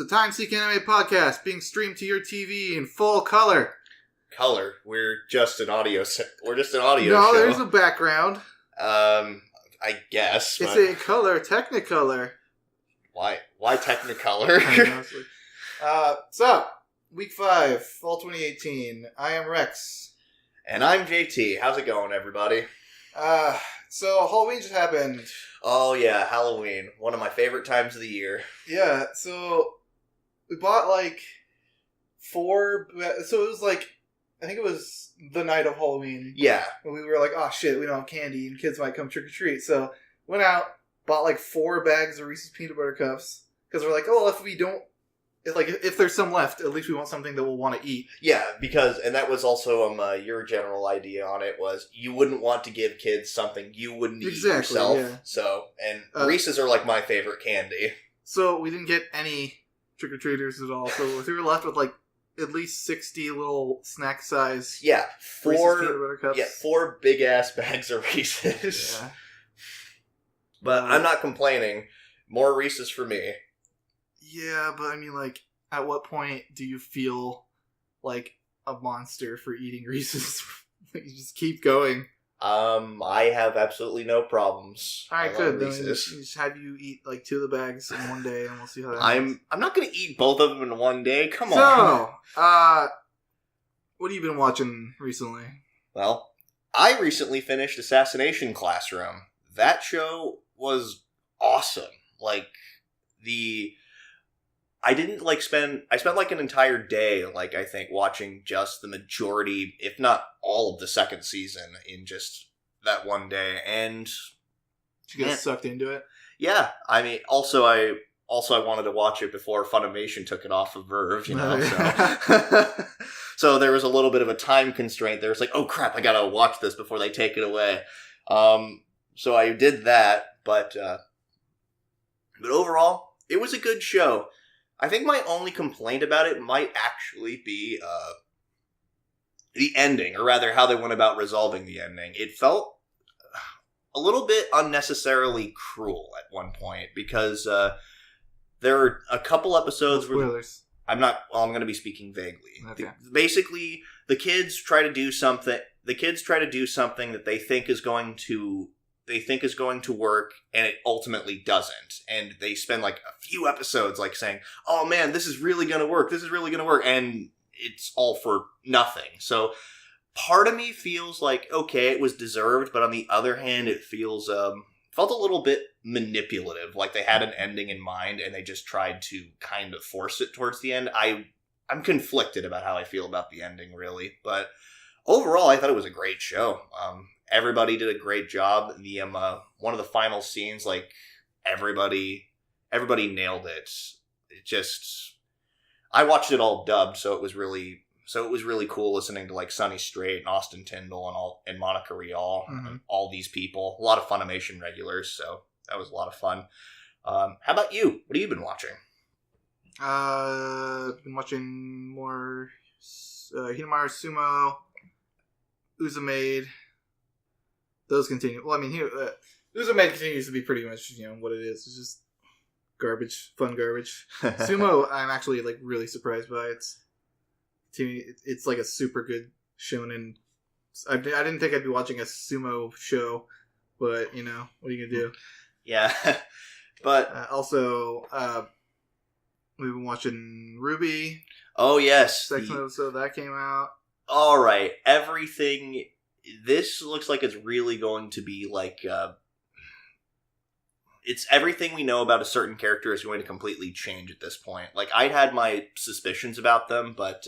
Timesink anime podcast being streamed to your TV in full color. Color? We're just an audio. We're just an audio no, show. No, there's a background. I guess. It's a color, Technicolor. Why Technicolor? So, week 5, fall 2018. I am Rex. And I'm JT. How's it going, everybody? So Halloween just happened. Oh yeah, Halloween. One of my favorite times of the year. Yeah, so we bought like 4, so it was like, I think it was the night of Halloween. Yeah. And we were like, oh shit, we don't have candy and kids might come trick or treat. So went out, bought like 4 bags of Reese's Peanut Butter Cups. Because we're like, oh, if there's some left, at least we want something that we'll want to eat. Yeah, and that was also your general idea on it was you wouldn't want to give kids something you wouldn't eat yourself. Yeah. So, and Reese's are like my favorite candy. So we didn't get any trick-or-treaters at all. So we were left with like at least 60 little snack size. Yeah, 4 Reese's Peanut Butter Cups. Yeah, 4 big ass bags of Reese's. Yeah. But I'm not complaining. More Reese's for me. Yeah, but I mean, like, at what point do you feel like a monster for eating Reese's? You just keep going. I have absolutely no problems. All right, good. Then just have you eat like 2 of the bags in one day, and we'll see how that goes. I'm not going to eat both of them in one day. Come on. So, what have you been watching recently? Well, I recently finished Assassination Classroom. That show was awesome. Like, I didn't I spent like an entire day, like I think, watching just the majority, if not all of the second season in just that one day. And did you get sucked into it? Yeah. I mean, also I wanted to watch it before Funimation took it off of Verve, you know, so. So there was a little bit of a time constraint there. It's like, oh crap, I gotta watch this before they take it away. So I did that, but overall, it was a good show. I think my only complaint about it might actually be the ending, or rather how they went about resolving the ending. It felt a little bit unnecessarily cruel at one point, because there are a couple episodes where... Spoilers. I'm going to be speaking vaguely. Okay. Basically, the kids try to do something that they think is going to work, and it ultimately doesn't. And they spend like a few episodes like saying, oh man, this is really going to work. And it's all for nothing. So part of me feels like, okay, it was deserved. But on the other hand, it felt a little bit manipulative. Like they had an ending in mind and they just tried to kind of force it towards the end. I'm conflicted about how I feel about the ending, really. But overall, I thought it was a great show. Everybody did a great job. The one of the final scenes, like everybody nailed it. It just, I watched it all dubbed, so it was really cool listening to like Sonny Strait and Austin Tyndall and Monica Rial, and all these people. A lot of Funimation regulars, so that was a lot of fun. How about you? What have you been watching? I've been watching more Hinamaru Sumo, Uzumade. Those continue. Well, I mean, Uzumade continues to be pretty much, what it is. It's just garbage, fun garbage. Sumo, I'm actually like really surprised by. It's like a super good shonen. I didn't think I'd be watching a sumo show, but what are you gonna do? Yeah, but also we've been watching Ruby. Oh yes, second episode that came out. All right, everything. This looks like it's really going to be like, it's everything we know about a certain character is going to completely change at this point. Like, I'd had my suspicions about them, but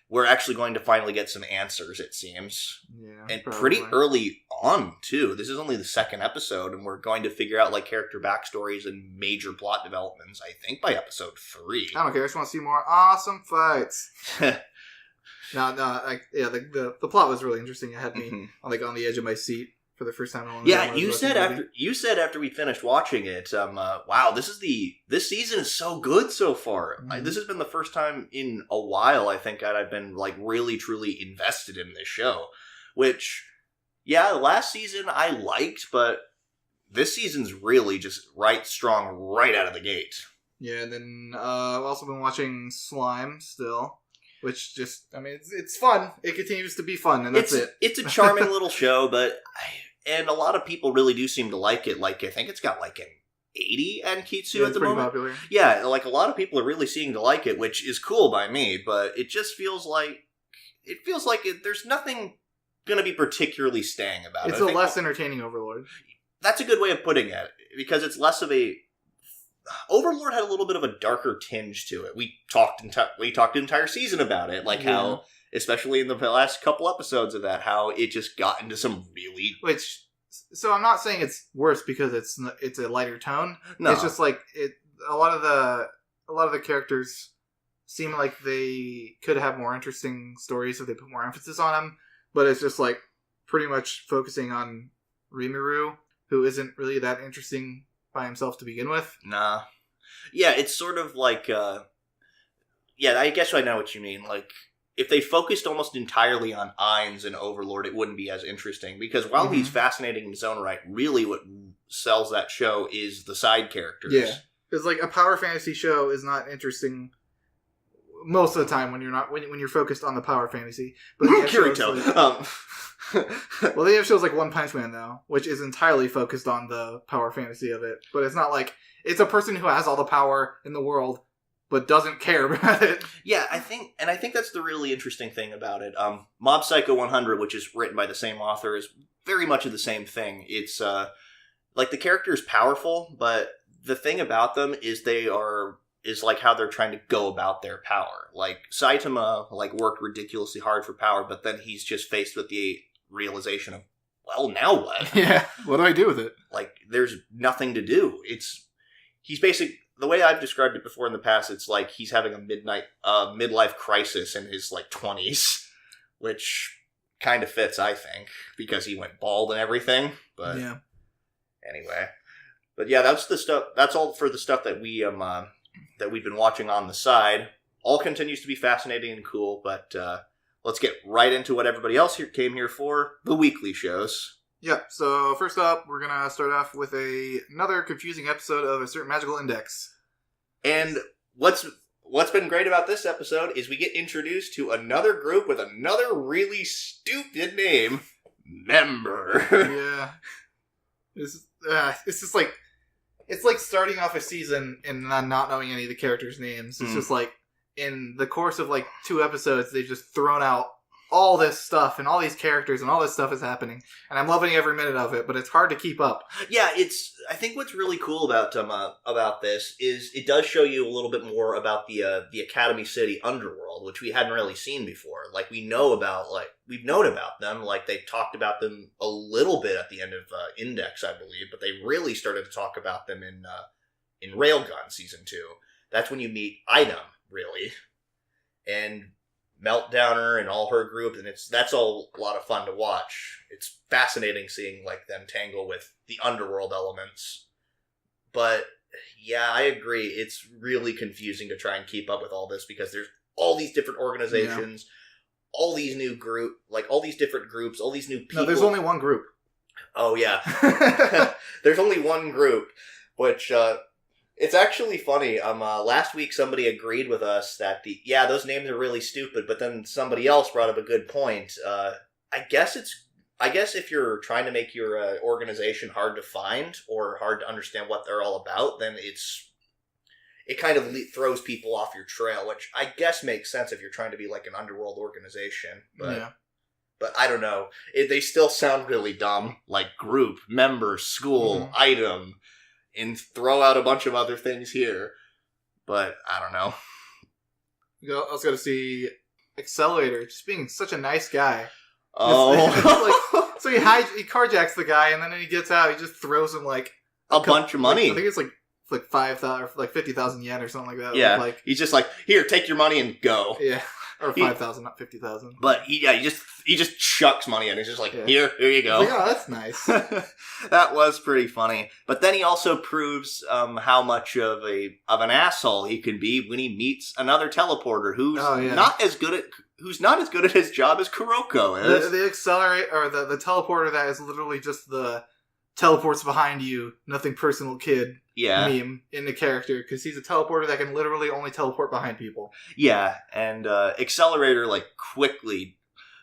we're actually going to finally get some answers, it seems. Yeah, and probably. Pretty early on, too. This is only the second episode, and we're going to figure out, like, character backstories and major plot developments, I think, by episode 3. I don't care, I just want to see more awesome fights. The plot was really interesting. It had me on the edge of my seat for the first time in a long time. Yeah, you said after we finished watching it, wow, this season is so good so far. This has been the first time in a while I think I've been like really truly invested in this show. Which, yeah, last season I liked, but this season's really just strong right out of the gate. Yeah, and then I've also been watching Slime still, which just, I mean, it's fun. It continues to be fun, and that's it. It's a charming little show, and a lot of people really do seem to like it. Like, I think it's got like an 80 Ankitsu at the moment. Popular. Yeah, like a lot of people are really seeming to like it, which is cool by me, but it just feels like there's nothing going to be particularly staying about it. It's a less entertaining Overlord. That's a good way of putting it, because it's less of a... Overlord had a little bit of a darker tinge to it. We talked an entire season about it, like how, especially in the last couple episodes of that, how it just got into some really... So I'm not saying it's worse because it's a lighter tone. No. It's just like a lot of the characters seem like they could have more interesting stories if they put more emphasis on them. But it's just like pretty much focusing on Rimuru, who isn't really that interesting by himself to begin with. Nah. Yeah, it's sort of like, yeah, I guess I know what you mean. Like, if they focused almost entirely on Ainz and Overlord, it wouldn't be as interesting. Because while he's fascinating in his own right, really what sells that show is the side characters. Yeah. Because, like, a power fantasy show is not interesting most of the time when you're focused on the power fantasy. But Kirito. Well, they have shows like One Punch Man, though, which is entirely focused on the power fantasy of it. But it's not like... It's a person who has all the power in the world, but doesn't care about it. Yeah, I think that's the really interesting thing about it. Mob Psycho 100, which is written by the same author, is very much of the same thing. It's, like, the character is powerful, but the thing about them is is like how they're trying to go about their power. Like, Saitama, like, worked ridiculously hard for power, but then he's just faced with the realization of, well, now what? Yeah, what do I do with it? Like, there's nothing to do. He's basically, the way I've described it before in the past, it's like he's having a midlife crisis in his, like, 20s, which kind of fits, I think, because he went bald and everything, but yeah. Anyway. But yeah, that's all for the stuff that we've been watching on the side. All continues to be fascinating and cool, but let's get right into what everybody else came here for, the weekly shows. Yeah, so first up, we're going to start off with another confusing episode of A Certain Magical Index. And what's been great about this episode is we get introduced to another group with another really stupid name, Member. Yeah. It's just like... It's like starting off a season and not knowing any of the characters' names. It's just like, in the course of like 2 episodes, they've just thrown out all this stuff and all these characters and all this stuff is happening. And I'm loving every minute of it, but it's hard to keep up. Yeah, I think what's really cool about this is it does show you a little bit more about the Academy City underworld, which we hadn't really seen before. Like, we've known about them, like they've talked about them a little bit at the end of Index, I believe, but they really started to talk about them in Railgun Season 2. That's when you meet Item, really. And Meltdowner and all her group, and that's all a lot of fun to watch. It's fascinating seeing like them tangle with the underworld elements. But yeah, I agree. It's really confusing to try and keep up with all this because there's all these different organizations, all these new all these different groups, all these new people. No, there's only one group. Oh yeah, there's only one group, which. It's actually funny. Last week somebody agreed with us that those names are really stupid, but then somebody else brought up a good point. I guess if you're trying to make your organization hard to find or hard to understand what they're all about, then it kind of throws people off your trail, which I guess makes sense if you're trying to be like an underworld organization. But I don't know. They still sound really dumb, like group, member, school, item. And throw out a bunch of other things here. But, I don't know. You also got to see Accelerator just being such a nice guy. Oh. So he carjacks the guy, and then when he gets out, he just throws him, like... a bunch of money. I think it's like 5,000 or like 50,000 yen or something like that. Yeah, he's just like, here, take your money and go. Yeah. Or 5,000, not 50,000. But he just chucks money and he's just like, here you go. Like, oh, that's nice. That was pretty funny. But then he also proves how much of an asshole he can be when he meets another teleporter who's not as good at his job as Kuroko is. The accelerator or the teleporter that is literally just the teleports behind you, nothing personal, kid Yeah. meme in the character, because he's a teleporter that can literally only teleport behind people. Yeah, and Accelerator, like, quickly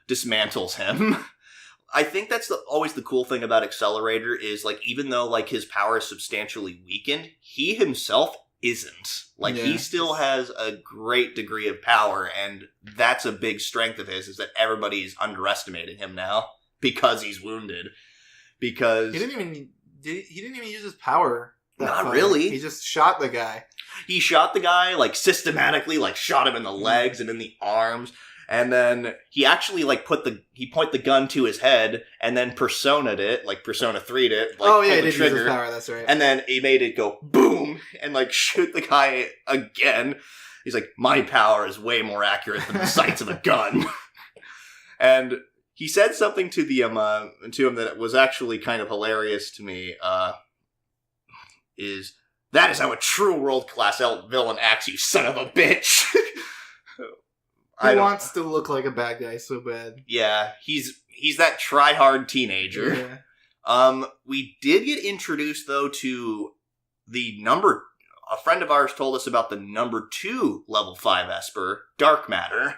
dismantles him. I think that's always the cool thing about Accelerator is, like, even though, like, his power is substantially weakened, he himself isn't. Like, he still has a great degree of power, and that's a big strength of his, is that everybody's underestimating him now because he's wounded. Because he didn't even use his power. Not really. He just shot the guy. He shot the guy, like, systematically, like, shot him in the legs and in the arms. And then he actually, like, pointed the gun to his head and then persona'd it, like, Persona 3'd it. Like, he did use his power, that's right. And then he made it go boom and, like, shoot the guy again. He's like, my power is way more accurate than the sights of a gun. And he said something to him that was actually kind of hilarious to me, that is how a true world-class villain acts, you son of a bitch! He wants to look like a bad guy so bad. Yeah, he's that try-hard teenager. Yeah. We did get introduced, though, to a friend of ours told us about the number 2 level 5 Esper, Dark Matter.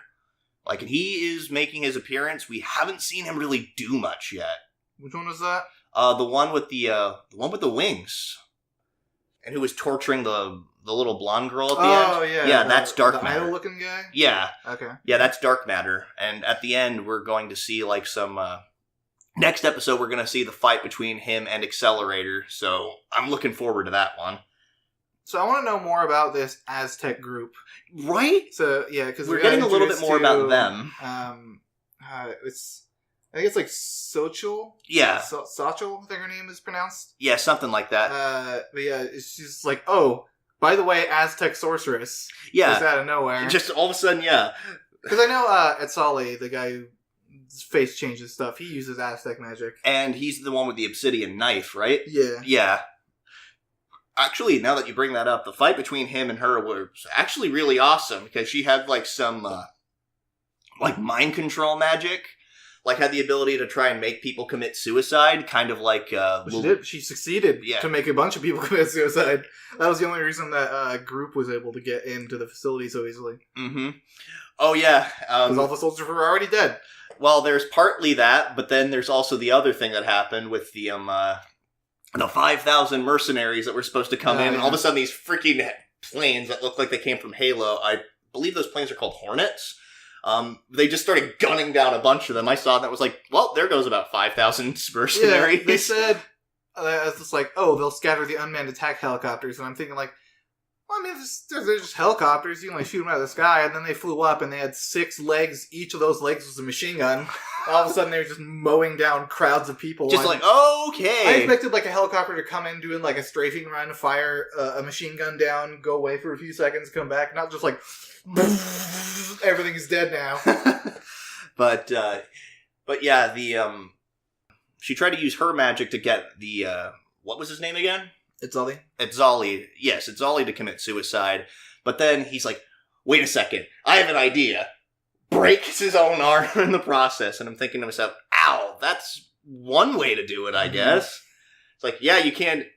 Like, and he is making his appearance. We haven't seen him really do much yet. Which one was that? The one with the wings. And who was torturing the little blonde girl at the end. Oh, yeah. Yeah, that's Dark Matter. The idol-looking guy? Yeah. Okay. Yeah, that's Dark Matter. And at the end, we're going to see, like, some... next episode, we're going to see the fight between him and Accelerator. So, I'm looking forward to that one. So, I want to know more about this Aztec group. Right? So, yeah, because we're getting a little bit more about them. I think it's like Xochitl? Yeah. Xochitl, I think her name is pronounced. Yeah, something like that. But yeah, she's like, oh, by the way, Aztec sorceress. Yeah. Just out of nowhere. Just all of a sudden, yeah. Because I know Etzali, the guy whose face changes stuff, he uses Aztec magic. And he's the one with the obsidian knife, right? Yeah. Yeah. Actually, now that you bring that up, the fight between him and her was actually really awesome, because she had, like, some, like, mind control magic. Like, had the ability to try and make people commit suicide, kind of like... she did. She succeeded to make a bunch of people commit suicide. That was the only reason that group was able to get into the facility so easily. Mm-hmm. Oh, yeah. Because all the soldiers were already dead. Well, there's partly that, but then there's also the other thing that happened with the 5,000 mercenaries that were supposed to come in, and all of a sudden these freaking planes that look like they came from Halo, I believe those planes are called Hornets, they just started gunning down a bunch of them. I saw that, was like, well, there goes about 5,000 mercenaries. Yeah, they said, it's just like, oh, they'll scatter the unmanned attack helicopters, and I'm thinking like, well, I mean, they're just helicopters, you can like shoot them out of the sky, and then they flew up, and they had 6 legs, each of those legs was a machine gun. All of a sudden, they were just mowing down crowds of people. Just like, okay. I expected like a helicopter to come in doing like a strafing run, fire a machine gun down, go away for a few seconds, come back, not just like, everything's dead now. But yeah, she tried to use her magic to get the, what was his name again? Etzali. Yes, Etzali to commit suicide. But then he's like, wait a second, I have an idea. Breaks his own arm in the process. And I'm thinking to myself, ow, that's one way to do it, I guess. It's like, yeah, you can't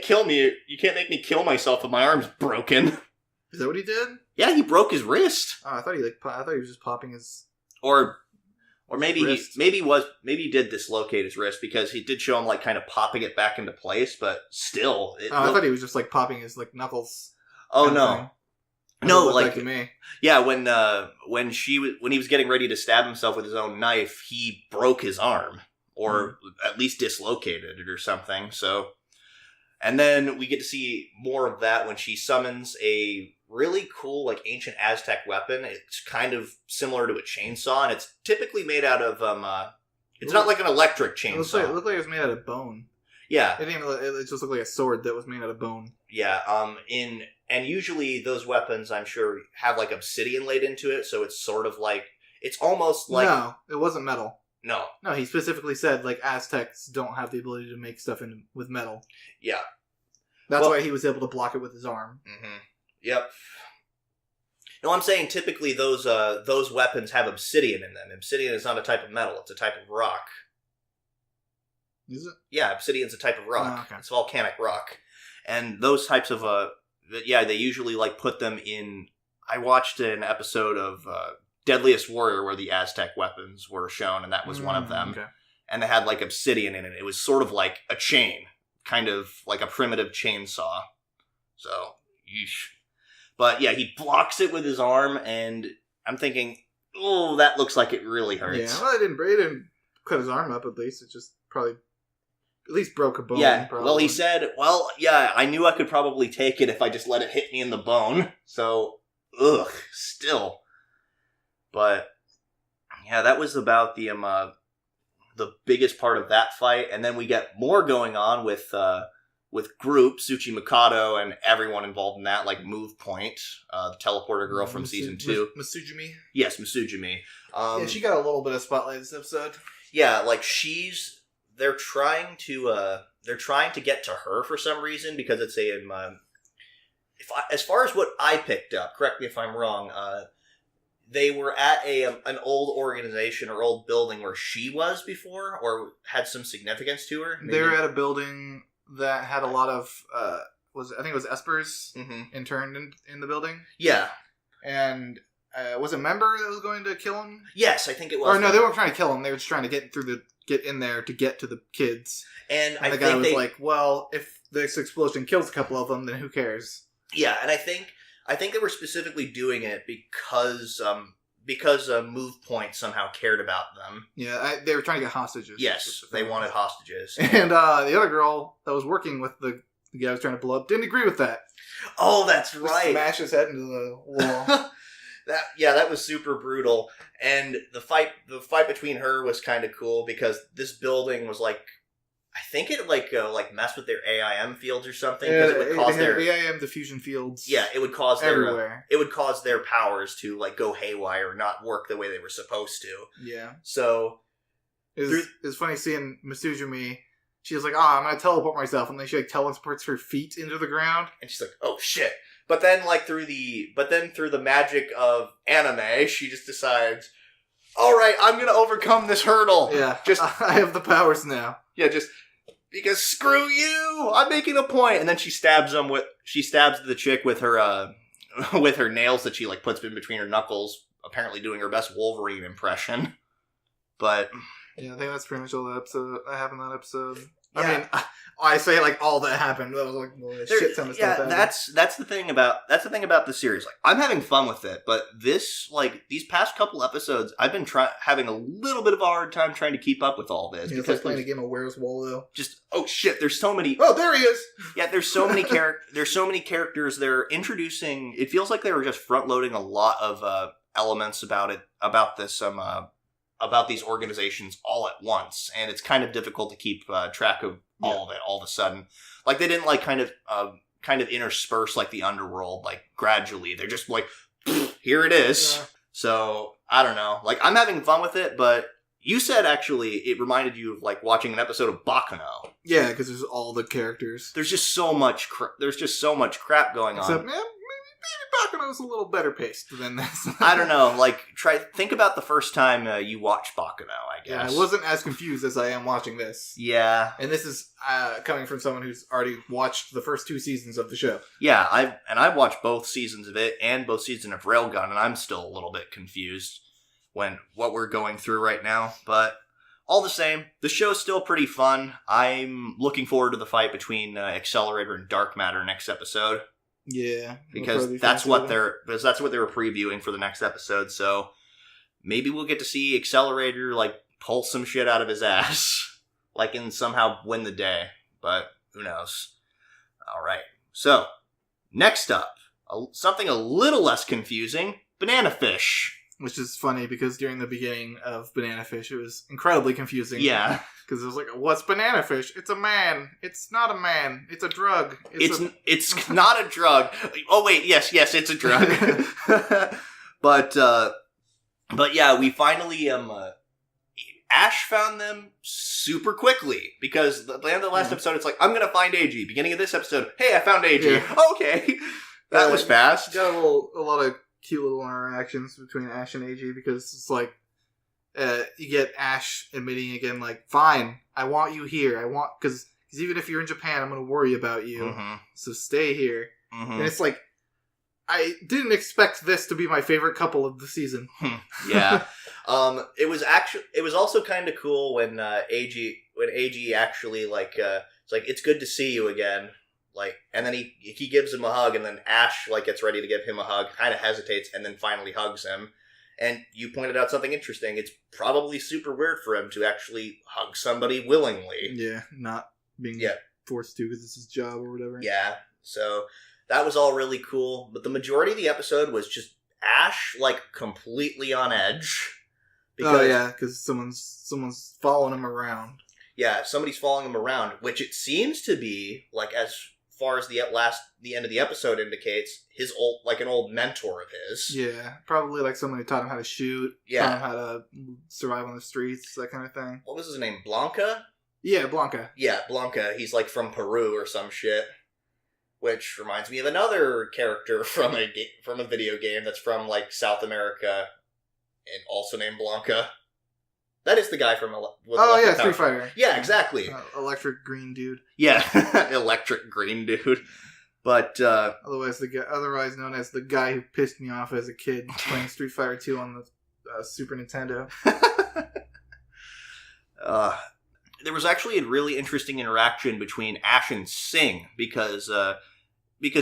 kill me. You can't make me kill myself if my arm's broken. Is that what he did? Yeah, he broke his wrist. Oh, I thought he was just popping his... Or maybe he did dislocate his wrist, because he did show him like kind of popping it back into place, but still. I thought he was just like popping his like knuckles. Oh no, no, like to me. Yeah, when he was getting ready to stab himself with his own knife, he broke his arm, or at least dislocated it or something. So, and then we get to see more of that when she summons a really cool, like, ancient Aztec weapon. It's kind of similar to a chainsaw, and it's typically made out of, it's not like an electric chainsaw. It looked like it was made out of bone. Yeah. It just looked like a sword that was made out of bone. Yeah, and usually those weapons, I'm sure, have, like, obsidian laid into it, so it's sort of like, it's almost like... No, it wasn't metal. No. No, he specifically said, like, Aztecs don't have the ability to make stuff with metal. Yeah. That's why he was able to block it with his arm. Mm-hmm. Yep. No, I'm saying typically those weapons have obsidian in them. Obsidian is not a type of metal; it's a type of rock. Is it? Yeah, obsidian's a type of rock. Oh, okay. It's volcanic rock. And those types of, they usually, like, put them in... I watched an episode of Deadliest Warrior where the Aztec weapons were shown, and that was one of them. Okay. And they had, like, obsidian in it. It was sort of like a chain. Kind of like a primitive chainsaw. So, yeesh. But, yeah, he blocks it with his arm, and I'm thinking, oh, that looks like it really hurts. Yeah, well, it didn't cut his arm up, at least. It just probably... At least broke a bone. Yeah, probably. well, he said, I knew I could probably take it if I just let it hit me in the bone. So... Ugh, still. But, yeah, that was about the biggest part of that fight. And then we get more going on with Group, Tsuchi Mikado, and everyone involved in that, like Move Point, the teleporter girl from Season 2. Masujimi? Yes, Masujimi. Yeah, she got a little bit of spotlight this episode. Yeah, like, they're trying to get to her for some reason, because it's as far as what I picked up, correct me if I'm wrong, they were at an old organization or old building where she was before, or had some significance to her. Maybe. They were at a building that had a lot of, I think it was Espers interned in the building. Yeah. And was it Member that was going to kill him? Yes, I think it was. Or no, they weren't trying to kill him. They were just trying to get in there to get to the kids. And the guy was like, well, if this explosion kills a couple of them, then who cares? Yeah, and I think they were specifically doing it because Move Point somehow cared about them. Yeah, they were trying to get hostages. Yes, they wanted hostages. And the other girl that was working with the guy who was trying to blow up didn't agree with that. Oh, that's right. Smash his head into the wall. That was super brutal. And the fight between her was kind of cool because this building was like, I think it like messed with their AIM fields or something because it would cause their AIM diffusion fields. Yeah, it would cause everywhere. It would cause their powers to like go haywire, or not work the way they were supposed to. Yeah. So it's funny seeing Masujimi. She was like, I'm gonna teleport myself, and then she like teleports her feet into the ground, and she's like, oh shit. But then through the magic of anime, she just decides, all right, I'm gonna overcome this hurdle. Yeah, I have the powers now. Yeah, just because screw you, I'm making a point. And then she stabs the chick with her with her nails that she like puts in between her knuckles, apparently doing her best Wolverine impression. But yeah, I think that's pretty much all that happened in that episode. Yeah. I mean, I say like all that happened. That was like a shit ton of stuff. Yeah, that's the thing about the series. Like, I'm having fun with it, but these past couple episodes, I've been having a little bit of a hard time trying to keep up with all this. Yeah, it's like playing a game of Where's Waldo. Just shit, there's so many. Oh, there he is. Yeah, there's so many characters. They're introducing. It feels like they were just front loading a lot of elements about these organizations all at once, and it's kind of difficult to keep track of all of it all of a sudden. Like, they didn't like kind of intersperse like the underworld like gradually. They're just like, here it is. Yeah. So I don't know. Like, I'm having fun with it, but you said actually it reminded you of like watching an episode of Baccano. Yeah, because there's all the characters. There's just so much. There's just so much crap going on. Except, maybe Baccano's a little better paced than this. I don't know. Like, think about the first time you watched Baccano, I guess. Yeah, I wasn't as confused as I am watching this. Yeah. And this is coming from someone who's already watched the first 2 seasons of the show. Yeah, I've watched both seasons of it and both seasons of Railgun, and I'm still a little bit confused what we're going through right now. But all the same, the show's still pretty fun. I'm looking forward to the fight between Accelerator and Dark Matter next episode. Yeah, because that's what they were previewing for the next episode. So maybe we'll get to see Accelerator like pull some shit out of his ass, like, and somehow win the day. But who knows? All right. So next up, something a little less confusing: Banana Fish. Which is funny because during the beginning of Banana Fish, it was incredibly confusing. Yeah. Because it was like, what's Banana Fish? It's a man. It's not a man. It's a drug. It's not a drug. Oh, wait. Yes, it's a drug. But yeah, we finally, Ash found them super quickly. Because at the end of the last episode, it's like, I'm going to find AG. Beginning of this episode, hey, I found AG. Yeah. Okay. That was fast. Got a lot of cute little interactions between Ash and AG because it's like you get Ash admitting again, like, fine, I want you here. Because even if you're in Japan, I'm going to worry about you. Mm-hmm. So stay here. Mm-hmm. And it's like, I didn't expect this to be my favorite couple of the season. Yeah. It was also kind of cool when AG actually like it's like, it's good to see you again, like, and then he gives him a hug, and then Ash like gets ready to give him a hug, kind of hesitates, and then finally hugs him. And you pointed out something interesting. It's probably super weird for him to actually hug somebody willingly. Yeah, not being forced to because it's his job or whatever. Yeah, so that was all really cool, but the majority of the episode was just Ash, like, completely on edge. Because someone's following him around. Yeah, somebody's following him around, which it seems to be, like, as far as the end of the episode indicates, an old mentor of his. Yeah, probably like someone who taught him how to shoot, taught him how to survive on the streets, that kind of thing. What was his name? Blanca? Yeah, Blanca. Yeah, Blanca. He's, like, from Peru or some shit. Which reminds me of another character from a video game that's from, like, South America, and also named Blanca. That is the guy from Street Fighter. Yeah, exactly. Electric green dude. Yeah, electric green dude. But otherwise known as the guy who pissed me off as a kid playing Street Fighter 2 on the Super Nintendo. There was actually a really interesting interaction between Ash and Sing because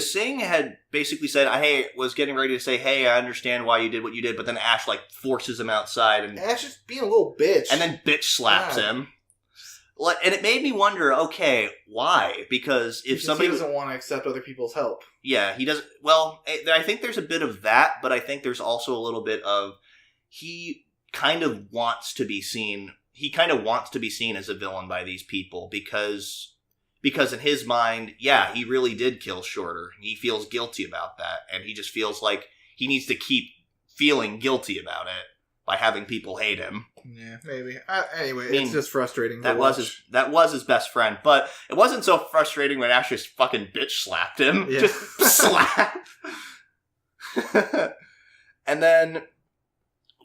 Sing had basically said, was getting ready to say, hey, I understand why you did what you did, but then Ash, like, forces him outside. And Ash is being a little bitch. And then bitch slaps him. And it made me wonder, okay, why? Because somebody he doesn't want to accept other people's help. Yeah, he doesn't. Well, I think there's a bit of that, but I think there's also a little bit of he kind of wants to be seen as a villain by these people because in his mind, yeah, he really did kill Shorter. He feels guilty about that, and he just feels like he needs to keep feeling guilty about it by having people hate him. Yeah, maybe. Anyway, it's just frustrating. That was his best friend, but it wasn't so frustrating when Ash just fucking bitch slapped him. Yeah. Just slap. And then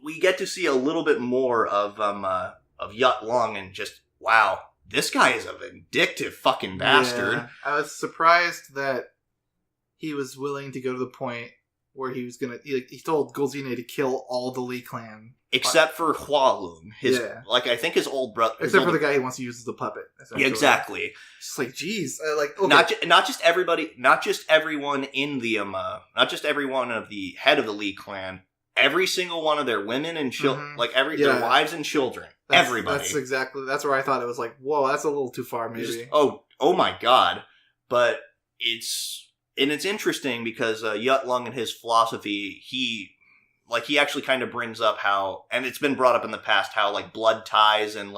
we get to see a little bit more of Yut Lung, and just, wow, this guy is a vindictive fucking bastard. Yeah, I was surprised that he was willing to go to the point where he was gonna. He told Golzine to kill all the Lee clan, except for Hualung. I think his old brother. Except for the guy he wants to use as the puppet. Yeah, exactly. It's just like, geez, okay. Not just everybody, not just everyone in the not just everyone of the head of the Lee clan. Every single one of their women and children, their wives and children. Everybody. That's where I thought it was like, whoa, that's a little too far, maybe. Oh my god. But it's interesting because Yut Lung and his philosophy, he actually kind of brings up how, and it's been brought up in the past, how like blood ties and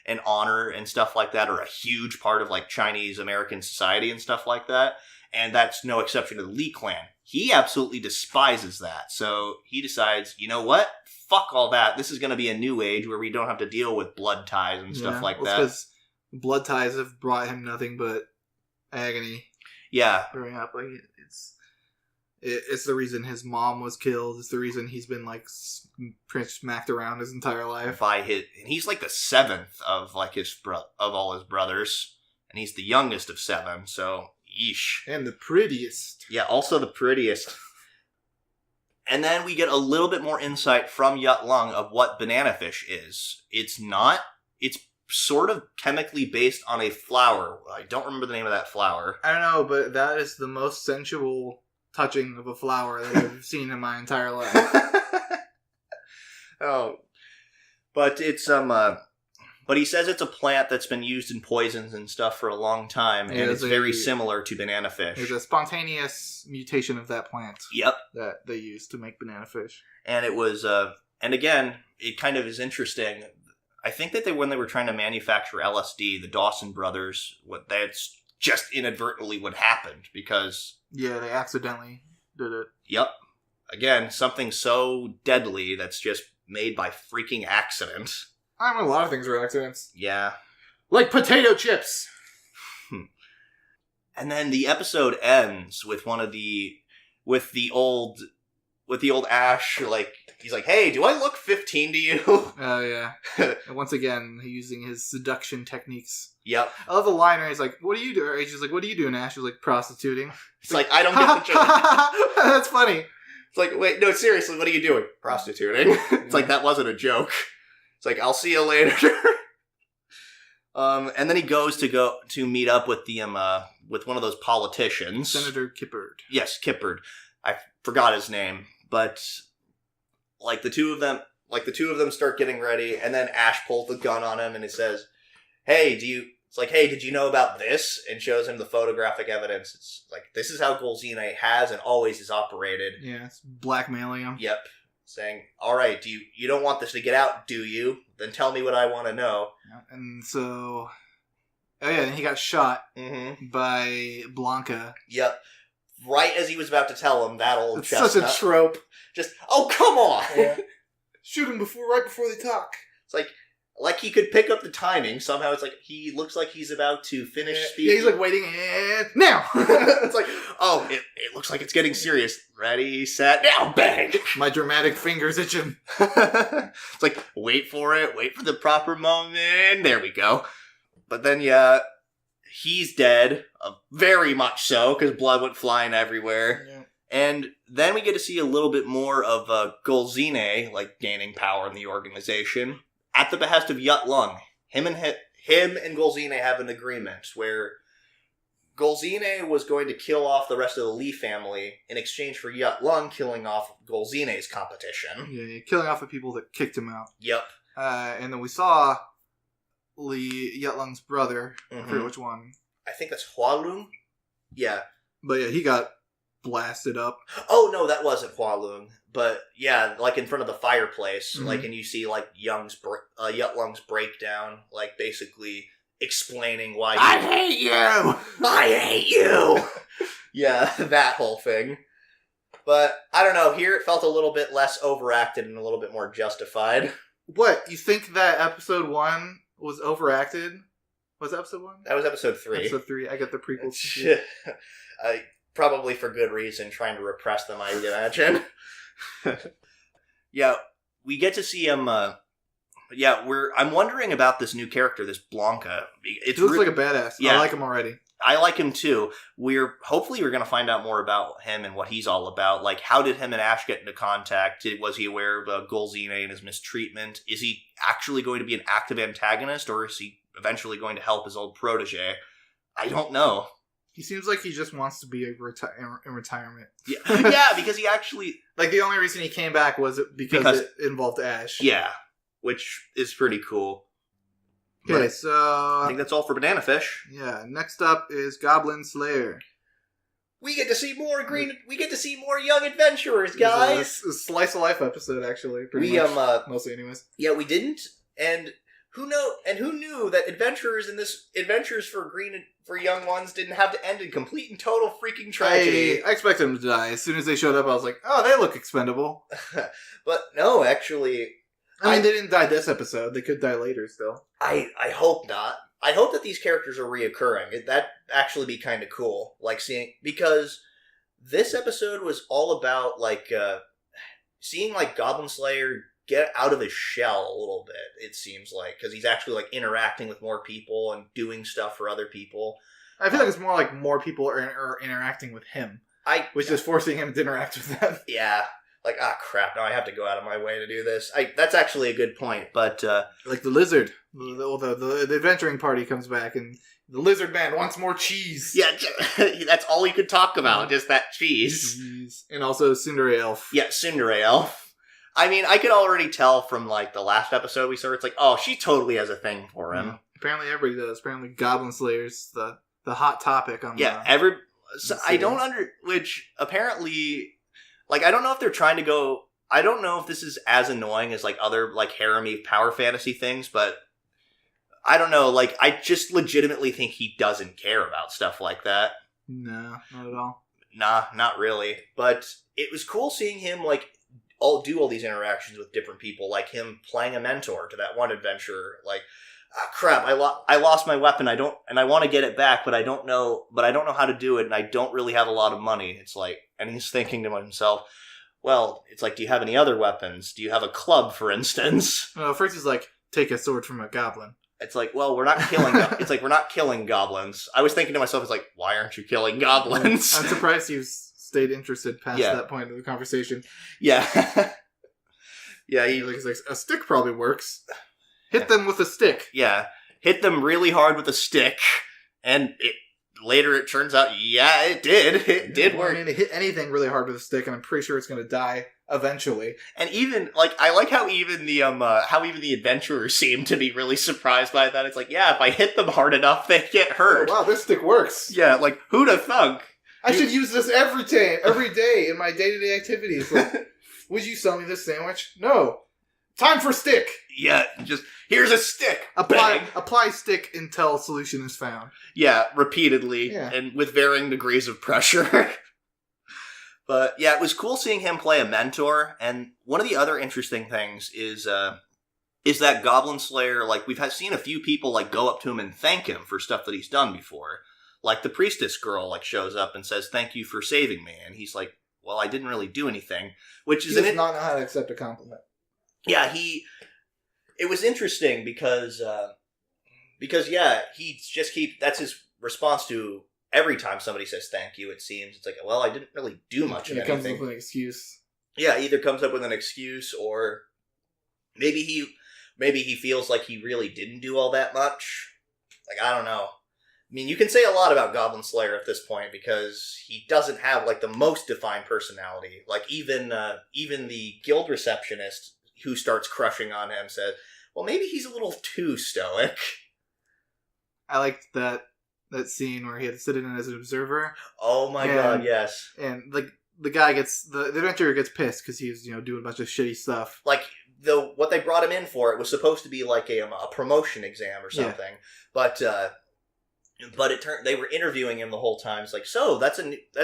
and honor and stuff like that are a huge part of like Chinese American society and stuff like that. And that's no exception to the Lee clan. He absolutely despises that. So he decides, you know what? Fuck all that. This is going to be a new age where we don't have to deal with blood ties and stuff like that. Because blood ties have brought him nothing but agony. Yeah. Growing up, like it's the reason his mom was killed. It's the reason he's been like smacked around his entire life. And he's like the seventh of like of all his brothers, and he's the youngest of 7. So. Yeesh. And the prettiest. Yeah, also the prettiest. And then we get a little bit more insight from Yut Lung of what banana fish is. It's sort of chemically based on a flower. I don't remember the name of that flower. I don't know, but that is the most sensual touching of a flower that I've seen in my entire life. Oh. But it's but he says it's a plant that's been used in poisons and stuff for a long time, and it's very similar to banana fish. There's a spontaneous mutation of that plant. Yep. That they used to make banana fish. And it was, and again, it kind of is interesting. I think that when they were trying to manufacture LSD, the Dawson brothers, that's just inadvertently what happened, because... Yeah, they accidentally did it. Yep. Again, something so deadly that's just made by freaking accident. I mean, a lot of things are accidents. Yeah. Like potato chips! And then the episode ends with the old with the old Ash, like, he's like, hey, do I look 15 to you? Oh, yeah. And once again, using his seduction techniques. Yep. I love the line where he's like, what do you do? She's like, what are you doing, Ash? She's like, prostituting. It's like, I don't get the joke. That's funny. It's like, wait, no, seriously, what are you doing? Prostituting. It's like, that wasn't a joke. It's like, I'll see you later. And then he goes to meet up with with one of those politicians. Senator Kippard. Yes, Kippard. I forgot his name. But like the two of them start getting ready, and then Ash pulls the gun on him and it says, hey, did you know about this? And shows him the photographic evidence. It's like, this is how Golzine has and always is operated. Yeah, it's blackmailing him. Yep. Saying, all right, you don't want this to get out, do you? Then tell me what I want to know. Yeah, and so, oh yeah, and he got shot by Blanca. Yep. Right as he was about to tell him, that old It's chestnut. such a trope. Just, oh, come on! Yeah. Shoot him right before they talk. It's like he could pick up the timing. Somehow it's like he looks like he's about to finish speaking. Yeah, he's like waiting, and now! It's like, oh, it looks like it's getting serious. Ready, set, now, bang! My dramatic fingers itching. It's like, wait for the proper moment. There we go. But then, yeah, he's dead. Very much so, because blood went flying everywhere. Yeah. And then we get to see a little bit more of Golzine, like, gaining power in the organization. At the behest of Yut Lung. Him and Golzine have an agreement where Golzine was going to kill off the rest of the Lee family in exchange for Yut Lung killing off Golzine's competition. Yeah, killing off the people that kicked him out. Yep. And then we saw Yut Lung's brother. I forget which one. I think that's Hualung. Yeah. But yeah, he got blasted up. Oh, no, that wasn't Hualung. But yeah, like in front of the fireplace, like, and you see like Yut Lung's breakdown, like basically explaining why I hate you! I hate you! Yeah, that whole thing. But I don't know, here it felt a little bit less overacted and a little bit more justified. What? You think that episode 1 was overacted? Was that episode 1? That was episode 3. Episode 3, I got the prequels. Probably for good reason, trying to repress them, I imagine. Yeah, we get to see him. I'm wondering about this new character, this Blanca. He looks like a badass. Yeah, I like him already. I like him too. Hopefully we're going to find out more about him and what he's all about. Like, how did him and Ash get into contact? Was he aware of Golzine and his mistreatment? Is he actually going to be an active antagonist, or is he eventually going to help his old protege? I don't know. He seems like he just wants to be in retirement. Yeah, yeah, because he actually... Like, the only reason he came back was because it involved Ash. Yeah, which is pretty cool. Okay, so... I think that's all for Banana Fish. Yeah, next up is Goblin Slayer. We get to see more we get to see more young adventurers, guys! It's a slice of life episode, actually. Pretty much. Mostly, anyways. Yeah, we didn't, and... Who knew that Adventures for Young Ones didn't have to end in complete and total freaking tragedy? I expected them to die. As soon as they showed up, I was like, oh, they look expendable. But no, actually... I mean, they didn't die this episode. They could die later still. I hope not. I hope that these characters are reoccurring. That'd actually be kind of cool. Like, because this episode was all about, like, seeing, like, Goblin Slayer get out of his shell a little bit, it seems like, because he's actually like interacting with more people and doing stuff for other people. I feel like it's more like more people are interacting with him, which is forcing him to interact with them. Yeah, like, crap, now I have to go out of my way to do this. That's actually a good point, but like the lizard, the adventuring party comes back and the lizard man wants more cheese. Yeah, that's all he could talk about, just that cheese. And also Tsundere Elf. Yeah, Tsundere Elf. I mean, I could already tell from, like, the last episode we saw, it's like, oh, she totally has a thing for him. Yeah. Apparently everybody does. Apparently Goblin Slayer's the hot topic on which, apparently, like, I don't know if they're trying to go, I don't know if this is as annoying as, like, other, like, harem-y power fantasy things, but I don't know, like, I just legitimately think he doesn't care about stuff like that. No, not at all. Nah, not really. But it was cool seeing him, like, do all these interactions with different people, like him playing a mentor to that one adventurer. Like, crap, I lost my weapon. I want to get it back, but I don't know how to do it, and I don't really have a lot of money. It's like, and he's thinking to himself, well, it's like, do you have any other weapons? Do you have a club, for instance? Well, first he's like, take a sword from a goblin. It's like, well, we're not killing. It's like we're not killing goblins. I was thinking to myself, it's like, why aren't you killing goblins? I'm surprised you've stayed interested past that point of the conversation. Yeah, yeah. He's like, a stick probably works. Hit them with a stick. Yeah, hit them really hard with a stick, and later it turns out, yeah, it did. It did work. I mean, it hit anything really hard with a stick, and I'm pretty sure it's going to die eventually. And even I like how even the adventurers seem to be really surprised by that. It's like, yeah, if I hit them hard enough, they get hurt. Oh, wow, this stick works. Yeah, like, who'd have thunk? I should use this every day in my day-to-day activities. Like, would you sell me this sandwich? No. Time for stick. Yeah, just here's a stick. Apply stick until solution is found. Yeah, repeatedly and with varying degrees of pressure. But yeah, it was cool seeing him play a mentor. And one of the other interesting things is that Goblin Slayer, like, we've seen a few people like go up to him and thank him for stuff that he's done before. Like the priestess girl like shows up and says, "Thank you for saving me," and he's like, "Well, I didn't really do anything," which is he does not know how to accept a compliment. Yeah, it was interesting because yeah, that's his response to every time somebody says thank you, it seems. It's like, well, I didn't really do much of anything. He comes up with an excuse. Yeah, either comes up with an excuse, or maybe he feels like he really didn't do all that much. Like, I don't know. I mean, you can say a lot about Goblin Slayer at this point, because he doesn't have like the most defined personality. Like, even the guild receptionist who starts crushing on him said, well, maybe he's a little too stoic. I liked that scene where he had to sit in as an observer. Oh my god, yes. And like the adventurer gets pissed because he's doing a bunch of shitty stuff. Like what they brought him in for, it was supposed to be like a promotion exam or something, but it turned, they were interviewing him the whole time. It's like, so that's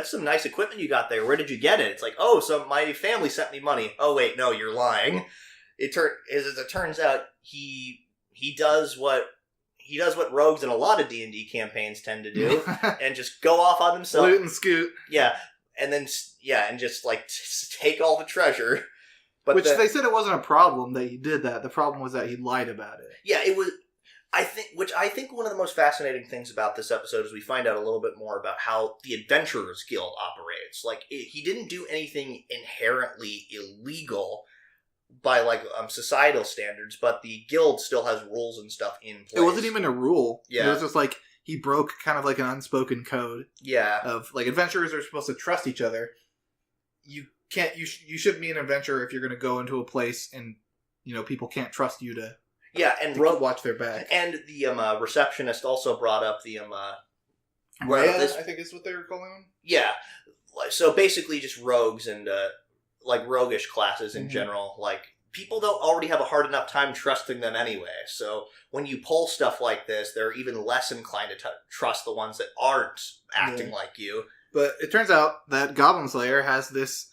some nice equipment you got there. Where did you get it? It's like, oh, so my family sent me money. Oh wait, no, you're lying. As it turns out, he does what rogues in a lot of D&D campaigns tend to do, and just go off on themselves. Loot and scoot. Yeah, and then and just like take all the treasure. But they said it wasn't a problem that he did that. The problem was that he lied about it. Yeah, it was. I think one of the most fascinating things about this episode is we find out a little bit more about how the Adventurers Guild operates. Like, he didn't do anything inherently illegal by like societal standards, but the guild still has rules and stuff in place. It wasn't even a rule. Yeah. It was just like he broke kind of like an unspoken code. Yeah. Of like, adventurers are supposed to trust each other. You shouldn't be an adventurer if you're going to go into a place and people can't trust you to. Yeah, and watch their back. And the receptionist also brought up the I think is what they were calling them. Yeah, so basically just rogues and like roguish classes in general. Like, people don't already have a hard enough time trusting them anyway. So when you pull stuff like this, they're even less inclined to trust the ones that aren't acting like you. But it turns out that Goblin Slayer has this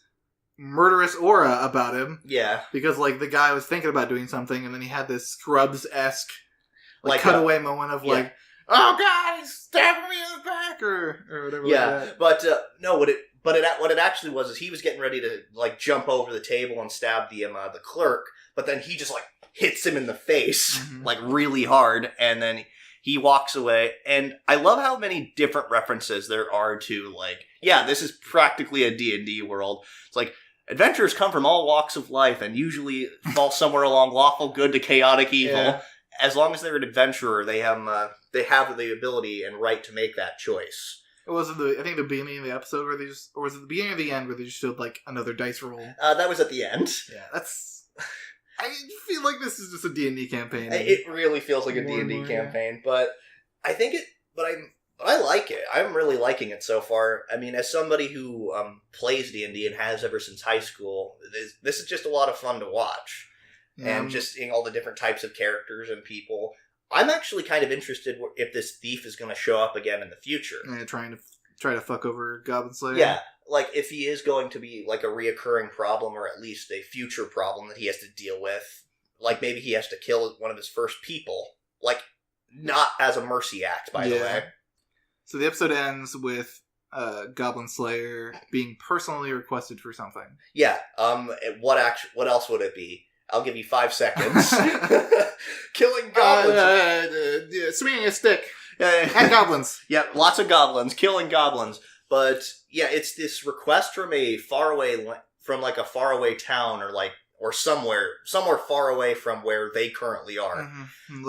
murderous aura about him. Yeah. Because, like, the guy was thinking about doing something, and then he had this Scrubs-esque like cutaway moment of, like, oh, God, he's stabbing me in the back, or whatever. Yeah, like that. But, no, what it actually was is he was getting ready to, like, jump over the table and stab the clerk, but then he just, like, hits him in the face, like, really hard, and then he walks away, and I love how many different references there are to, like, yeah, this is practically a D&D world. It's like, adventurers come from all walks of life and usually fall somewhere along lawful good to chaotic evil. Yeah. As long as they're an adventurer, they have the ability and right to make that choice. Was it I think the beginning of the episode where or was it the beginning or the end where they just showed like another dice roll? That was at the end. Yeah, that's. I feel like this is just a D&D campaign. It really feels like a D&D campaign, but I think I like it. I'm really liking it so far. I mean, as somebody who plays D&D and has ever since high school, this is just a lot of fun to watch. And just seeing all the different types of characters and people. I'm actually kind of interested if this thief is going to show up again in the future. Try to fuck over Goblin Slayer. Yeah, like if he is going to be like a reoccurring problem, or at least a future problem that he has to deal with. Like maybe he has to kill one of his first people. Like, not as a mercy act, by the way. So the episode ends with Goblin Slayer being personally requested for something. Yeah. What else would it be? I'll give you 5 seconds. Killing goblins. Swinging a stick. And goblins. Yeah, lots of goblins. Killing goblins. But, yeah, it's this request from a faraway town or somewhere far away from where they currly are. Mm-hmm.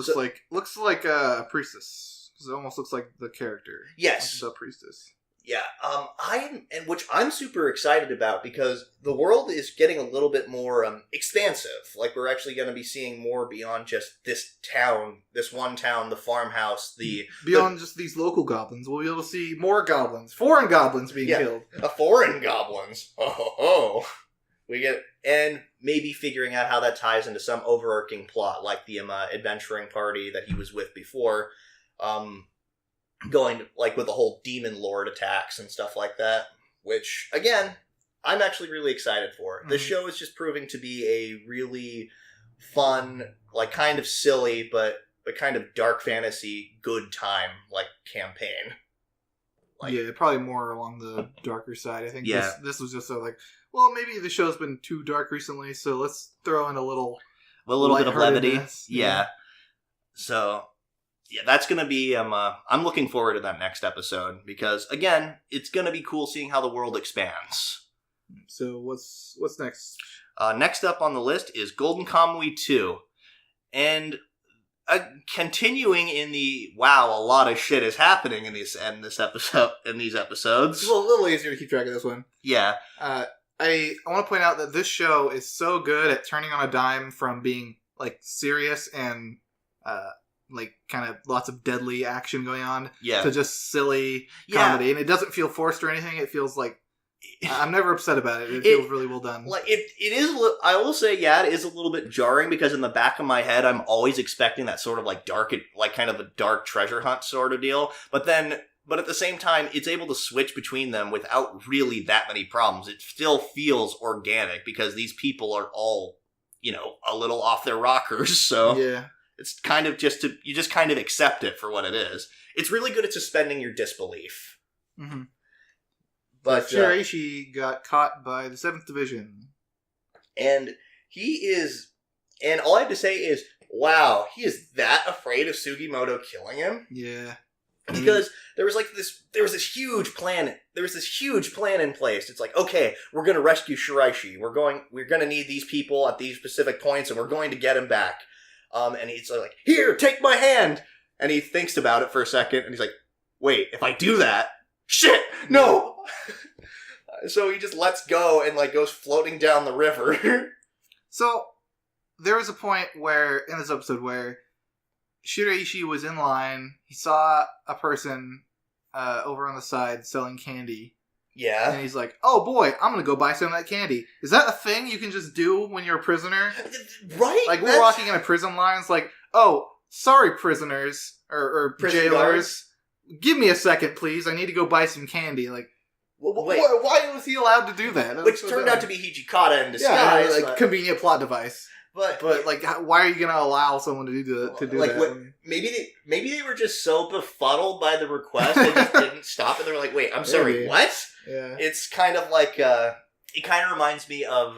Looks like a priestess. It almost looks like the character. Yes. Like the priestess. Yeah, which I'm super excited about because the world is getting a little bit more expansive. Like we're actually going to be seeing more beyond just this one town, the farmhouse, beyond just these local goblins. We'll be able to see more goblins, foreign goblins being killed. Foreign goblins. Oh, and maybe figuring out how that ties into some overarching plot, like the adventuring party that he was with before. Going with the whole demon lord attacks and stuff like that, which again I'm actually really excited for. This show is just proving to be a really fun, kind of silly but kind of dark fantasy good time campaign. Probably more along the darker side. I think this was just maybe the show's been too dark recently, so let's throw in a little bit of levity. Yeah. So yeah, that's going to be, I'm looking forward to that next episode because, again, it's going to be cool seeing how the world expands. So what's next? Next up on the list is Golden Kamuy 2. And continuing in the, wow, a lot of shit is happening in these episodes. It's a little easier to keep track of this one. Yeah. I want to point out that this show is so good at turning on a dime from being, serious and, kind of lots of deadly action going on to just silly comedy. And it doesn't feel forced or anything. It feels like I'm never upset about it. It feels really well done. It is, I will say, it is a little bit jarring because in the back of my head, I'm always expecting that sort of dark, kind of a dark treasure hunt sort of deal. But at the same time, it's able to switch between them without really that many problems. It still feels organic because these people are all, a little off their rockers. So yeah. It's kind of you just kind of accept it for what it is. It's really good at suspending your disbelief. Mm-hmm. But Shiraishi got caught by the 7th Division. And and all I have to say is, wow, he is that afraid of Sugimoto killing him? Yeah. Because there was this huge plan. There was this huge plan in place. It's okay, we're going to rescue Shiraishi. We're going to need these people at these specific points, and we're going to get him back. And he's here, take my hand. And he thinks about it for a second, and he's like, wait, if I do that, shit, no. So he just lets go and goes floating down the river. So there was a point in this episode where Shiraishi was in line. He saw a person over on the side selling candy. Yeah. And he's like, oh boy, I'm going to go buy some of that candy. Is that a thing you can just do when you're a prisoner? Right. We're walking in a prison line. It's oh, sorry, prisoners or jailers. Give me a second, please. I need to go buy some candy. Why was he allowed to do that? Which turned out to be Hijikata in disguise. Yeah, convenient plot device. But why are you going to allow someone to do that? Maybe they were just so befuddled by the request they just didn't stop, and they were like, "Wait, I'm sorry, what?" Yeah. It's kind of it kind of reminds me of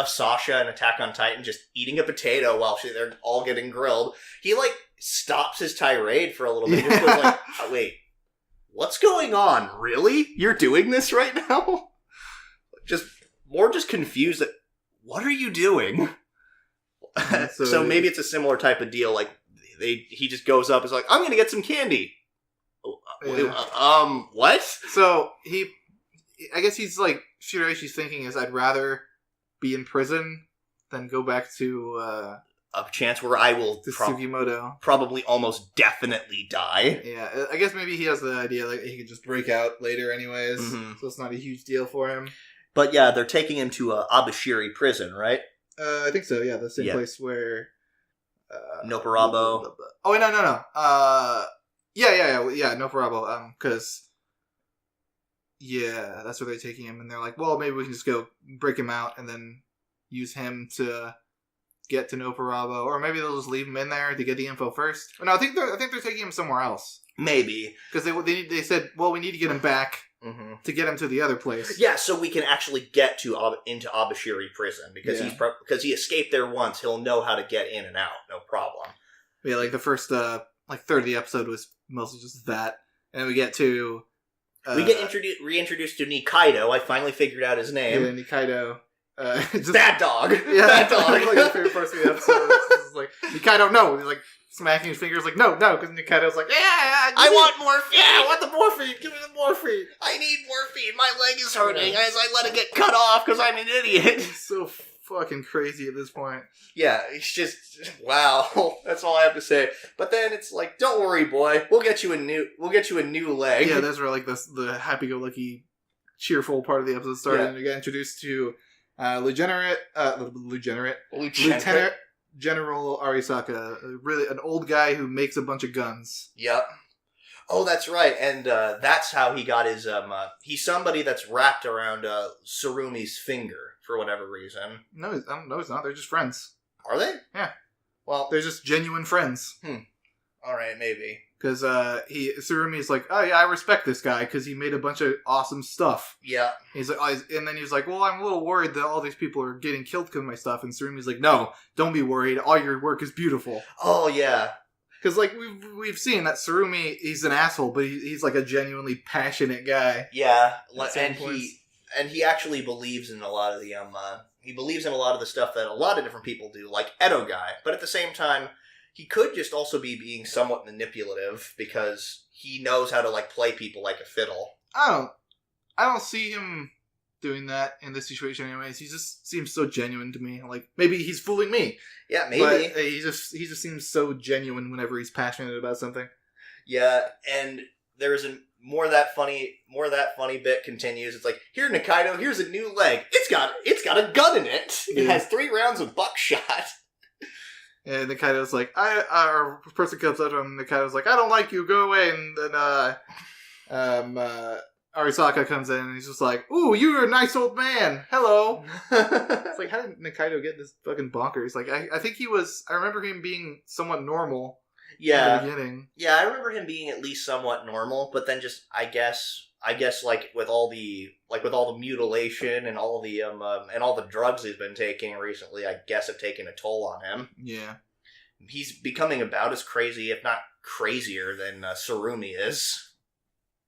Sasha in Attack on Titan just eating a potato while they're all getting grilled. He stops his tirade for a little bit. Just goes "Wait, what's going on? Really? You're doing this right now?" Just confused that. What are you doing? So maybe it's a similar type of deal. He just goes up and is I'm going to get some candy. What? So I guess he's Shiraishi's thinking is I'd rather be in prison than go back to a chance where I will Sugimoto. Probably almost definitely die. Yeah, I guess maybe he has the idea he could just break out later anyways, so it's not a huge deal for him. But yeah, they're taking him to Abashiri prison, right? I think so, yeah. The same place where... Noparabo. Oh, no. Yeah, Noparabo. Because... Yeah, that's where they're taking him. And they're well, maybe we can just go break him out and then use him to get to Noparabo, or maybe they'll just leave him in there to get the info first. No, I think they're taking him somewhere else. Maybe. Because they said, well, we need to get him back to get him to the other place. Yeah, so we can actually get into Abashiri prison, because because he escaped there once. He'll know how to get in and out, no problem. Yeah, like the first third of the episode was mostly just that, and we get to we get reintroduced to Nikaido. I finally figured out his name. Yeah, Nikaido. Just, bad dog. Yeah, bad dog. Like the favorite parts of the episode. It's like Nikaido, no. He's like smacking his fingers, like no, because Nikaido's like, I want morphine. Yeah, I want the morphine. Give me the morphine. I need morphine. My leg is hurting as I let it get cut off because I'm an idiot. He's so fucking crazy at this point. Yeah, it's just wow. That's all I have to say. But then it's like, don't worry, boy. We'll get you a new leg. Yeah, that's where like the happy-go-lucky, cheerful part of the episode started, and we got introduced to Lieutenant General Arisaka, really an old guy who makes a bunch of guns. Yep. Oh, that's right, and that's how he got his. He's somebody that's wrapped around Tsurumi's finger for whatever reason. No, he's not. They're just friends. Are they? Yeah. Well, they're just genuine friends. All right, maybe. Because Tsurumi's like, oh yeah, I respect this guy because he made a bunch of awesome stuff. Yeah. He's like, and then he's like, well, I'm a little worried that all these people are getting killed because of my stuff. And Tsurumi's like, no, don't be worried. All your work is beautiful. Oh yeah. Because like we've seen that Tsurumi, he's an asshole, but he's like a genuinely passionate guy. Yeah, and he actually believes in a lot of the he believes in a lot of the stuff that a lot of different people do, like Edo guy. But at the same time, he could just also be being somewhat manipulative because he knows how to like play people like a fiddle. I don't see him doing that in this situation anyways. He just seems so genuine to me. Like maybe he's fooling me. Yeah, maybe. But he just seems so genuine whenever he's passionate about something. Yeah, and there's more of that funny bit continues. It's like, here, Nikaido, here's a new leg. It's got a gun in it. It has 3 rounds of buckshot. And Nikaido's like, our person comes up to him, and Nikaido's like, I don't like you, go away. And then Arisaka comes in, and he's just like, ooh, you're a nice old man. Hello. It's like, how did Nikaido get this fucking bonkers? Like, I think I remember him being somewhat normal. Yeah. In the beginning. Yeah, I remember him being at least somewhat normal, but then just, I guess like with all the mutilation and all the drugs he's been taking recently, I guess have taken a toll on him. Yeah. He's becoming about as crazy, if not crazier, than Tsurumi is.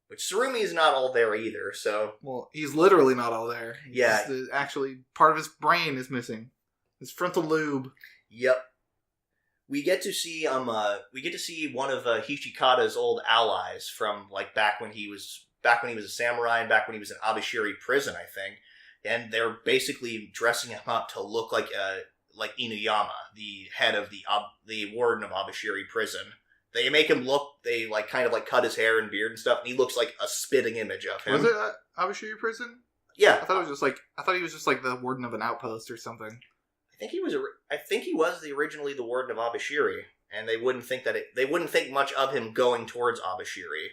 Which Tsurumi is not all there either, so... Well, he's literally not all there. Yeah. Actually, part of his brain is missing. His frontal lobe. Yep. We get to see one of Hishikata's old allies from like back when he was a samurai and back when he was in Abashiri prison, I think. And they're basically dressing him up to look like Inuyama, the head of the warden of Abashiri prison. They make him look. They like kind of like cut his hair and beard and stuff, and he looks like a spitting image of him. Was it Abashiri prison? Yeah, I thought he was just like the warden of an outpost or something. I think he was originally the warden of Abashiri, and they wouldn't think much of him going towards Abashiri.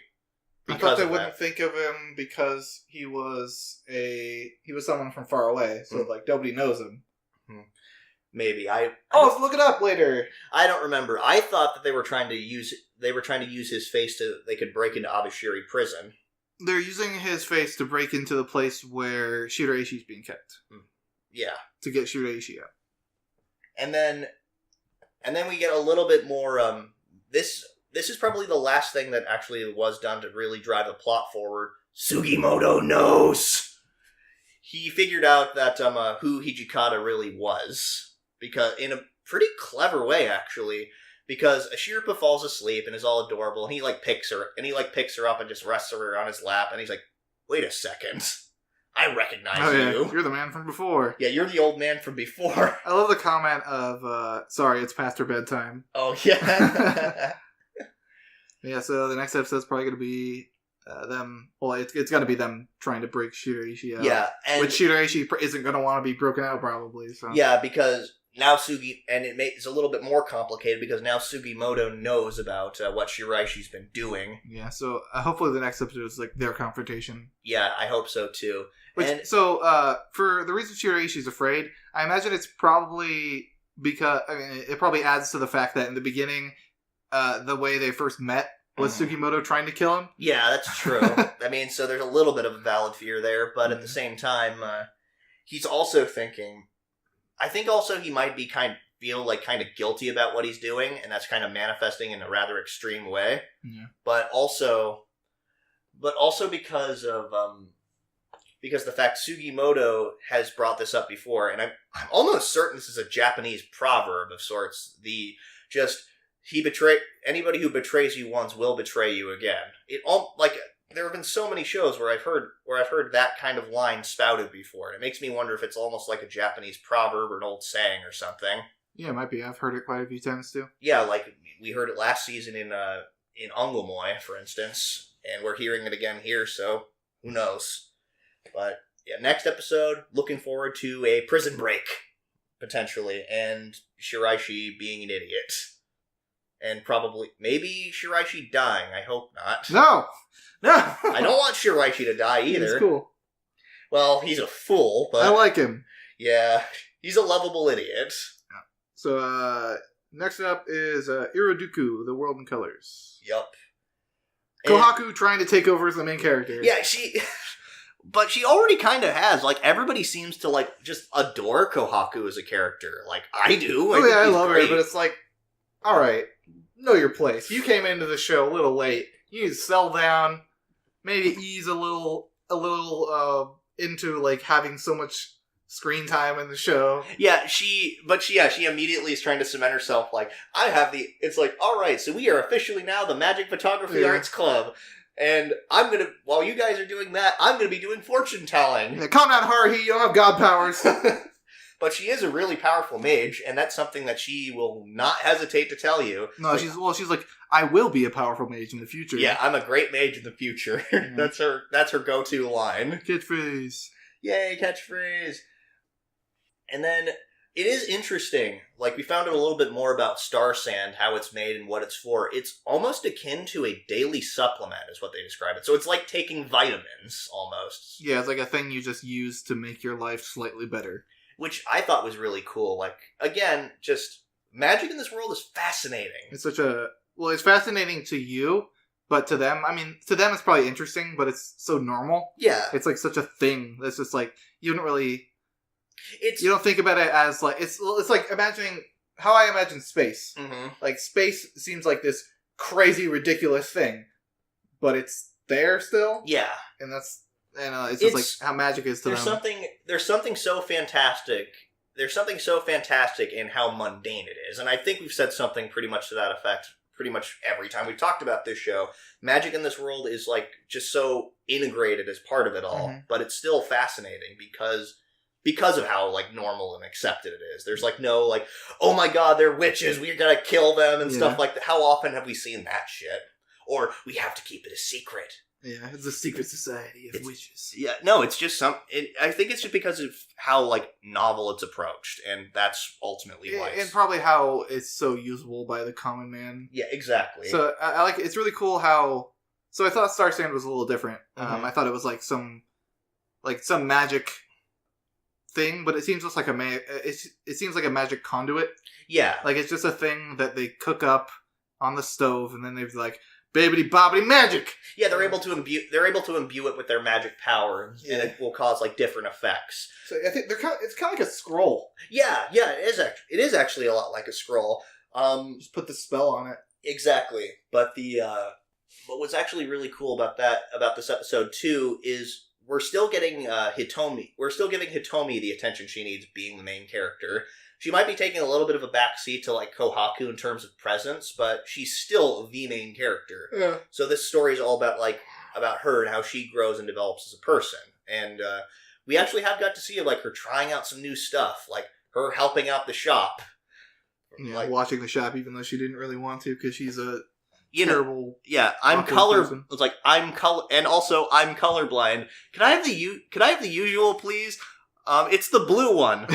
I thought they wouldn't think of him because he was someone from far away, so like nobody knows him. Maybe let's look it up later. I don't remember. I thought that they were trying to use his face they could break into Abashiri prison. They're using his face to break into the place where Shiraishi's being kept. Yeah, to get Shiraishi out. And then we get a little bit more. This is probably the last thing that actually was done to really drive the plot forward. Sugimoto knows. He figured out that who Hijikata really was. Because in a pretty clever way, actually, because Ashirpa falls asleep and is all adorable, and he picks her up and just rests her on his lap, and he's like, "Wait a second, I recognize you. You're the man from before. Yeah, you're the old man from before." I love the comment of, "Sorry, it's past her bedtime." Oh yeah. Yeah. So the next episode's probably going to be them. Well, it's going to be them trying to break Shiraishi out. Yeah, which Shiraishi isn't going to want to be broken out, probably. So. Yeah, because. Now it's a little bit more complicated because now Sugimoto knows about what Shiraishi's been doing. Yeah, so hopefully the next episode is like their confrontation. Yeah, I hope so too. For the reason Shiraishi's afraid, I imagine it's probably because I mean, it probably adds to the fact that in the beginning, the way they first met was Sugimoto trying to kill him. Yeah, that's true. I mean, so there's a little bit of a valid fear there, but at the same time, he's also thinking. I think also he might be kind of guilty about what he's doing, and that's kind of manifesting in a rather extreme way. Yeah. But also because of because the fact Sugimoto has brought this up before, and I'm almost certain this is a Japanese proverb of sorts. Anybody who betrays you once will betray you again. There have been so many shows where I've heard that kind of line spouted before, and it makes me wonder if it's almost like a Japanese proverb or an old saying or something. Yeah, it might be. I've heard it quite a few times too. Yeah, like we heard it last season in Ongomoy, for instance, and we're hearing it again here, so who knows? But yeah, next episode, looking forward to a prison break, potentially, and Shiraishi being an idiot. And maybe Shiraishi dying, I hope not. No! I don't want Shiraishi to die either. He's cool. Well, he's a fool, but... I like him. Yeah, he's a lovable idiot. So, next up is IRODUKU, The World in Colors. Yup. Kohaku trying to take over as the main character. Yeah, but she already kind of has. Like, everybody seems to, like, just adore Kohaku as a character. Like, I do. I love her, but it's like, alright, know your place. You came into the show a little late. You need to settle down, maybe ease a little into, like, having so much screen time in the show. Yeah, she immediately is trying to cement herself, like, it's like, alright, so we are officially now the Magic Photography Arts Club. And while you guys are doing that, I'm gonna be doing fortune telling. Yeah, calm down, Haruhi, you don't have god powers. But she is a really powerful mage, and that's something that she will not hesitate to tell you. No, she's like, I will be a powerful mage in the future. Yeah, I'm a great mage in the future. Yeah. That's her go-to line. Catchphrase. Yay, catchphrase. And then it is interesting. Like, we found out a little bit more about Star Sand, how it's made and what it's for. It's almost akin to a daily supplement, is what they describe it. So it's like taking vitamins, almost. Yeah, it's like a thing you just use to make your life slightly better. Which I thought was really cool. Like, again, just magic in this world is fascinating. It's it's fascinating to you, but to them, to them it's probably interesting, but it's so normal. Yeah. It's like such a thing that's just like, you don't think about it as like, it's like imagining how I imagine space. Mm-hmm. Like, space seems like this crazy, ridiculous thing, but it's there still. Yeah. And it's just like how magic is to them. There's something so fantastic. There's something so fantastic in how mundane it is. And I think we've said something pretty much to that effect pretty much every time we've talked about this show. Magic in this world is like just so integrated as part of it all, but it's still fascinating because of how like normal and accepted it is. There's like no like, oh my god, they're witches, we gotta kill them and stuff like that. How often have we seen that shit? Or we have to keep it a secret. Yeah, it's a secret society of witches. Yeah, no, it's just I think it's just because of how like novel it's approached, and that's ultimately why. And probably how it's so usable by the common man. Yeah, exactly. So I like it's really cool how. So I thought Star Sand was a little different. I thought it was like some magic thing, but it seems just like it seems like a magic conduit. Yeah, like it's just a thing that they cook up on the stove, and then they've like. Bibbidi bobbidi magic. Yeah, they're able to imbue it with their magic power, and it will cause like different effects. So I think it's kind of like a scroll. Yeah, it is actually a lot like a scroll. Just put the spell on it. Exactly. But what was actually really cool about this episode too is we're still getting Hitomi. We're still giving Hitomi the attention she needs, being the main character. She might be taking a little bit of a backseat to like Kohaku in terms of presence, but she's still the main character. Yeah. So this story is all about her and how she grows and develops as a person. And we actually have got to see like her trying out some new stuff, like her helping out the shop. Yeah, like watching the shop, even though she didn't really want to, because she's a terrible. Yeah, I'm color. It's like I'm color, and also I'm colorblind. Can I have the usual, please? It's the blue one.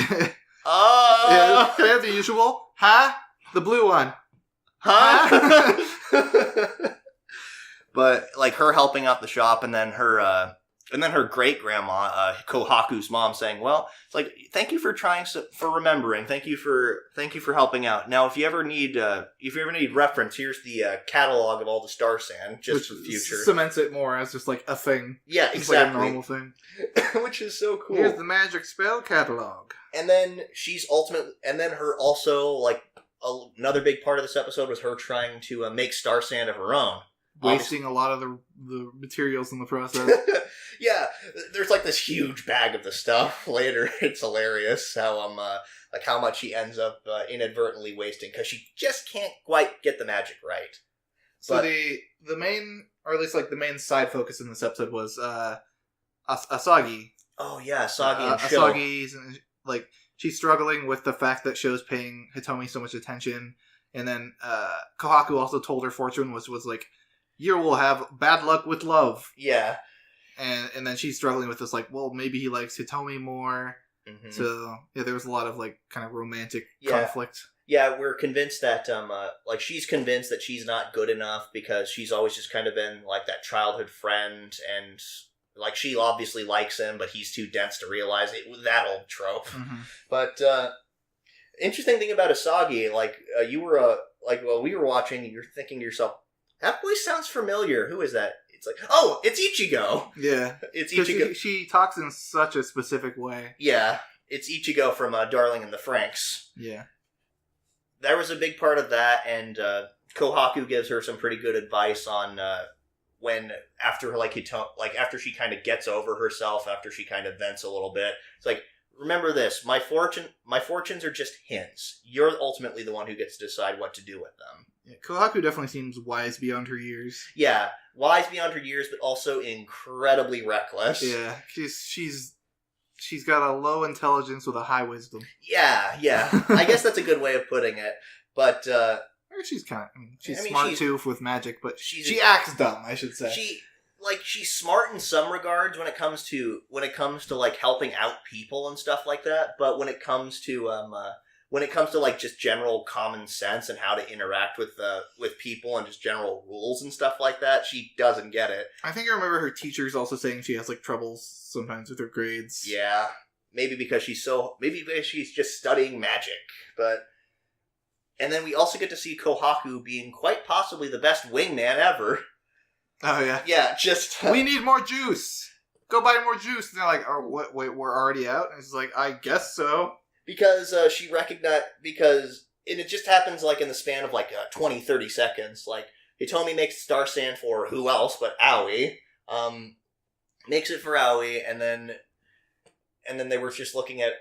Yeah, can I have the usual? Huh? The blue one. Huh? But like her helping out the shop, and then her And then her great grandma, Kohaku's mom, saying, "Well, it's like thank you for for remembering. Thank you for helping out. Now, if you ever need reference, here's the catalog of all the Star Sand, just for the future." Cements it more as just like a thing. Yeah, It's exactly. like a normal thing. Which is so cool. Here's the magic spell catalog. And then another big part of this episode was her trying to make Star Sand of her own. Wasting a lot of the materials in the process. Yeah, there's like this huge bag of the stuff later. It's hilarious how how much she ends up inadvertently wasting because she just can't quite get the magic right. So the main, or at least like the main side focus in this episode was Asagi. Oh yeah, Asagi and Sho. Asagi's like she's struggling with the fact that Sho's paying Hitomi so much attention, and then Kohaku also told her fortune was like, you will have bad luck with love. Yeah. And then she's struggling with this, like, well, maybe he likes Hitomi more. Mm-hmm. So, yeah, there was a lot of, like, kind of romantic conflict. Yeah, we're convinced that, she's convinced that she's not good enough because she's always just kind of been, like, that childhood friend, and, like, she obviously likes him, but he's too dense to realize it. That old trope. Mm-hmm. But, interesting thing about Asagi, while we were watching, you're thinking to yourself, that voice sounds familiar. Who is that? It's like, oh, it's Ichigo. Yeah. It's Ichigo. She talks in such a specific way. Yeah. It's Ichigo from Darling in the Franxx. Yeah. There was a big part of that, and Kohaku gives her some pretty good advice on after she kind of gets over herself, after she kind of vents a little bit. It's like, remember this, my fortunes are just hints. You're ultimately the one who gets to decide what to do with them. Yeah, Kohaku definitely seems wise beyond her years. Yeah, wise beyond her years, but also incredibly reckless. Yeah, she's got a low intelligence with a high wisdom. Yeah. I guess that's a good way of putting it. But she's kind of, she's smart too with magic, but she acts dumb, I should say. She's smart in some regards when it comes to like helping out people and stuff like that. But when it comes to like just general common sense and how to interact with people and just general rules and stuff like that, she doesn't get it. I think I remember her teachers also saying she has like troubles sometimes with her grades. Yeah, maybe because she's just studying magic. And then we also get to see Kohaku being quite possibly the best wingman ever. Oh yeah. Yeah, just we need more juice. Go buy more juice. And they're like, "Oh, what? Wait, we're already out." And it's like, "I guess so." Because she recognized, and it just happens like in the span of like 20, 30 seconds. Like, Hitomi makes Star Sand for who else but Aoi. Makes it for Aoi, and then they were just looking at,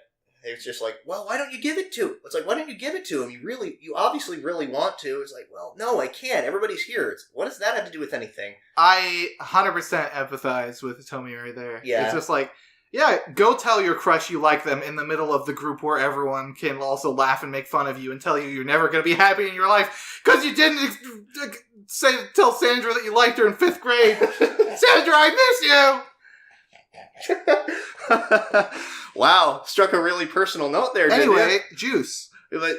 it's just like, well, why don't you give it to him? It's like, why don't you give it to him? You obviously really want to. It's like, well, no, I can't. Everybody's here. What does that have to do with anything? I 100% empathize with Hitomi right there. Yeah. It's just like, yeah, go tell your crush you like them in the middle of the group where everyone can also laugh and make fun of you and tell you you're never going to be happy in your life because you didn't tell Sandra that you liked her in 5th grade. Sandra, I miss you! Wow, struck a really personal note there, didn't you? Anyway, juice.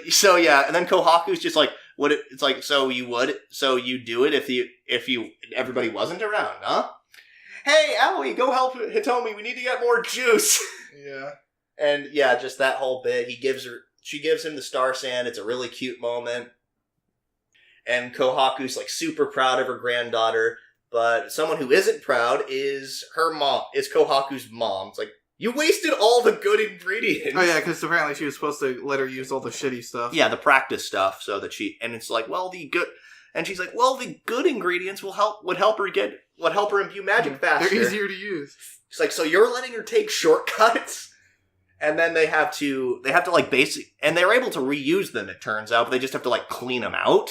So yeah, and then Kohaku's just like, it's like, so you'd do it if everybody wasn't around, huh? Hey, Aoi, go help Hitomi. We need to get more juice. Yeah. And yeah, just that whole bit. She gives him the Star Sand. It's a really cute moment. And Kohaku's like super proud of her granddaughter. But someone who isn't proud is her mom. Is Kohaku's mom. It's like, you wasted all the good ingredients. Oh yeah, because apparently she was supposed to let her use all the shitty stuff. Yeah, the practice stuff, so that and it's like, well, the good. And she's like, well, the good ingredients would help her imbue magic faster. They're easier to use. It's like, so you're letting her take shortcuts? And then they have to like and they're able to reuse them, it turns out, but they just have to like clean them out,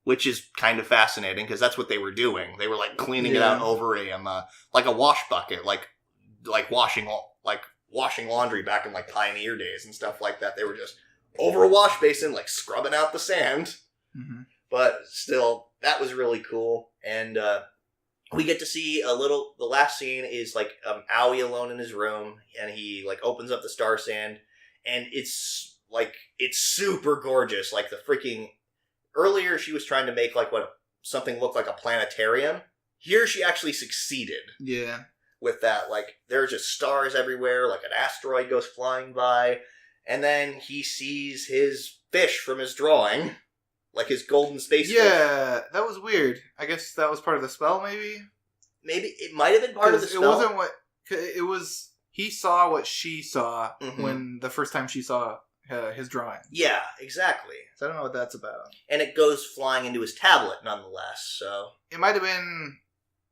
which is kind of fascinating because that's what they were doing. They were like cleaning it out over like a wash bucket, like washing laundry back in like pioneer days and stuff like that. They were just over a wash basin, like scrubbing out the sand. Mm-hmm. But still, that was really cool. And we get to see the last scene is like Aoi alone in his room, and he like opens up the Star Sand, and it's super gorgeous. Like the freaking, earlier she was trying to make like something looked like a planetarium. Here she actually succeeded. Yeah. with that, like, there are just stars everywhere, like an asteroid goes flying by, and then he sees his fish from his drawing, like his golden space fish. Yeah, that was weird. I guess that was part of the spell, maybe? Maybe, it might have been part of the spell. It wasn't what... It was... He saw what she saw when the first time she saw his drawing. Yeah, exactly. So I don't know what that's about. And it goes flying into his tablet, nonetheless, so... It might have been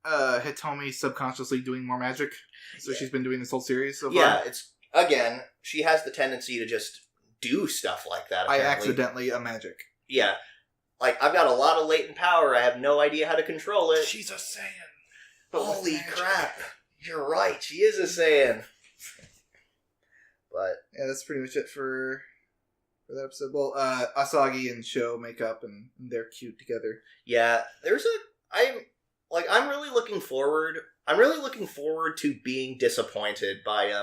Hitomi subconsciously doing more magic. So she's been doing this whole series so far. Yeah, it's... Again, she has the tendency to just do stuff like that, apparently. I accidentally a magic. Yeah. Like, I've got a lot of latent power, I have no idea how to control it. She's a Saiyan. Holy crap. You're right, she is a Saiyan. But... Yeah, that's pretty much it for that episode. Well, Asagi and Sho make up, and they're cute together. Yeah, I'm really looking forward... I'm really looking forward to being disappointed by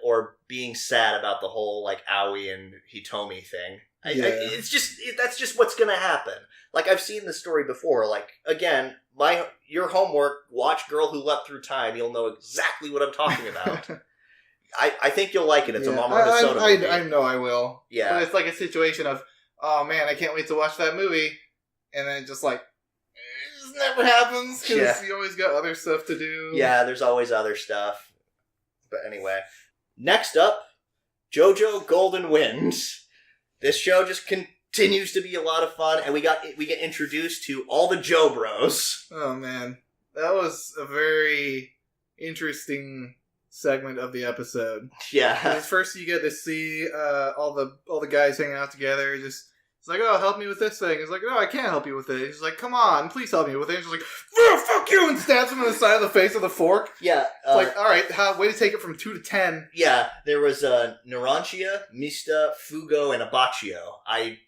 or being sad about the whole, like, Aoi and Hitomi thing. That's just what's gonna happen. Like, I've seen this story before. Like, again, your homework, watch Girl Who Leapt Through Time. You'll know exactly what I'm talking about. I think you'll like it. It's a Mamoru Hosoda movie. I know I will. Yeah. But it's like a situation of, oh man, I can't wait to watch that movie. And then just like, it just never happens because you always got other stuff to do. Yeah, there's always other stuff. But anyway. Next up, JoJo Golden Winds. This show just continues to be a lot of fun, and we get introduced to all the Jo Bros. Oh man. That was a very interesting segment of the episode. Yeah. First you get to see all the guys hanging out together. It's like, oh, help me with this thing. It's like, no, I can't help you with it. He's like, come on, please help me with it. He's like, oh, fuck you, and stabs him in the side of the face with a fork. Yeah. It's like, all right, way to take it from 2 to 10. Yeah, there was Narantia, Mista, Fugo, and Abaccio. I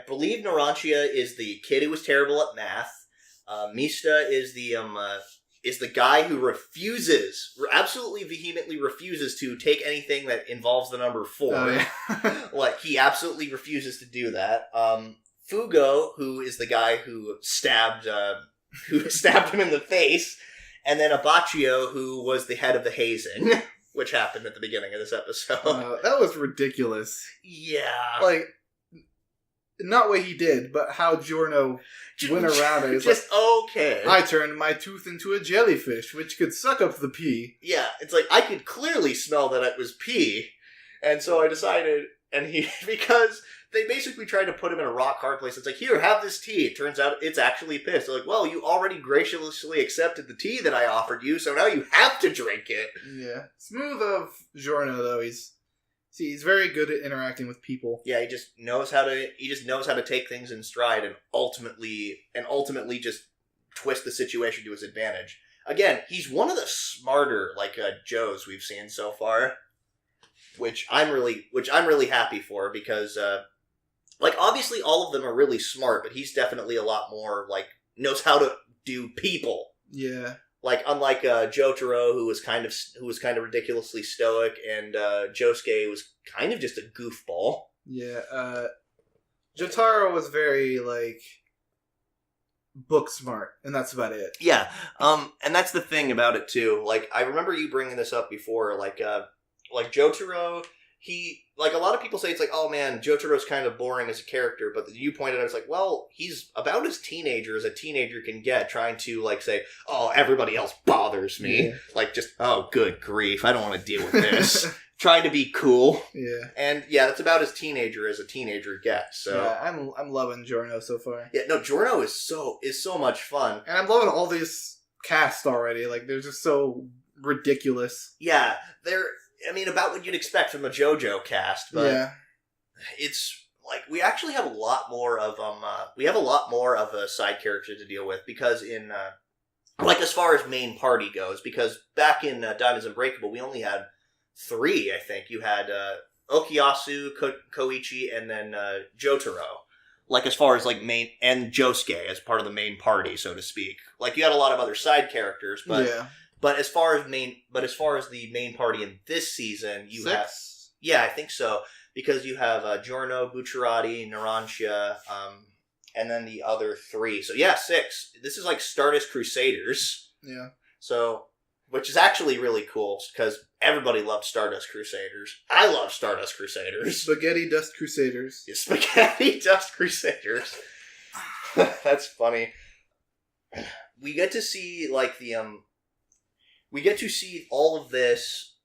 believe Narantia is the kid who was terrible at math. Mista is the guy who absolutely vehemently refuses to take anything that involves the number 4. Oh, yeah. Like, he absolutely refuses to do that. Fugo, who is the guy who stabbed him in the face, and then Abaccio, who was the head of the hazing, which happened at the beginning of this episode. That was ridiculous. Yeah. Like, not what he did, but how Giorno went around it. It's just like, okay. I turned my tooth into a jellyfish, which could suck up the pee. Yeah, it's like, I could clearly smell that it was pee. And so I decided, because they basically tried to put him in a rock hard place. It's like, here, have this tea. It turns out it's actually piss. They're like, well, you already graciously accepted the tea that I offered you, so now you have to drink it. Yeah. Smooth of Giorno, though. He's very good at interacting with people. Yeah, he just knows how to take things in stride and ultimately just twist the situation to his advantage. Again, he's one of the smarter Joes we've seen so far, which I'm really happy for because obviously all of them are really smart, but he's definitely a lot more knows how to do people. Yeah. Unlike Jotaro, who was kind of ridiculously stoic, and Josuke was kind of just a goofball. Yeah, Jotaro was very book smart, and that's about it. Yeah, and that's the thing about it too. I remember you bringing this up before. Jotaro, he a lot of people say it's like, oh man, Jotaro's kind of boring as a character, but you pointed out it's like, well, he's about as teenager as a teenager can get, trying to say, oh, everybody else bothers me, just, oh, good grief, I don't want to deal with this. Trying to be cool. Yeah, and yeah, that's about as teenager gets. So yeah, I'm loving Giorno so far. Yeah, no, Giorno is so much fun, and I'm loving all these casts already. They're just so ridiculous. Yeah, about what you'd expect from a JoJo cast, but yeah. It's we actually have a lot more of a side character to deal with, because in as far as main party goes, because back in Diamonds Unbreakable we only had 3, I think. You had Okuyasu, Koichi, and then Jotaro. As far as main, and Josuke as part of the main party, so to speak. You had a lot of other side characters, but yeah. But as far as the main party in this season, you 6? have... Yeah, I think so. Because you have Giorno, Bucciarati, Narancia, and then the other 3. So yeah, 6. This is Stardust Crusaders. Yeah. So, which is actually really cool because everybody loved Stardust Crusaders. I love Stardust Crusaders. Spaghetti Dust Crusaders. Yeah, Spaghetti Dust Crusaders. That's funny. We get to see like we get to see all of this.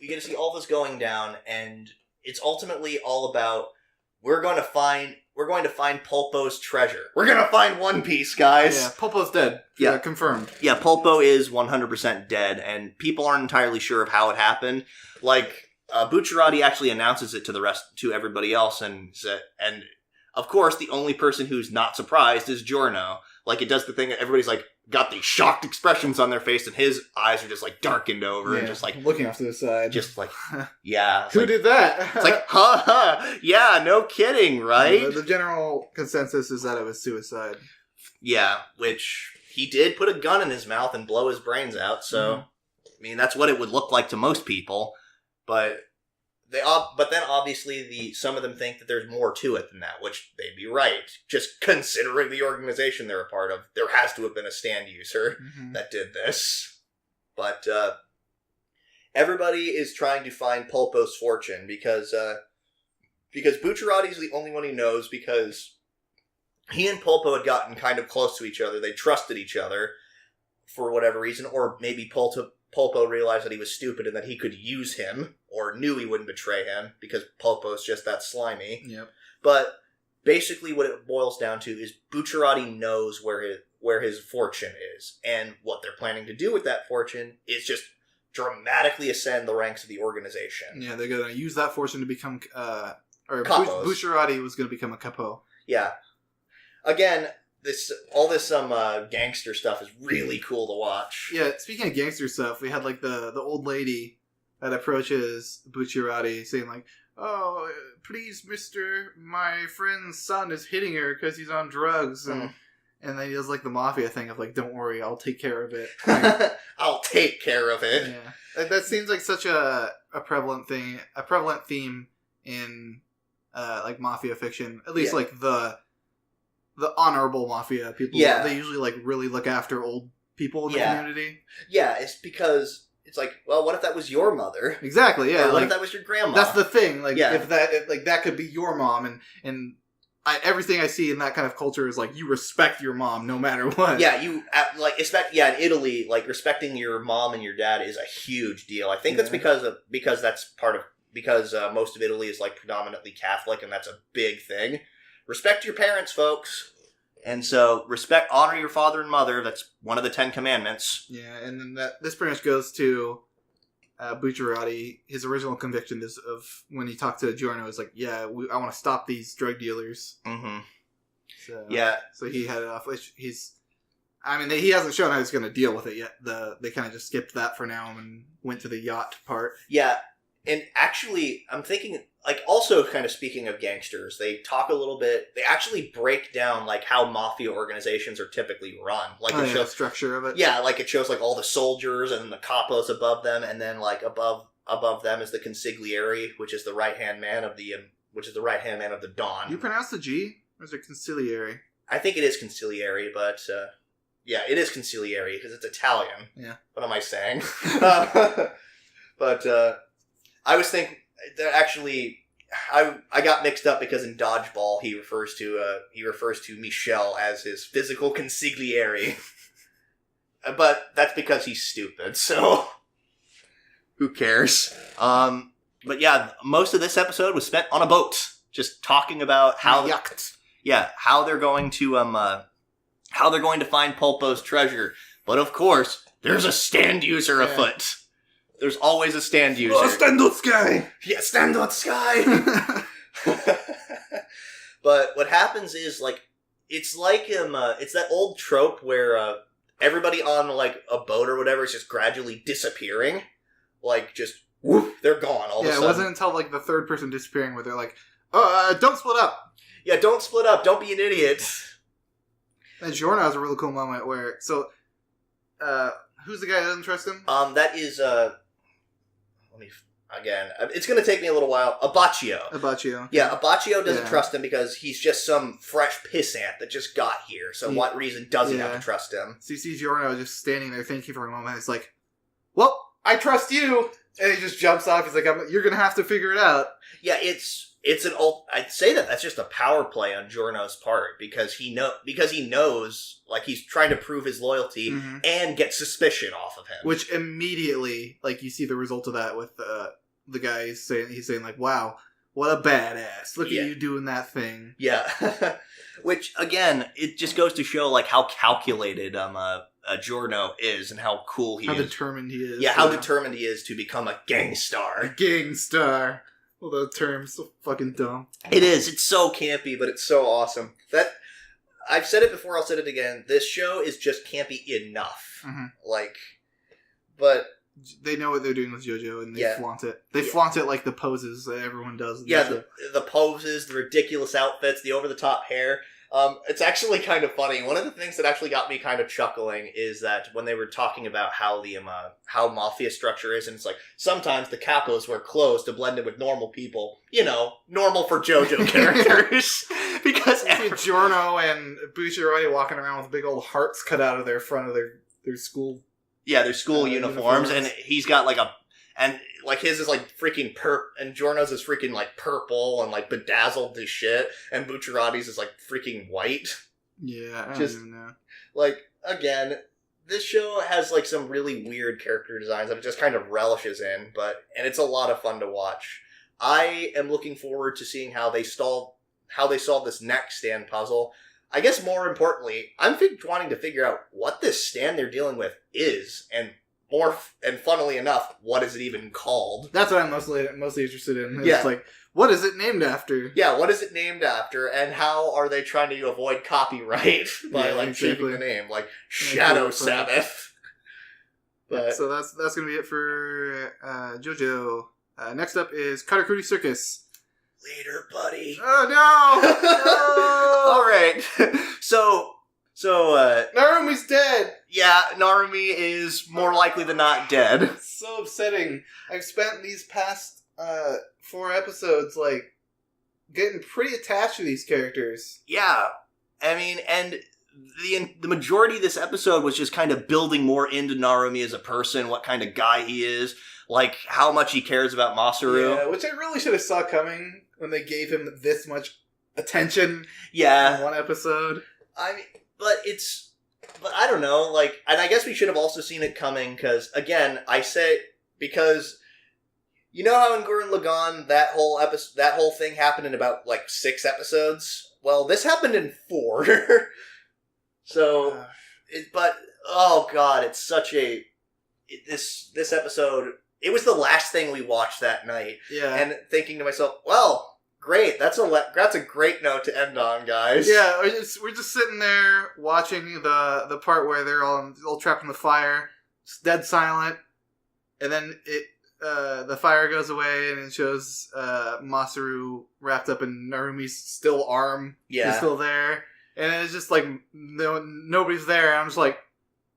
We get to see all this going down, and it's ultimately all about we're going to find Pulpo's treasure. We're going to find One Piece, guys. Yeah, Pulpo's dead. Yeah, confirmed. Yeah, Pulpo is 100% dead, and people aren't entirely sure of how it happened. Like, Bucciarati actually announces it to everybody else, and of course, the only person who's not surprised is Giorno. Like, it does the thing that everybody's like, got these shocked expressions on their face, and his eyes are just like darkened over, and just like looking off to the side. Just like, yeah. Who did that? It's like, ha, yeah, no kidding, right? The general consensus is that it was suicide. Yeah, which he did put a gun in his mouth and blow his brains out, so, I mean, that's what it would look like to most people, but then obviously some of them think that there's more to it than that, which they'd be right. Just considering the organization they're a part of, there has to have been a stand user that did this. But everybody is trying to find Pulpo's fortune because Bucciarati's the only one who knows, because he and Pulpo had gotten kind of close to each other. They trusted each other for whatever reason, or maybe Pulpo realized that he was stupid and that he could use him, or knew he wouldn't betray him, because Pulpo's just that slimy. Yep. But basically what it boils down to is Bucciarati knows where his fortune is, and what they're planning to do with that fortune is just dramatically ascend the ranks of the organization. Yeah, they're going to use that fortune to become... Bucciarati was going to become a capo. Yeah. Again... All this gangster stuff is really cool to watch. Yeah, speaking of gangster stuff, we had like the old lady that approaches Bucciarati saying like, "Oh, please, mister, my friend's son is hitting her because he's on drugs." And then he does like the mafia thing of like, "Don't worry, I'll take care of it." Like, I'll take care of it. Yeah. That seems like such a prevalent theme in like mafia fiction. At least like the honorable mafia people. Yeah. They usually like really look after old people in the community. Yeah, it's because it's like, well, what if that was your mother? Exactly, yeah. Or what if that was your grandma? That's the thing. Like, if that could be your mom, and everything I see in that kind of culture is like, you respect your mom no matter what. Yeah, in Italy, like, respecting your mom and your dad is a huge deal. I think that's because most of Italy is like predominantly Catholic, and that's a big thing. Respect your parents, folks. And so, honor your father and mother. That's one of the 10 Commandments. Yeah, and then this pretty much goes to Bucciarati. His original conviction is of when he talked to Giorno, is like, I want to stop these drug dealers. Mm-hmm. So, yeah. So he had it off, which he hasn't shown how he's going to deal with it yet. They kind of just skipped that for now and went to the yacht part. Yeah, and actually, I'm thinking... Like, also kind of speaking of gangsters, they talk a little bit, they actually break down, like, how mafia organizations are typically run. Like, it shows the structure of it. Yeah, like, it shows, like, all the soldiers and the capos above them, and then, like, above them is the consigliere, which is the right-hand man of the Don. Do you pronounce the G? Or is it consigliere? I think it is consigliere, but, yeah, it is consigliere, because it's Italian. Yeah. What am I saying? But, I was thinking... Actually, I got mixed up because in Dodgeball he refers to Michel as his physical consigliere, but that's because he's stupid. So who cares? But yeah, most of this episode was spent on a boat, just talking about how they're going to find Pulpo's treasure. But of course, there's a stand user afoot. There's always a stand user. Oh, stand up, Sky! Yeah, stand up, Sky! But what happens is, like, it's like, it's that old trope where, everybody on, like, a boat or whatever is just gradually disappearing. Like, just, woof, they're gone all of a sudden. Yeah, it wasn't until, like, the third person disappearing where they're like, don't split up! Yeah, don't split up, don't be an idiot! And Giorno has a really cool moment where, who's the guy that doesn't trust him? That is, again, it's going to take me a little while. Abachio. Yeah, Abachio doesn't trust him because he's just some fresh pissant that just got here. So what reason does he have to trust him? So you see Giorno just standing there thinking for a moment. It's like, well, I trust you. And he just jumps off. He's like, you're going to have to figure it out. Yeah, I'd say that's just a power play on Giorno's part because he knows, like, he's trying to prove his loyalty and get suspicion off of him. Which immediately, like, you see the result of that with the guy he's saying like, wow, what a badass. Look at you doing that thing. Yeah. Which, again, it just goes to show, like, how calculated Giorno is and how cool he is. How determined he is. Yeah, how determined he is to become a gangstar. A gangstar. Well, the term's so fucking dumb. It is. It's so campy, but it's so awesome. I've said it before, I'll say it again. This show is just campy enough. Mm-hmm. Like, but... They know what they're doing with JoJo, and they flaunt it. They flaunt it like the poses that everyone does. The poses, the ridiculous outfits, the over-the-top hair. It's actually kind of funny. One of the things that actually got me kind of chuckling is that when they were talking about how how mafia structure is, and it's like, sometimes the capos wear clothes to blend in with normal people. You know, normal for JoJo characters. Because Giorno and Bucciarati walking around with big old hearts cut out of their front of their school. Yeah, their school uniforms, and he's got like his is like freaking and Giorno's is freaking like purple and like bedazzled as shit, and Bucciarati's is like freaking white. Yeah, I don't even know. Like, again, this show has like some really weird character designs that it just kind of relishes in, and it's a lot of fun to watch. I am looking forward to seeing how they solve this next stand puzzle. I guess more importantly, I'm wanting to figure out what this stand they're dealing with is, and funnily enough, what is it even called? That's what I'm mostly interested in. It's like, what is it named after? Yeah, what is it named after, and how are they trying to avoid copyright by changing the name, like Shadow Sabbath? But so that's gonna be it for JoJo. Next up is Karakuri Circus. Later, buddy. Oh no! All right. So Narumi's dead. Yeah, Narumi is more likely than not dead. It's so upsetting. I've spent these past 4 episodes like getting pretty attached to these characters. Yeah, I mean, and the majority of this episode was just kind of building more into Narumi as a person, what kind of guy he is, like how much he cares about Masaru. Yeah, which I really should have saw coming when they gave him this much attention. Yeah, in one episode. I mean, but I don't know, like, and I guess we should have also seen it coming, because, again, because, you know how in Gurren Lagann, that whole thing happened in about, like, 6 episodes? Well, this happened in 4. So, but, oh god, it's such this episode, it was the last thing we watched that night. Yeah. And thinking to myself, well, great, that's a great note to end on, guys. Yeah, we're just sitting there watching the part where they're all trapped in the fire. It's dead silent, and then the fire goes away, and it shows Masaru wrapped up in Narumi's still arm. Yeah, he's still there, and it's just like nobody's there. I'm just like,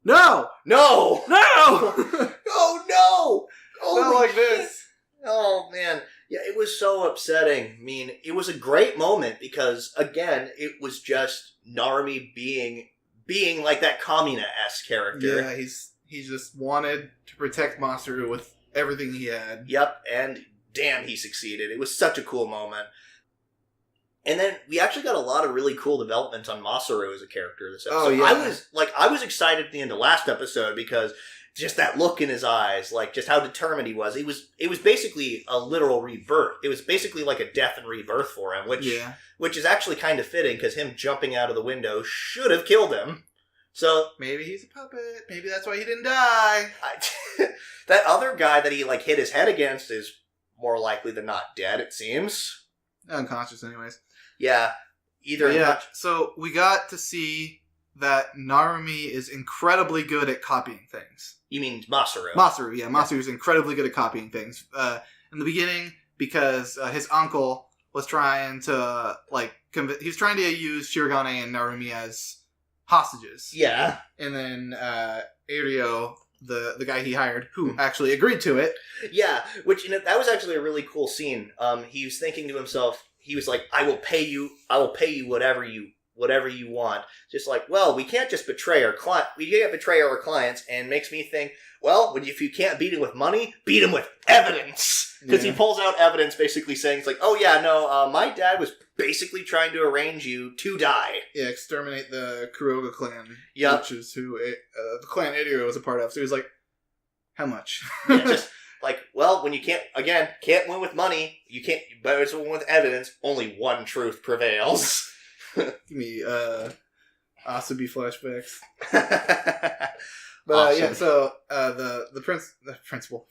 no, oh no, not like this. Oh man. Yeah, it was so upsetting. I mean, it was a great moment because, again, it was just Narumi being like that Kamina-esque character. Yeah, he just wanted to protect Masaru with everything he had. Yep, and damn, he succeeded. It was such a cool moment. And then we actually got a lot of really cool development on Masaru as a character this episode. Oh, yeah. I was excited at the end of last episode because just that look in his eyes, like just how determined he was. It was basically a literal rebirth. It was basically like a death and rebirth for him, which is actually kind of fitting because him jumping out of the window should have killed him. So maybe he's a puppet. Maybe that's why he didn't die. That other guy that he like hit his head against is more likely than not dead. It seems unconscious, anyways. Yeah, So we got to see that Narumi is incredibly good at copying things. You mean Masaru? Masaru, yeah. Masaru is incredibly good at copying things. In the beginning, because his uncle was trying to, he was trying to use Shirogane and Narumi as hostages. Yeah. And then Ario, the guy he hired, who actually agreed to it. Yeah, which that was actually a really cool scene. He was thinking to himself, he was like, I will pay you whatever you want. Just like, well, we can't just betray our clients, and makes me think, well, if you can't beat him with money, beat him with evidence. Because he pulls out evidence basically saying, it's like, oh yeah, no, my dad was basically trying to arrange you to die. Yeah, exterminate the Kuroga clan, Yep. which is who the clan Irio was a part of. So he was like, how much? Yeah, just like, well, when you can't win with money, you can't, but it's win with evidence, only one truth prevails. Give me Asabi flashbacks. But Awesome. yeah, so the principal,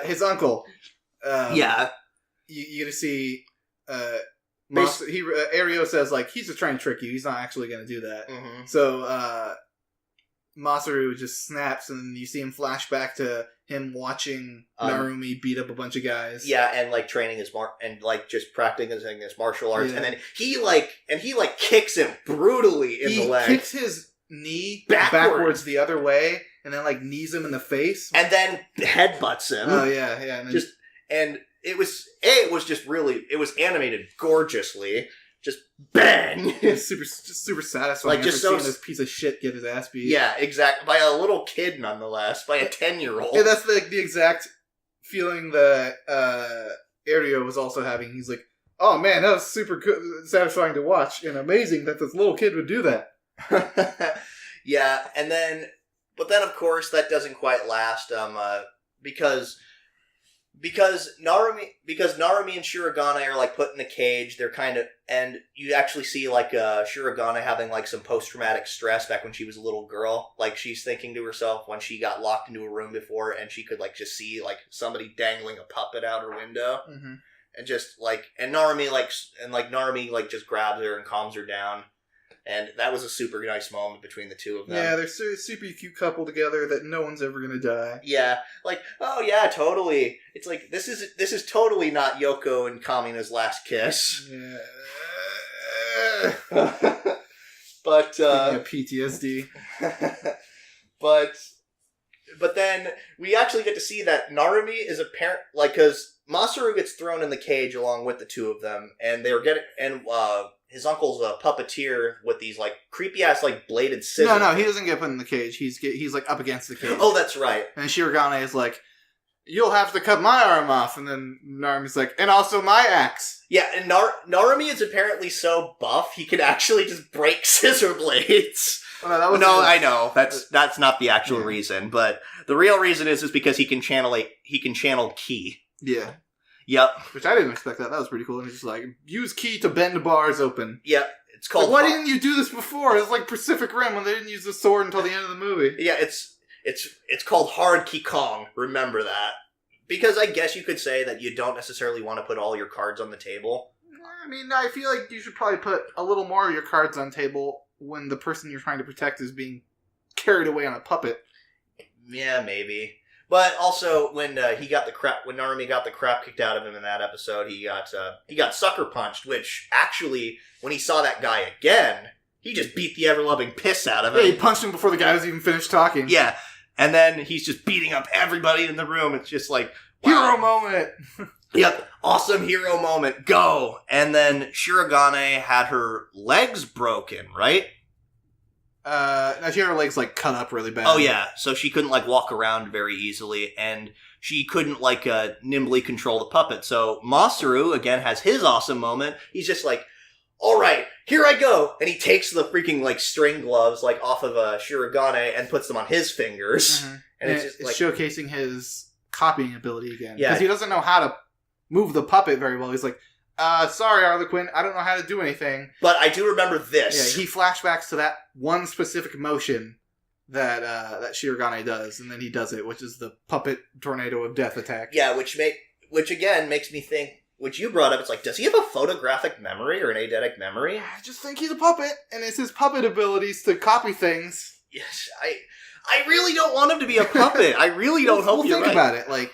his uncle. Yeah. You get to see. Ario says like he's just trying to trick you. He's not actually going to do that. Mm-hmm. So Masaru just snaps, and you see him flash back to him watching Narumi beat up a bunch of guys. Yeah, and like training his just practicing his martial arts, Yeah. and then he kicks him brutally in the leg. He kicks his knee backwards the other way, and then like knees him in the face, and then headbutts him. Oh yeah, and then it was animated gorgeously. Just bang! It's super satisfying. Like, just seeing so this piece of shit get his ass beat. Yeah, exactly. By a little kid, nonetheless. By a 10-year-old. Yeah, that's the exact feeling that Ario was also having. He's like, oh man, that was super satisfying to watch, and amazing that this little kid would do that. Yeah, but then of course that doesn't quite last, because Narumi and Shirogane are like put in a cage. They're and you actually see like Shirogane having like some post-traumatic stress back when she was a little girl. Like she's thinking to herself when she got locked into a room before, and she could like just see like somebody dangling a puppet out her window, and just like Narumi just grabs her and calms her down. And that was a super nice moment between the two of them. Yeah, they're super cute couple together that no one's ever gonna die. Yeah, like, oh yeah, totally. It's like this is totally not Yoko and Kamina's last kiss. Yeah. But PTSD. but then we actually get to see that Narumi is apparent, like, because Masaru gets thrown in the cage along with the two of them, and his uncle's a puppeteer with these like creepy ass like bladed scissors. No, he doesn't get put in the cage. He's like up against the cage. Oh, that's right. And Shirogane is like, you'll have to cut my arm off. And then Narumi's like, and also my axe. Yeah, and Narumi is apparently so buff he can actually just break scissor blades. Oh, I know that's not the actual reason, but the real reason is because he can channel ki. Yeah. Yep. Which I didn't expect that. That was pretty cool. And he's just like, use ki to bend bars open. Yep. It's called. Like, why didn't you do this before? It's like Pacific Rim when they didn't use the sword until the end of the movie. Yeah, it's called hard ki kong. Remember that. Because I guess you could say that you don't necessarily want to put all your cards on the table. I mean, I feel like you should probably put a little more of your cards on the table when the person you're trying to protect is being carried away on a puppet. Yeah, maybe. But also, when Narumi got the crap kicked out of him in that episode, he got sucker punched. Which actually, when he saw that guy again, he just beat the ever loving piss out of him. Yeah, he punched him before the guy was even finished talking. Yeah, and then he's just beating up everybody in the room. It's just like, wow. Hero moment. Yep, awesome hero moment. Go. And then Shirogane had her legs broken, right? Now she had her legs like cut up really bad. Oh yeah, so she couldn't like walk around very easily, and she couldn't like nimbly control the puppet. So Masaru again has his awesome moment. He's just like, "All right, here I go," and he takes the freaking like string gloves like off of Shirogane and puts them on his fingers, and it's just like showcasing his copying ability again. Yeah, because he doesn't know how to move the puppet very well. He's like, sorry, Harlequin, I don't know how to do anything. But I do remember this. Yeah, he flashbacks to that one specific motion that Shirogane does, and then he does it, which is the puppet tornado of death attack. Yeah, which again makes me think, which you brought up, it's like, does he have a photographic memory or an eidetic memory? I just think he's a puppet, and it's his puppet abilities to copy things. Yes, I really don't want him to be a puppet. I really don't hope you're right. Think about it, like,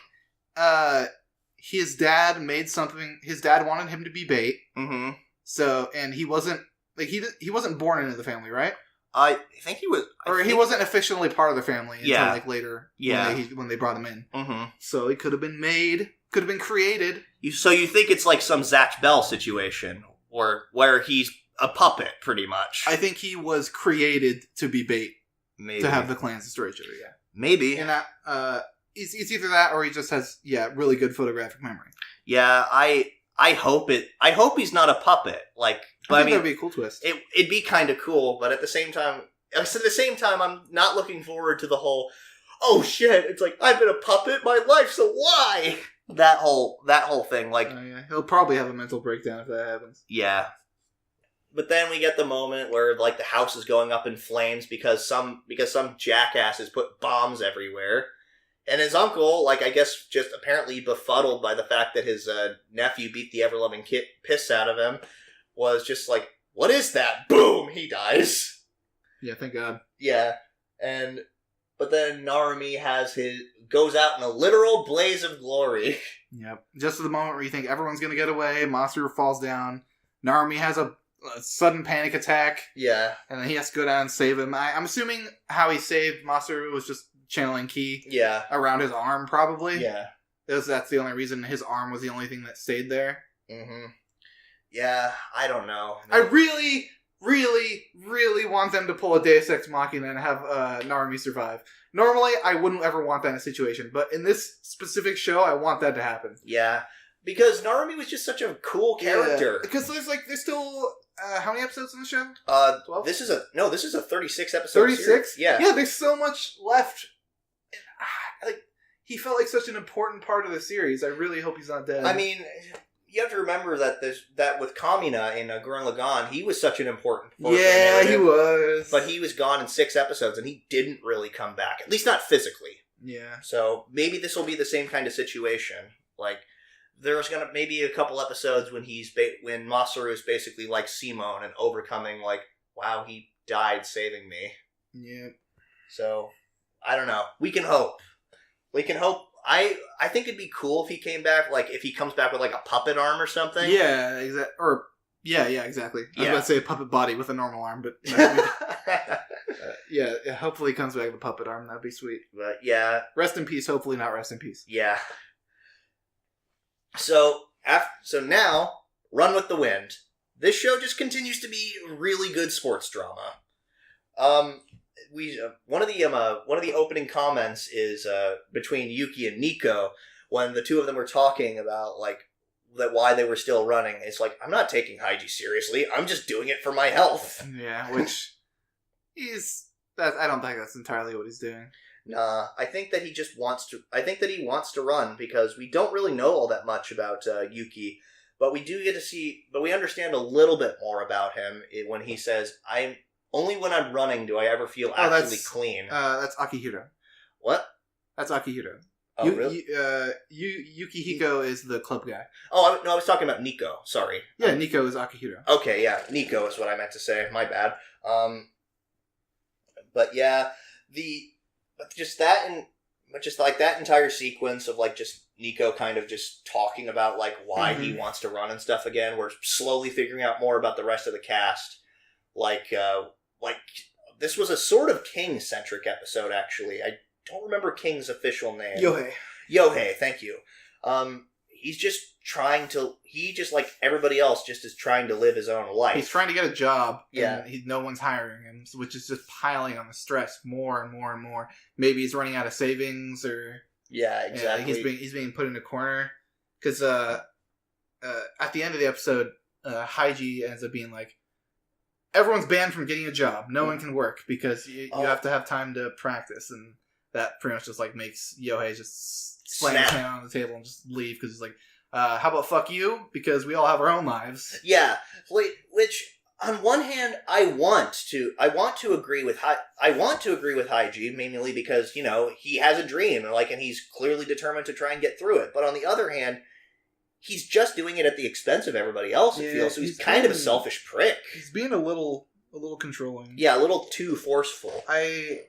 his dad made something. His dad wanted him to be bait. Mm-hmm. So, and he wasn't like he wasn't born into the family, right? I think he was... he wasn't officially part of the family until, Yeah. like, later. Yeah. When they brought him in. Mm-hmm. So he could have been made, could have been created. So you think it's like some Zatch Bell situation, or where he's a puppet, pretty much? I think he was created to be bait. Maybe. To have the clans destroy each other, yeah. Maybe. And it's either that or he just has, really good photographic memory. Yeah, I hope he's not a puppet. Like, but I think that would be a cool twist. It'd be kind of cool, but at the same time, I'm not looking forward to the whole, oh shit, it's like, I've been a puppet my life, so why? That whole thing, like... He'll probably have a mental breakdown if that happens. Yeah. But then we get the moment where, like, the house is going up in flames because some jackass has put bombs everywhere. And his uncle, like, I guess just apparently befuddled by the fact that his nephew beat the ever-loving piss out of him, was just like, what is that? Boom! He dies. Yeah, thank God. Yeah. But then Narumi goes out in a literal blaze of glory. Yep. Just at the moment where you think everyone's gonna get away, Masaru falls down, Narumi has a sudden panic attack. Yeah. And then he has to go down and save him. I'm assuming how he saved Masaru was just channeling ki. Yeah. Around his arm, probably. Yeah. That's the only reason his arm was the only thing that stayed there. Mm-hmm. Yeah, I don't know. I really, really, really want them to pull a Deus Ex Machina and have Narumi survive. Normally, I wouldn't ever want that in a situation, but in this specific show, I want that to happen. Yeah. Because Narumi was just such a cool character. Yeah. Because there's still... how many episodes in the show? 12? This is a 36 episode 36? series. Yeah. Yeah, there's so much left. He felt like such an important part of the series. I really hope he's not dead. I mean, you have to remember that with Kamina in Gurren Lagann, he was such an important part. Yeah, he was. But he was gone in 6 episodes, and he didn't really come back. At least not physically. Yeah. So maybe this will be the same kind of situation. Like, there's gonna maybe a couple episodes when when Masaru is basically like Simone and overcoming, like, wow, he died saving me. Yeah. So, I don't know. We can hope. I think it'd be cool if he came back, like, if he comes back with, like, a puppet arm or something. Yeah, exactly. Yeah, exactly. I was about to say a puppet body with a normal arm, but... yeah, hopefully he comes back with a puppet arm. That'd be sweet. But, yeah. Rest in peace, hopefully not rest in peace. Yeah. So now, Run with the Wind. This show just continues to be really good sports drama. One of the opening comments is between Yuki and Nico when the two of them were talking about, like, that why they were still running. It's like, I'm not taking Haiji seriously. I'm just doing it for my health. Yeah, which I don't think that's entirely what he's doing. Nah, I think that he wants to run because we don't really know all that much about Yuki, but we do get to see, but we understand a little bit more about him when he says, only when I'm running do I ever feel actually clean. That's Akihiro. What? That's Akihiro. Oh, really? Yukihiko is the club guy. Oh, I was talking about Nico. Sorry. Yeah, Nico is Akihiro. Okay, yeah. Nico is what I meant to say. My bad. But yeah, that entire sequence of, like, just Nico kind of just talking about, like, why he wants to run and stuff again. We're slowly figuring out more about the rest of the cast. Like, this was a sort of King-centric episode, actually. I don't remember King's official name. Yohei, thank you. He just like everybody else just is trying to live his own life. He's trying to get a job. Yeah. And no one's hiring him, which is just piling on the stress more and more and more. Maybe he's running out of savings or... Yeah, exactly. He's being put in a corner. Because at the end of the episode, Haiji ends up being like, everyone's banned from getting a job. No one can work because you have to have time to practice. And that pretty much just like makes Yohei just slam his hand on the table and just leave because he's like, how about fuck you? Because we all have our own lives. Yeah, which on one hand I want to agree with Haiji, mainly because, you know, he has a dream and he's clearly determined to try and get through it. But on the other hand, he's just doing it at the expense of everybody else. It feels so. He's kind of a selfish prick. He's being a little controlling. Yeah, a little too forceful. I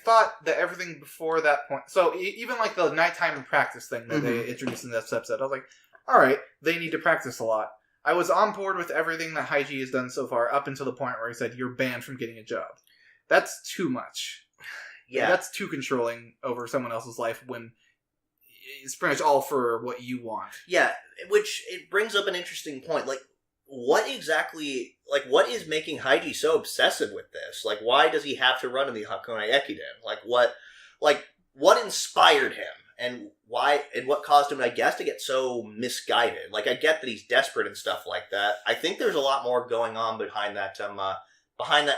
thought that everything before that point... So, even like the nighttime practice thing that they introduced in this episode, I was like, alright, they need to practice a lot. I was on board with everything that Haiji has done so far, up until the point where he said, you're banned from getting a job. That's too much. Yeah. That's too controlling over someone else's life when it's pretty much all for what you want. Yeah, which it brings up an interesting point. Like, what exactly, like, what is making Haiji so obsessive with this? Like, why does he have to run in the Hakone Ekiden? Like, what inspired him? And why, and what caused him, I guess, to get so misguided? Like, I get that he's desperate and stuff like that. I think there's a lot more going on behind that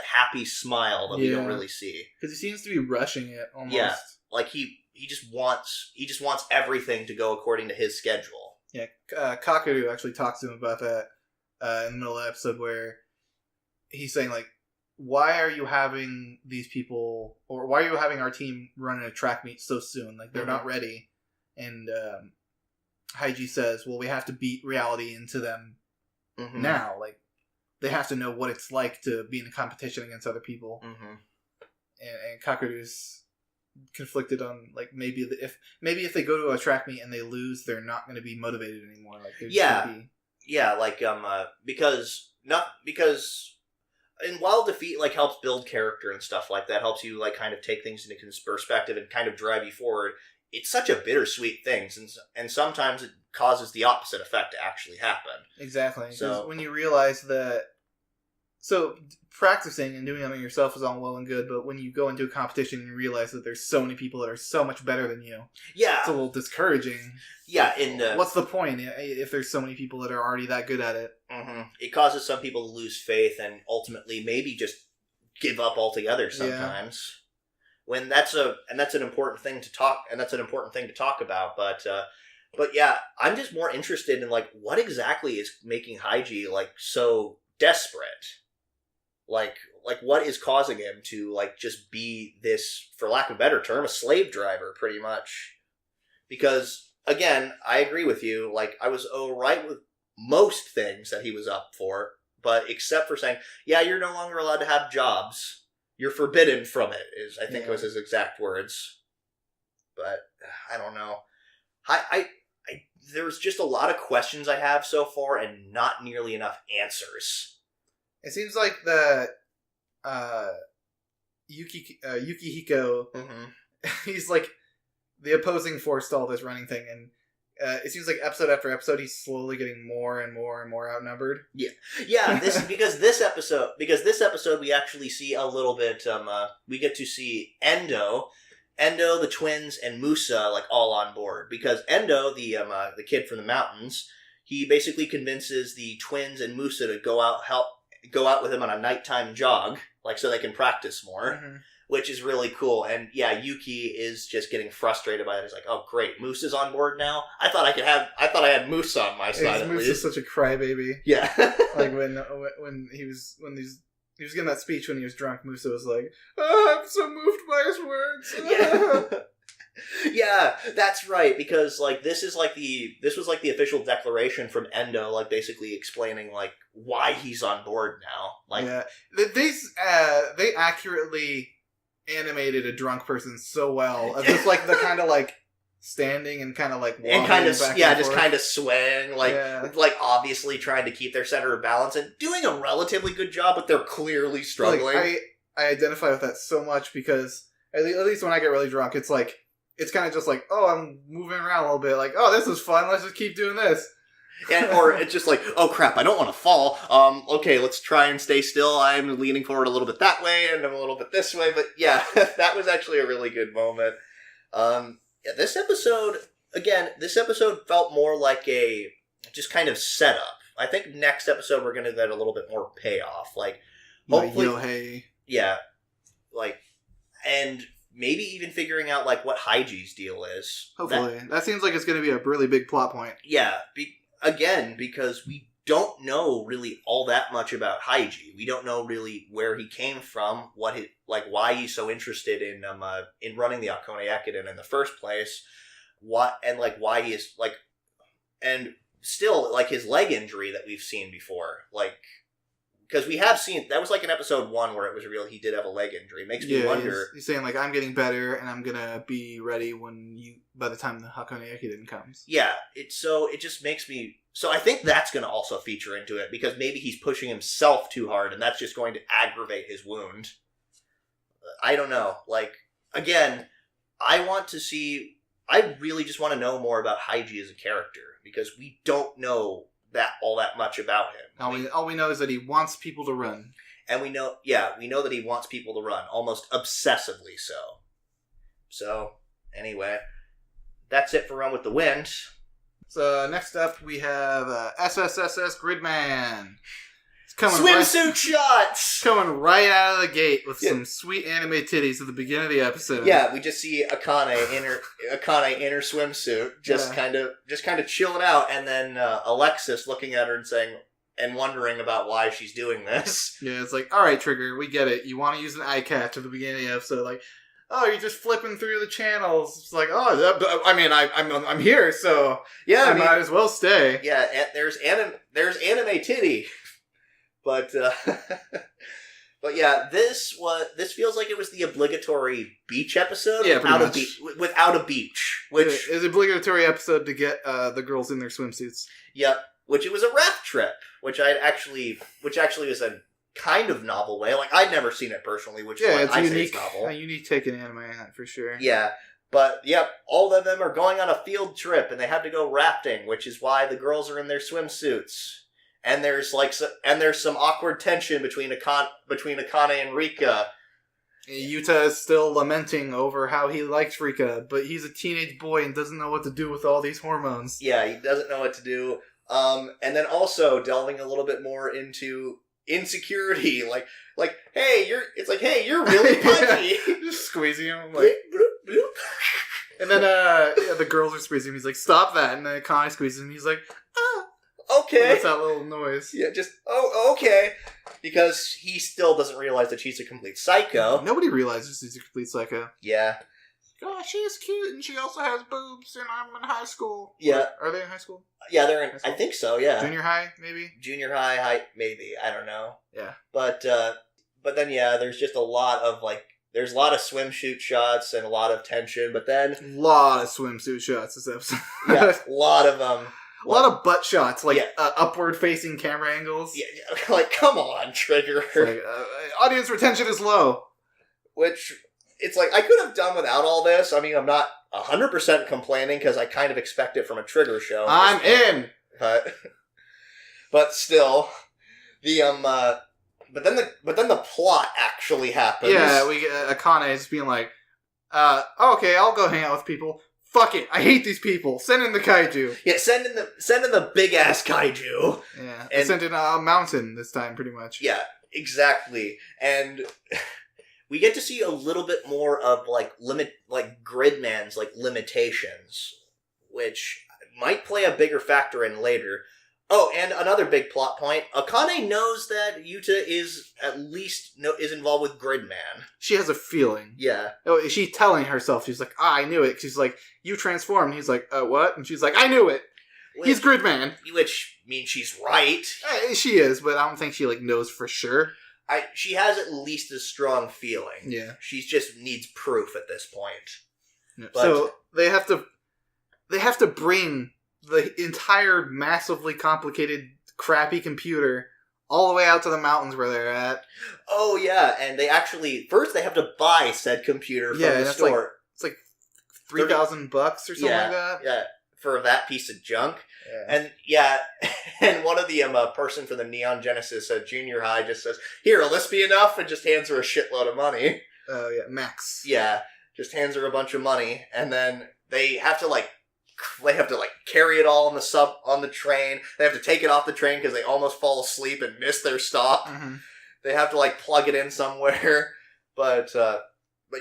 happy smile that we don't really see. Because he seems to be rushing it almost. Yeah, like he just wants everything to go according to his schedule. Yeah, Kakeru actually talks to him about that in the middle of the episode, where he's saying, like, why are you having these people, or why are you having our team running a track meet so soon? Like, they're not ready. And Haiji says, well, we have to beat reality into them now. Like, they have to know what it's like to be in a competition against other people. And Kakeru's conflicted on, like, maybe if they go to a track meet and they lose, they're not going to be motivated anymore. Like, they're just gonna be... Yeah, like, because and while defeat, like, helps build character and stuff like that, helps you, like, kind of take things into perspective and kind of drive you forward, it's such a bittersweet thing, and sometimes it causes the opposite effect to actually happen. Exactly. So when you realize that... So, practicing and doing something yourself is all well and good, but when you go into a competition and you realize that there's so many people that are so much better than you, it's a little discouraging. Yeah, and... what's the point if there's so many people that are already that good at it? It causes some people to lose faith and ultimately maybe just give up altogether sometimes. When that's an important thing to talk about, but yeah, I'm just more interested in, like, what exactly is making Haiji, like, so desperate? Like what is causing him to, like, just be this, for lack of a better term, a slave driver, pretty much? Because, again, I agree with you. Like, I was alright with most things that he was up for, but except for saying, yeah, you're no longer allowed to have jobs. You're forbidden from it, I think was his exact words. But, I don't know. There's just a lot of questions I have so far, and not nearly enough answers. It seems like that Yukihiko, he's like the opposing force to all this running thing, and it seems like episode after episode he's slowly getting more and more and more outnumbered. Yeah. Because this episode we actually see a little bit. We get to see Endo, the twins, and Musa, like, all on board, because Endo, the kid from the mountains, he basically convinces the twins and Musa to go out with him on a nighttime jog, like, so they can practice more, which is really cool. And yeah, Yuki is just getting frustrated by it. He's like, "Oh, great, Moose is on board now. I thought I had Moose on my side." Moose is such a crybaby. Yeah, like when he was giving that speech when he was drunk. Musa was like, "Oh, I'm so moved by his words." Yeah. Yeah, that's right, because, like, this was like the official declaration from Endo, like, basically explaining, like, why he's on board now. Like, yeah, they accurately animated a drunk person so well. Of just, like, the kind of, like, standing and kind of, like, and kind of just kind of swaying, like obviously trying to keep their center of balance and doing a relatively good job, but they're clearly struggling. Like, I identify with that so much, because at least when I get really drunk, it's like, it's kind of just like, oh, I'm moving around a little bit. Like, oh, this is fun. Let's just keep doing this. Or it's just like, oh, crap, I don't want to fall. Okay, let's try and stay still. I'm leaning forward a little bit that way, and I'm a little bit this way. But yeah, that was actually a really good moment. This episode felt more like a just kind of setup. I think next episode we're going to get a little bit more payoff. Like, hopefully... Yeah. Like, and... maybe even figuring out, like, what Haiji's deal is. Hopefully. That seems like it's going to be a really big plot point. Yeah. Because we don't know really all that much about Haiji. We don't know really where he came from, why he's so interested in running the Hakone Ekiden in the first place, why he is, like, and still, like, his leg injury that we've seen before, like... Because we have seen... That was like in episode 1 where it was revealed he did have a leg injury. It makes me wonder... He's saying, like, I'm getting better and I'm going to be ready by the time the Hakone Ekiden comes. Yeah. It just makes me... So I think that's going to also feature into it, because maybe he's pushing himself too hard, and that's just going to aggravate his wound. I don't know. Like, again, I really just want to know more about Haiji as a character, because we don't know all that much about him. All we know is that he wants people to run. And we know that he wants people to run, almost obsessively so. So, anyway, that's it for Run with the Wind. So, next up, we have SSSS.Gridman. Swimsuit shots! Coming right out of the gate with some sweet anime titties at the beginning of the episode. Yeah, we just see Akane in her swimsuit, just kind of chilling out, and then Alexis looking at her and wondering about why she's doing this. Yeah, it's like, all right, Trigger, we get it. You want to use an eye catch at the beginning of the episode, like, oh, you're just flipping through the channels. It's like, oh, I mean, I'm here, so yeah, I might as well stay. Yeah, there's anime titty. But yeah, this feels like it was the obligatory beach episode without a beach, which is obligatory episode to get the girls in their swimsuits. Yep, which it was a raft trip, which actually was a kind of novel way. Like, I'd never seen it personally, which is why I say it's novel. A unique take in anime, for sure. Yeah. But, yep, all of them are going on a field trip, and they have to go rafting, which is why the girls are in their swimsuits. And there's some awkward tension between Akane and Rika. Yuta is still lamenting over how he likes Rika, but he's a teenage boy and doesn't know what to do with all these hormones. Yeah, he doesn't know what to do. And then also delving a little bit more into insecurity, like, hey, you're really punchy. Just squeezing him, like. And then the girls are squeezing him. He's like, stop that. And then Akane squeezes him. He's like, ah. Okay. That's that little noise. Yeah, just, okay. Because he still doesn't realize that she's a complete psycho. Nobody realizes she's a complete psycho. Yeah. Oh, she's cute, and she also has boobs, and I'm in high school. Yeah. Are they in high school? Yeah, they're in, I think so, yeah. Junior high, maybe? Junior high, maybe. I don't know. Yeah. But then, yeah, there's just a lot of, there's a lot of swimsuit shots and a lot of tension, but then... A lot of swimsuit shots this episode. Yeah, a lot of them. A lot of butt shots, upward-facing camera angles. Yeah, come on, Trigger. Audience retention is low. Which, it's I could have done without all this. I mean, I'm not 100% complaining, because I kind of expect it from a Trigger show. I'm in! But still, but then the plot actually happens. Yeah, we get Akane just being like, okay, I'll go hang out with people. Fuck it, I hate these people. Send in the kaiju. Yeah, send in the big ass kaiju. Yeah, and send in a mountain this time, pretty much. Yeah, exactly. And we get to see a little bit more of Gridman's limitations, which might play a bigger factor in later. Oh, and another big plot point. Akane knows that Yuta is involved with Gridman. She has a feeling. Yeah. Oh, she's telling herself. She's like, I knew it. She's like, you transformed. He's like, what? And she's like, I knew it. He's Gridman. Which means she's right. She is, but I don't think she knows for sure. She has at least a strong feeling. Yeah. She just needs proof at this point. Yeah. But, so they have to bring the entire massively complicated, crappy computer all the way out to the mountains where they're at. Oh, yeah, and first they have to buy said computer from the store. It's like $3,000 or something like that. Yeah, for that piece of junk. Yeah. And one of the person from the Neon Genesis Junior High just says, "Here, will this be enough?" and just hands her a shitload of money. Oh, yeah, Max. Yeah, just hands her a bunch of money, and then they have to carry it all on the train. They have to take it off the train because they almost fall asleep and miss their stop. Mm-hmm. They have to plug it in somewhere. But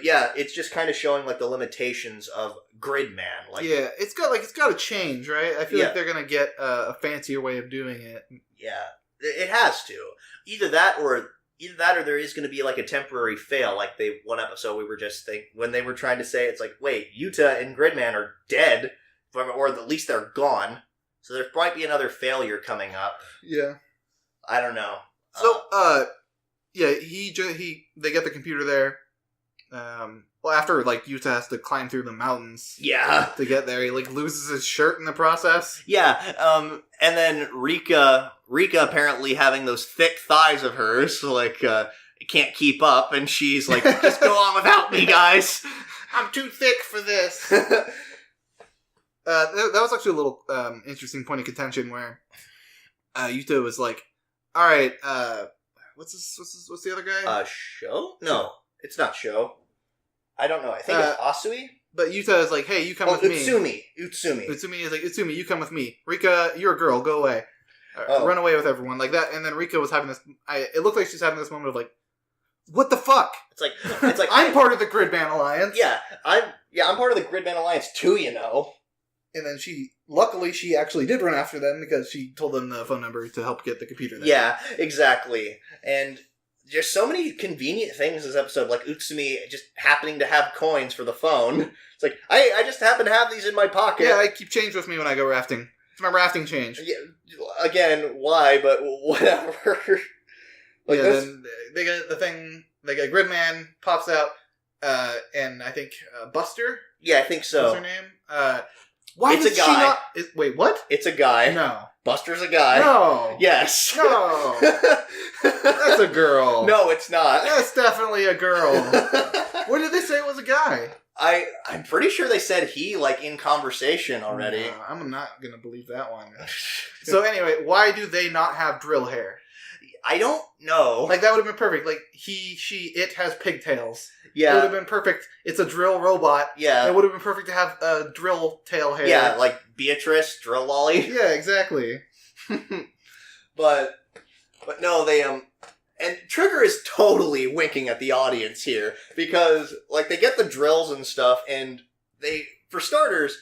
yeah, it's just kind of showing the limitations of Gridman. Yeah, it's got to change, right? I feel like they're gonna get a fancier way of doing it. Yeah, it has to. Either that or there is going to be a temporary fail, one episode we were just when they were trying to say, it's wait, Yuta and Gridman are dead. Or at least they're gone. So there might be another failure coming up. Yeah. I don't know. So, they get the computer there. after like Yuta has to climb through the mountains to get there, he like loses his shirt in the process. Yeah, and then Rika apparently having those thick thighs of hers, like, can't keep up, and she's like, just go on without me, guys. I'm too thick for this. That was actually a little interesting point of contention where Yuta was like, all right, what's the other guy? Sho? No, it's not Sho. I don't know. I think it's Asui. But Yuta is like, hey, you come with me. Utsumi Utsumi is like, Utsumi, you come with me. Rika, you're a girl, go away. Run away with everyone. Like that. And then Rika was having this, it looked like she's having this moment of like, what the fuck? It's like I'm part of the Gridman Alliance. Yeah, I'm part of the Gridman Alliance too, you know. And then luckily she actually did run after them because she told them the phone number to help get the computer there. Yeah, exactly. And there's so many convenient things in this episode, like Utsumi just happening to have coins for the phone. It's like, I just happen to have these in my pocket. Yeah, I keep change with me when I go rafting. It's my rafting change. Yeah, again, why, but whatever. Like then they get the thing, they get Gridman, pops out, and I think Buster? Yeah, I think so. What's her name? Why it's does a guy. she not... wait, what? It's a guy. No. Buster's a guy. No. Yes. No. That's a girl. No, it's not. That's definitely a girl. What did they say it was a guy? I'm pretty sure they said he, like, in conversation already. No, I'm not going to believe that one. So anyway, why do they not have drill hair? I don't know. Like, that would have been perfect. Like, it has pigtails. Yeah. It would have been perfect. It's a drill robot. Yeah. It would have been perfect to have drill tail hair. Yeah, like Beatrice, Drill Lolly. Yeah, exactly. But no, they, and Trigger is totally winking at the audience here, because, like, they get the drills and stuff, and they, for starters,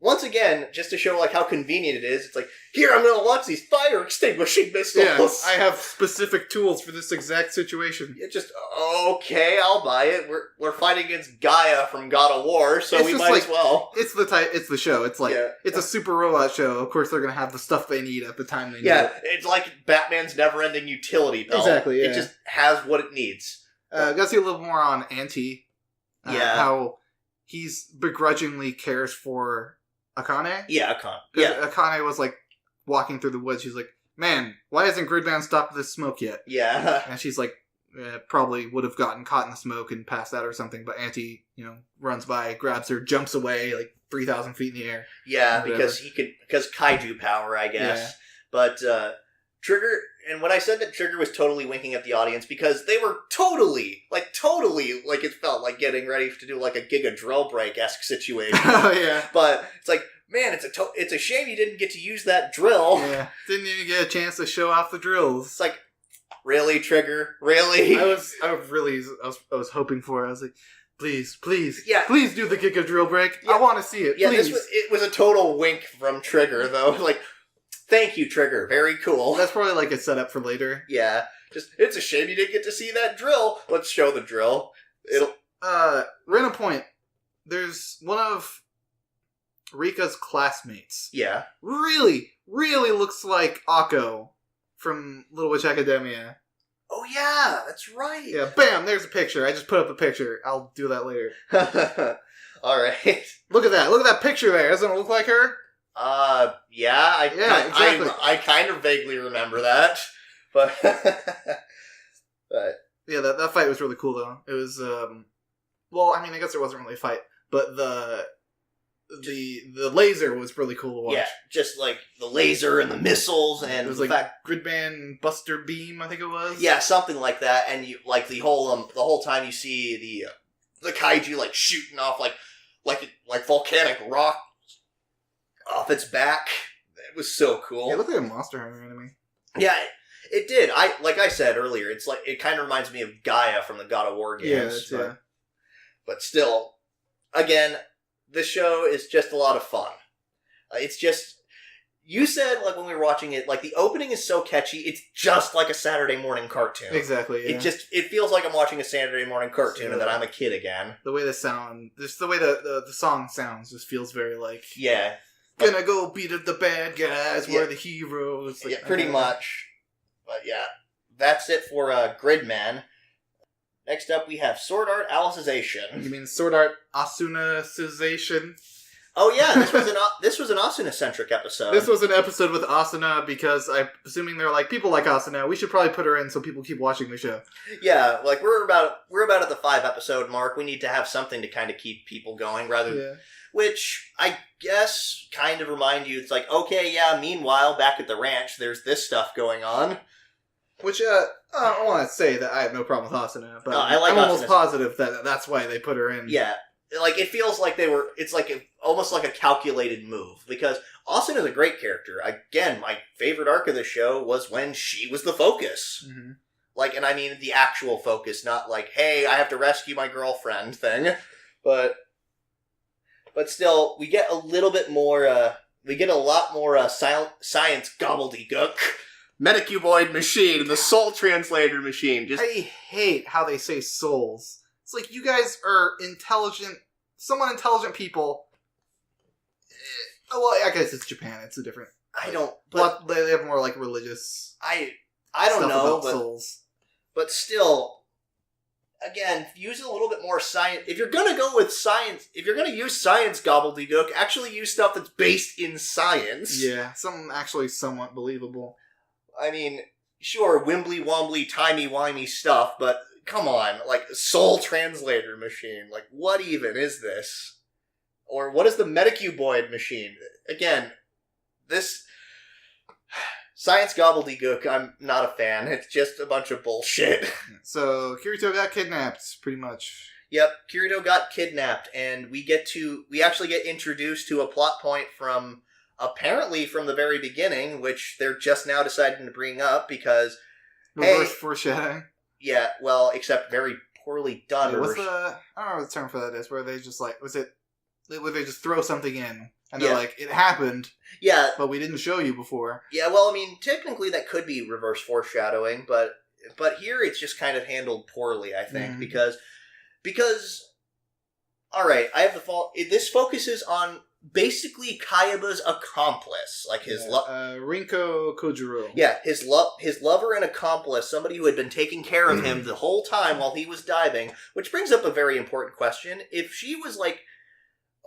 once again, just to show, like, how convenient it is, it's like, here, I'm gonna launch these fire extinguishing missiles. Yeah, I have specific tools for this exact situation. It's just, okay, I'll buy it. We're fighting against Gaia from God of War, so we might as well. It's the show. It's like, it's a super robot show. Of course, they're gonna have the stuff they need at the time they need it. Yeah, it's like Batman's never-ending utility belt. Exactly, yeah. It just has what it needs. Gotta see a little more on Auntie. How he's begrudgingly cares for Akane? Yeah, Akane. Yeah. Akane was like walking through the woods. She's like, man, why hasn't Gridman stopped this smoke yet? Yeah. And she's like, probably would have gotten caught in the smoke and passed out or something. But Auntie, runs by, grabs her, jumps away like 3,000 feet in the air. Yeah, because kaiju power, I guess. Yeah. But Trigger, and when I said that Trigger was totally winking at the audience, because they were totally, like it felt like getting ready to do like a Giga Drill Break-esque situation. Oh, yeah. But it's like, man, it's a shame you didn't get to use that drill. Yeah, didn't even get a chance to show off the drills. It's like, really, Trigger? Really? I was hoping for it. I was like, please, yeah, please do the Giga Drill Break. Yeah. I want to see it. Yeah, please. It was a total wink from Trigger, though. Like, thank you, Trigger. Very cool. That's probably like a setup for later. Yeah. Just, it's a shame you didn't get to see that drill. Let's show the drill. Random point. There's one of Rika's classmates. Yeah. Really, really looks like Akko from Little Witch Academia. Oh, yeah. That's right. Yeah, bam, there's a picture. I just put up a picture. I'll do that later. All right. Look at that. Look at that picture there. Doesn't it look like her? Yeah. Exactly. I kind of vaguely remember that. But yeah, that fight was really cool, though. It was, well, I mean, I guess there wasn't really a fight, but the laser was really cool to watch. Yeah, just like the laser and the missiles, and it was like Gridman Buster Beam, I think it was. Yeah, something like that. And you like the whole time you see the kaiju like shooting off like volcanic rock off its back. It was so cool. Yeah, it looked like a Monster Hunter enemy. Yeah, it did. Like I said earlier, it's like it kind of reminds me of Gaia from the God of War games. Yeah, but still, again, this show is just a lot of fun. It's just, you said, like, when we were watching it, like, the opening is so catchy, it's just like a Saturday morning cartoon. Exactly, yeah. It feels like I'm watching a Saturday morning cartoon and that I'm a kid again. The way the song sounds just feels very like... Yeah. Gonna go beat up the bad guys, we're the heroes. Like, yeah, pretty much. But yeah, that's it for Gridman. Next up, we have Sword Art Alicization. You mean Sword Art Asuna-cization? Oh yeah, this was an Asuna-centric episode. This was an episode with Asuna because I'm assuming they're like, people like Asuna, we should probably put her in so people keep watching the show. Yeah, like we're about at the 5-episode mark. We need to have something to kind of keep people going which I guess kind of remind you, it's like, okay, yeah, meanwhile, back at the ranch, there's this stuff going on. Which, I don't want to say that I have no problem with Asuna, but I like I'm almost Asuna. positive that that's why they put her in. Yeah. Like, it feels like it's like almost like a calculated move, because Austin is a great character. Again, my favorite arc of the show was when she was the focus. Mm-hmm. Like, and I mean the actual focus, not like, hey, I have to rescue my girlfriend thing. But still, we get a little bit more, we get a lot more science gobbledygook. Metacuboid machine and the soul translator machine. I hate how they say souls. It's like, you guys are somewhat intelligent people. Well, I guess it's Japan. It's a different... But they have more, like, religious... I don't know, about souls. But still, again, use a little bit more science. If you're gonna go with science, if you're gonna use science gobbledygook, actually use stuff that's based in science. Yeah, something actually somewhat believable. I mean, sure, wimbly-wombly, timey-wimey stuff, but... Come on, like, soul translator machine. Like, what even is this? Or what is the Metacuboid machine? Again, this science gobbledygook, I'm not a fan. It's just a bunch of bullshit. So, Kirito got kidnapped, pretty much. Yep, Kirito got kidnapped, and we actually get introduced to a plot point apparently from the very beginning, which they're just now deciding to bring up because... Reverse foreshadowing. Yeah, well, except very poorly done. Yeah, I don't know what the term for that is, where they just like, where they just throw something in, and they're like, it happened, but we didn't show you before. Yeah, well, I mean, technically that could be reverse foreshadowing, but here it's just kind of handled poorly, I think, because, alright, I have the fault, this focuses on basically Kayaba's accomplice, like his Rinko Kojiro. Yeah, his lover and accomplice, somebody who had been taking care of him the whole time while he was diving, which brings up a very important question. If she was like,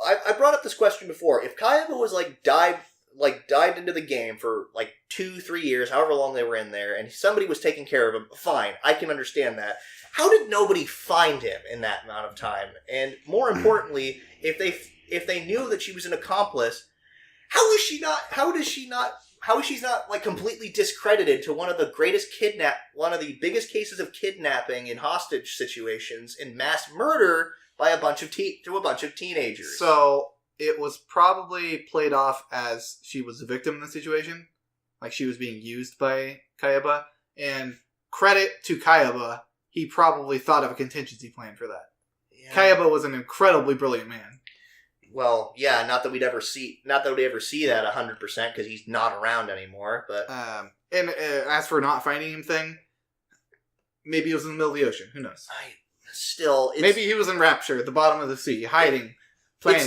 I brought up this question before, if Kayaba was dived into the game for like 2-3 years, however long they were in there, and somebody was taking care of him, fine, I can understand that. How did nobody find him in that amount of time? And more importantly, if they knew that she was an accomplice, how is she not like completely discredited to one of the biggest cases of kidnapping in hostage situations in mass murder by a bunch of teenagers? So it was probably played off as she was a victim in the situation, like she was being used by Kayaba. And credit to Kayaba, he probably thought of a contingency plan for that. Yeah. Kayaba was an incredibly brilliant man. Well, yeah, not that we ever see that 100% because he's not around anymore. But and as for not finding him thing, maybe he was in the middle of the ocean. Who knows? Maybe he was in Rapture at the bottom of the sea, hiding, planning.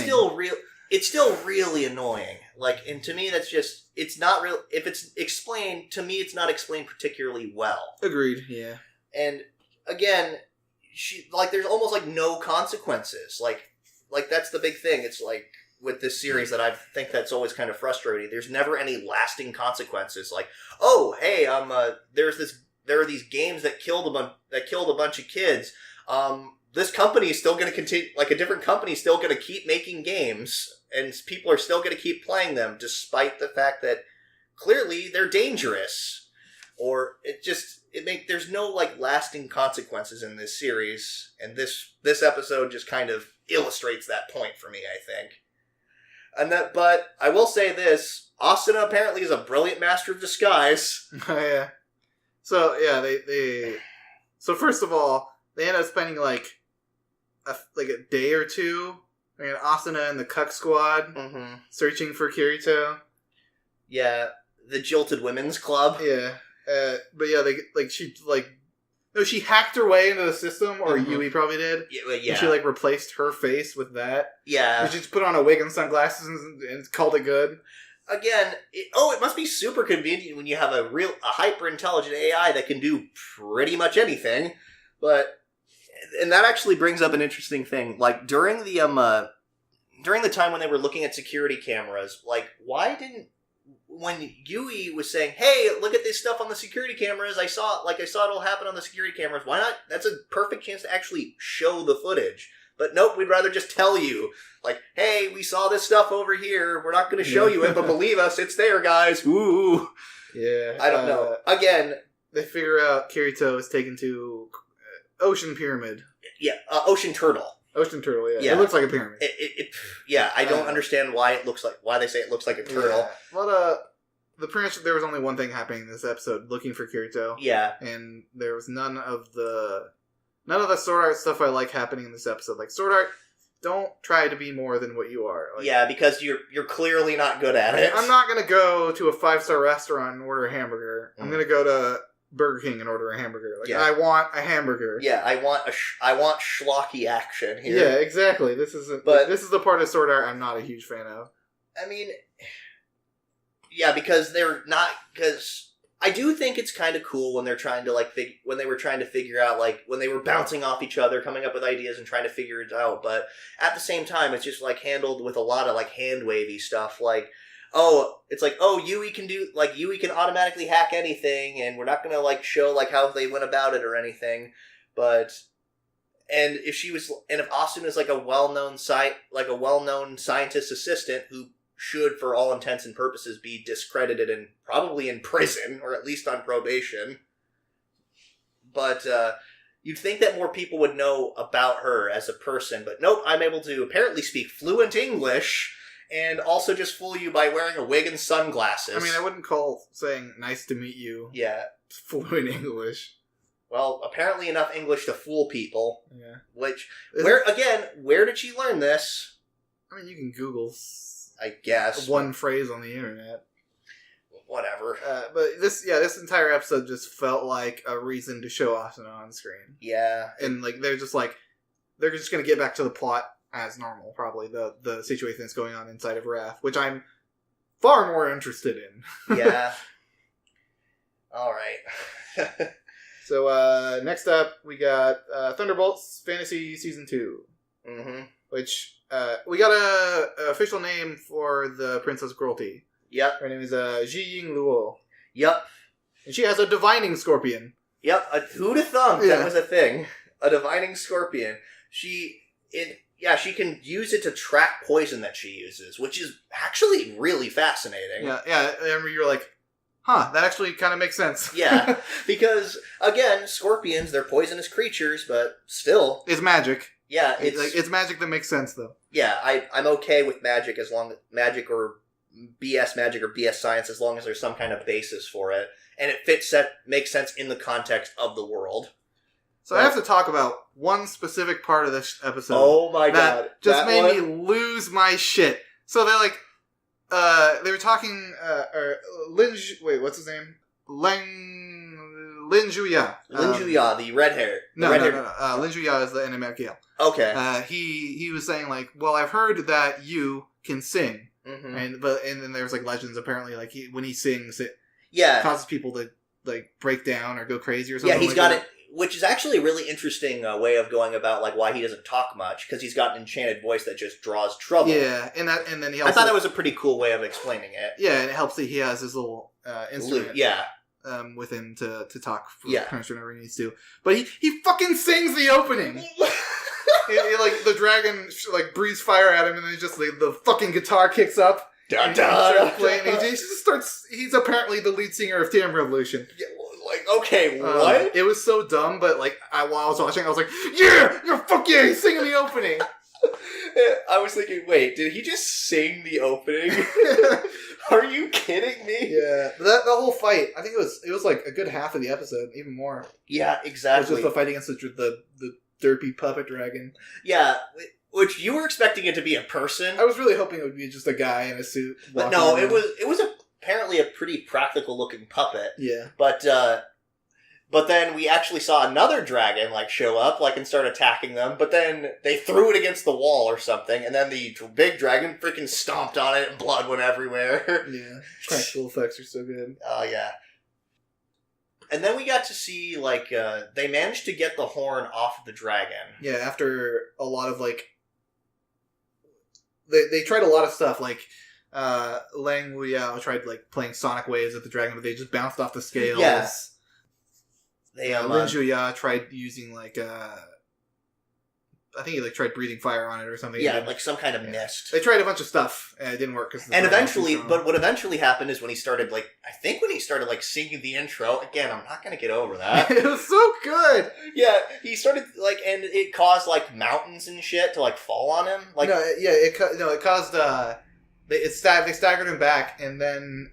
It's still really annoying. Like, and to me, it's not real. If it's explained to me, it's not explained particularly well. Agreed. Yeah. And again, there's almost like no consequences. Like, that's the big thing. It's like, with this series that I think that's always kind of frustrating. There's never any lasting consequences. Like, oh, hey, there are these games that killed a bunch of kids. This company is still going to continue, like a different company is still going to keep making games, and people are still going to keep playing them, despite the fact that clearly they're dangerous. Or there's no like lasting consequences in this series, and this episode just kind of illustrates that point for me, I think. But I will say this: Asuna apparently is a brilliant master of disguise. Yeah. So yeah, So first of all, they end up spending like a day or two. Asuna and the Cuck Squad searching for Kirito. Yeah, the Jilted Women's Club. Yeah. But yeah, she hacked her way into the system, or Yui probably did. Yeah. And she replaced her face with that. Yeah. And she just put on a wig and sunglasses and called it good. Again, it must be super convenient when you have a hyper intelligent AI that can do pretty much anything. But And that actually brings up an interesting thing. Like, during the time when they were looking at security cameras, like, why didn't... When Yui was saying, hey, look at this stuff on the security cameras, I saw it all happen on the security cameras, why not? That's a perfect chance to actually show the footage. But nope, we'd rather just tell you, like, hey, we saw this stuff over here, we're not going to show you it, but believe us, it's there, guys, woo! Yeah. I don't know. Again... They figure out Kirito is taken to Ocean Pyramid. Yeah, Ocean Turtle. Ocean Turtle, yeah. It looks like a pyramid. I don't understand why they say it looks like a turtle. Yeah. Well, pretty much there was only one thing happening in this episode, looking for Kirito. Yeah. And there was none of the Sword Art stuff I like happening in this episode. Like, Sword Art, don't try to be more than what you are. Like, yeah, because you're clearly not good at it. I'm not going to go to a 5-star restaurant and order a hamburger. I'm going to go to Burger King and order a hamburger. Like, I want a hamburger. Yeah, I want schlocky action here. Yeah, exactly. This is the part of Sword Art I'm not a huge fan of. I mean, yeah, because I do think it's kind of cool when they're trying to when they were trying to figure out, like, when they were bouncing off each other, coming up with ideas and trying to figure it out. But at the same time, it's just like handled with a lot of like hand wavy stuff, like. Yui can automatically hack anything, and we're not gonna like show like how they went about it or anything. But if Austin is like a well-known scientist assistant who should, for all intents and purposes, be discredited and probably in prison or at least on probation. But you'd think that more people would know about her as a person, but nope. I'm able to apparently speak fluent English. And also just fool you by wearing a wig and sunglasses. I mean, I wouldn't call saying "nice to meet you" fluent English. Well, apparently enough English to fool people. Yeah. Where did she learn this? I mean, you can Google, I guess, one phrase on the internet. Whatever. But this entire episode just felt like a reason to show Austin on screen. Yeah. And like they're just going to get back to the plot as normal, probably, the situation that's going on inside of Wrath, which I'm far more interested in. Yeah. Alright. So, next up, we got Thunderbolt's Fantasy Season 2. Mm-hmm. Which, we got a official name for the Princess Grolty. Yep. Her name is Ji-Ying Luo. Yep. And she has a divining scorpion. Yep. Who'd have thunk that was a thing? A divining scorpion. She can use it to track poison that she uses, which is actually really fascinating. Yeah. I remember you were like, huh, that actually kind of makes sense. Yeah, because, again, scorpions, they're poisonous creatures, but still. It's magic. Yeah, it's magic that makes sense, though. Yeah, I'm okay with magic magic or BS science, as long as there's some kind of basis for it. And it makes sense in the context of the world. So I have to talk about one specific part of this episode. Oh my god. Just made me lose my shit. So they're like, they were talking, what's his name? Lin Juya. Lin Juya, the red hair. No. Lin Juya is the enigmatic Gale. Okay. He was saying, like, well, I've heard that you can sing. Mm-hmm. And then there's, like, legends, apparently, like, when he sings, it causes people to, like, break down or go crazy or something. Yeah, he's got it. Which is actually a really interesting way of going about like why he doesn't talk much, because he's got an enchanted voice that just draws trouble. Yeah, and then he also, I thought that was a pretty cool way of explaining it. Yeah, and it helps that he has his little instrument. Yeah. With him to talk for whenever he needs to. But he fucking sings the opening. Like the dragon like breathes fire at him, and then just the fucking guitar kicks up. Da, da, and he just starts. He's apparently the lead singer of Tam Revolution. Yeah, like, okay, what? It was so dumb, but like while I was watching, I was like, yeah, fuck yeah, he's singing the opening. I was thinking, wait, did he just sing the opening? Are you kidding me? Yeah, the whole fight. I think it was like a good half of the episode, even more. Yeah, exactly. It was just the fight against the derpy puppet dragon. Yeah. Which you were expecting it to be a person. I was really hoping it would be just a guy in a suit. But no, it was apparently a pretty practical looking puppet. Yeah. But then we actually saw another dragon like show up and start attacking them. But then they threw it against the wall or something, and then the big dragon freaking stomped on it, and blood went everywhere. Yeah, practical effects are so good. Oh yeah. And then we got to see, like, they managed to get the horn off of the dragon. Yeah, after a lot of, like... They tried a lot of stuff, like... Lang Wuyao tried, like, playing sonic waves at the dragon, but they just bounced off the scales. Yeah. They, Lin Zhuya tried using, like, I think he, like, tried breathing fire on it or something. Yeah, like some kind of mist. They tried a bunch of stuff, and it didn't work. And eventually, but what eventually happened is when he started, like, I think when he started, like, singing the intro, again, I'm not going to get over that. It was so good! Yeah, he started, like, and it caused, like, mountains and shit to, like, fall on him. Like, it caused, they staggered him back, and then,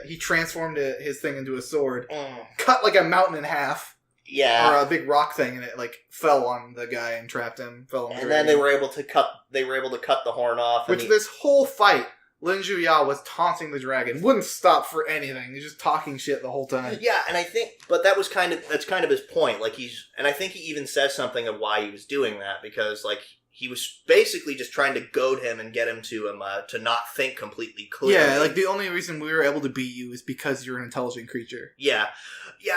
he transformed his thing into a sword, cut, like, a mountain in half. Yeah, or a big rock thing, and it like fell on the guy and trapped him. And then they were able to cut the horn off. Which this whole fight, Lin Zhuya was taunting the dragon, wouldn't stop for anything. He's just talking shit the whole time. Yeah, and I think, but that's kind of his point. Like and I think he even says something of why he was doing that, because like he was basically just trying to goad him and get him to not think completely clearly. Yeah, like the only reason we were able to beat you is because you're an intelligent creature. Yeah,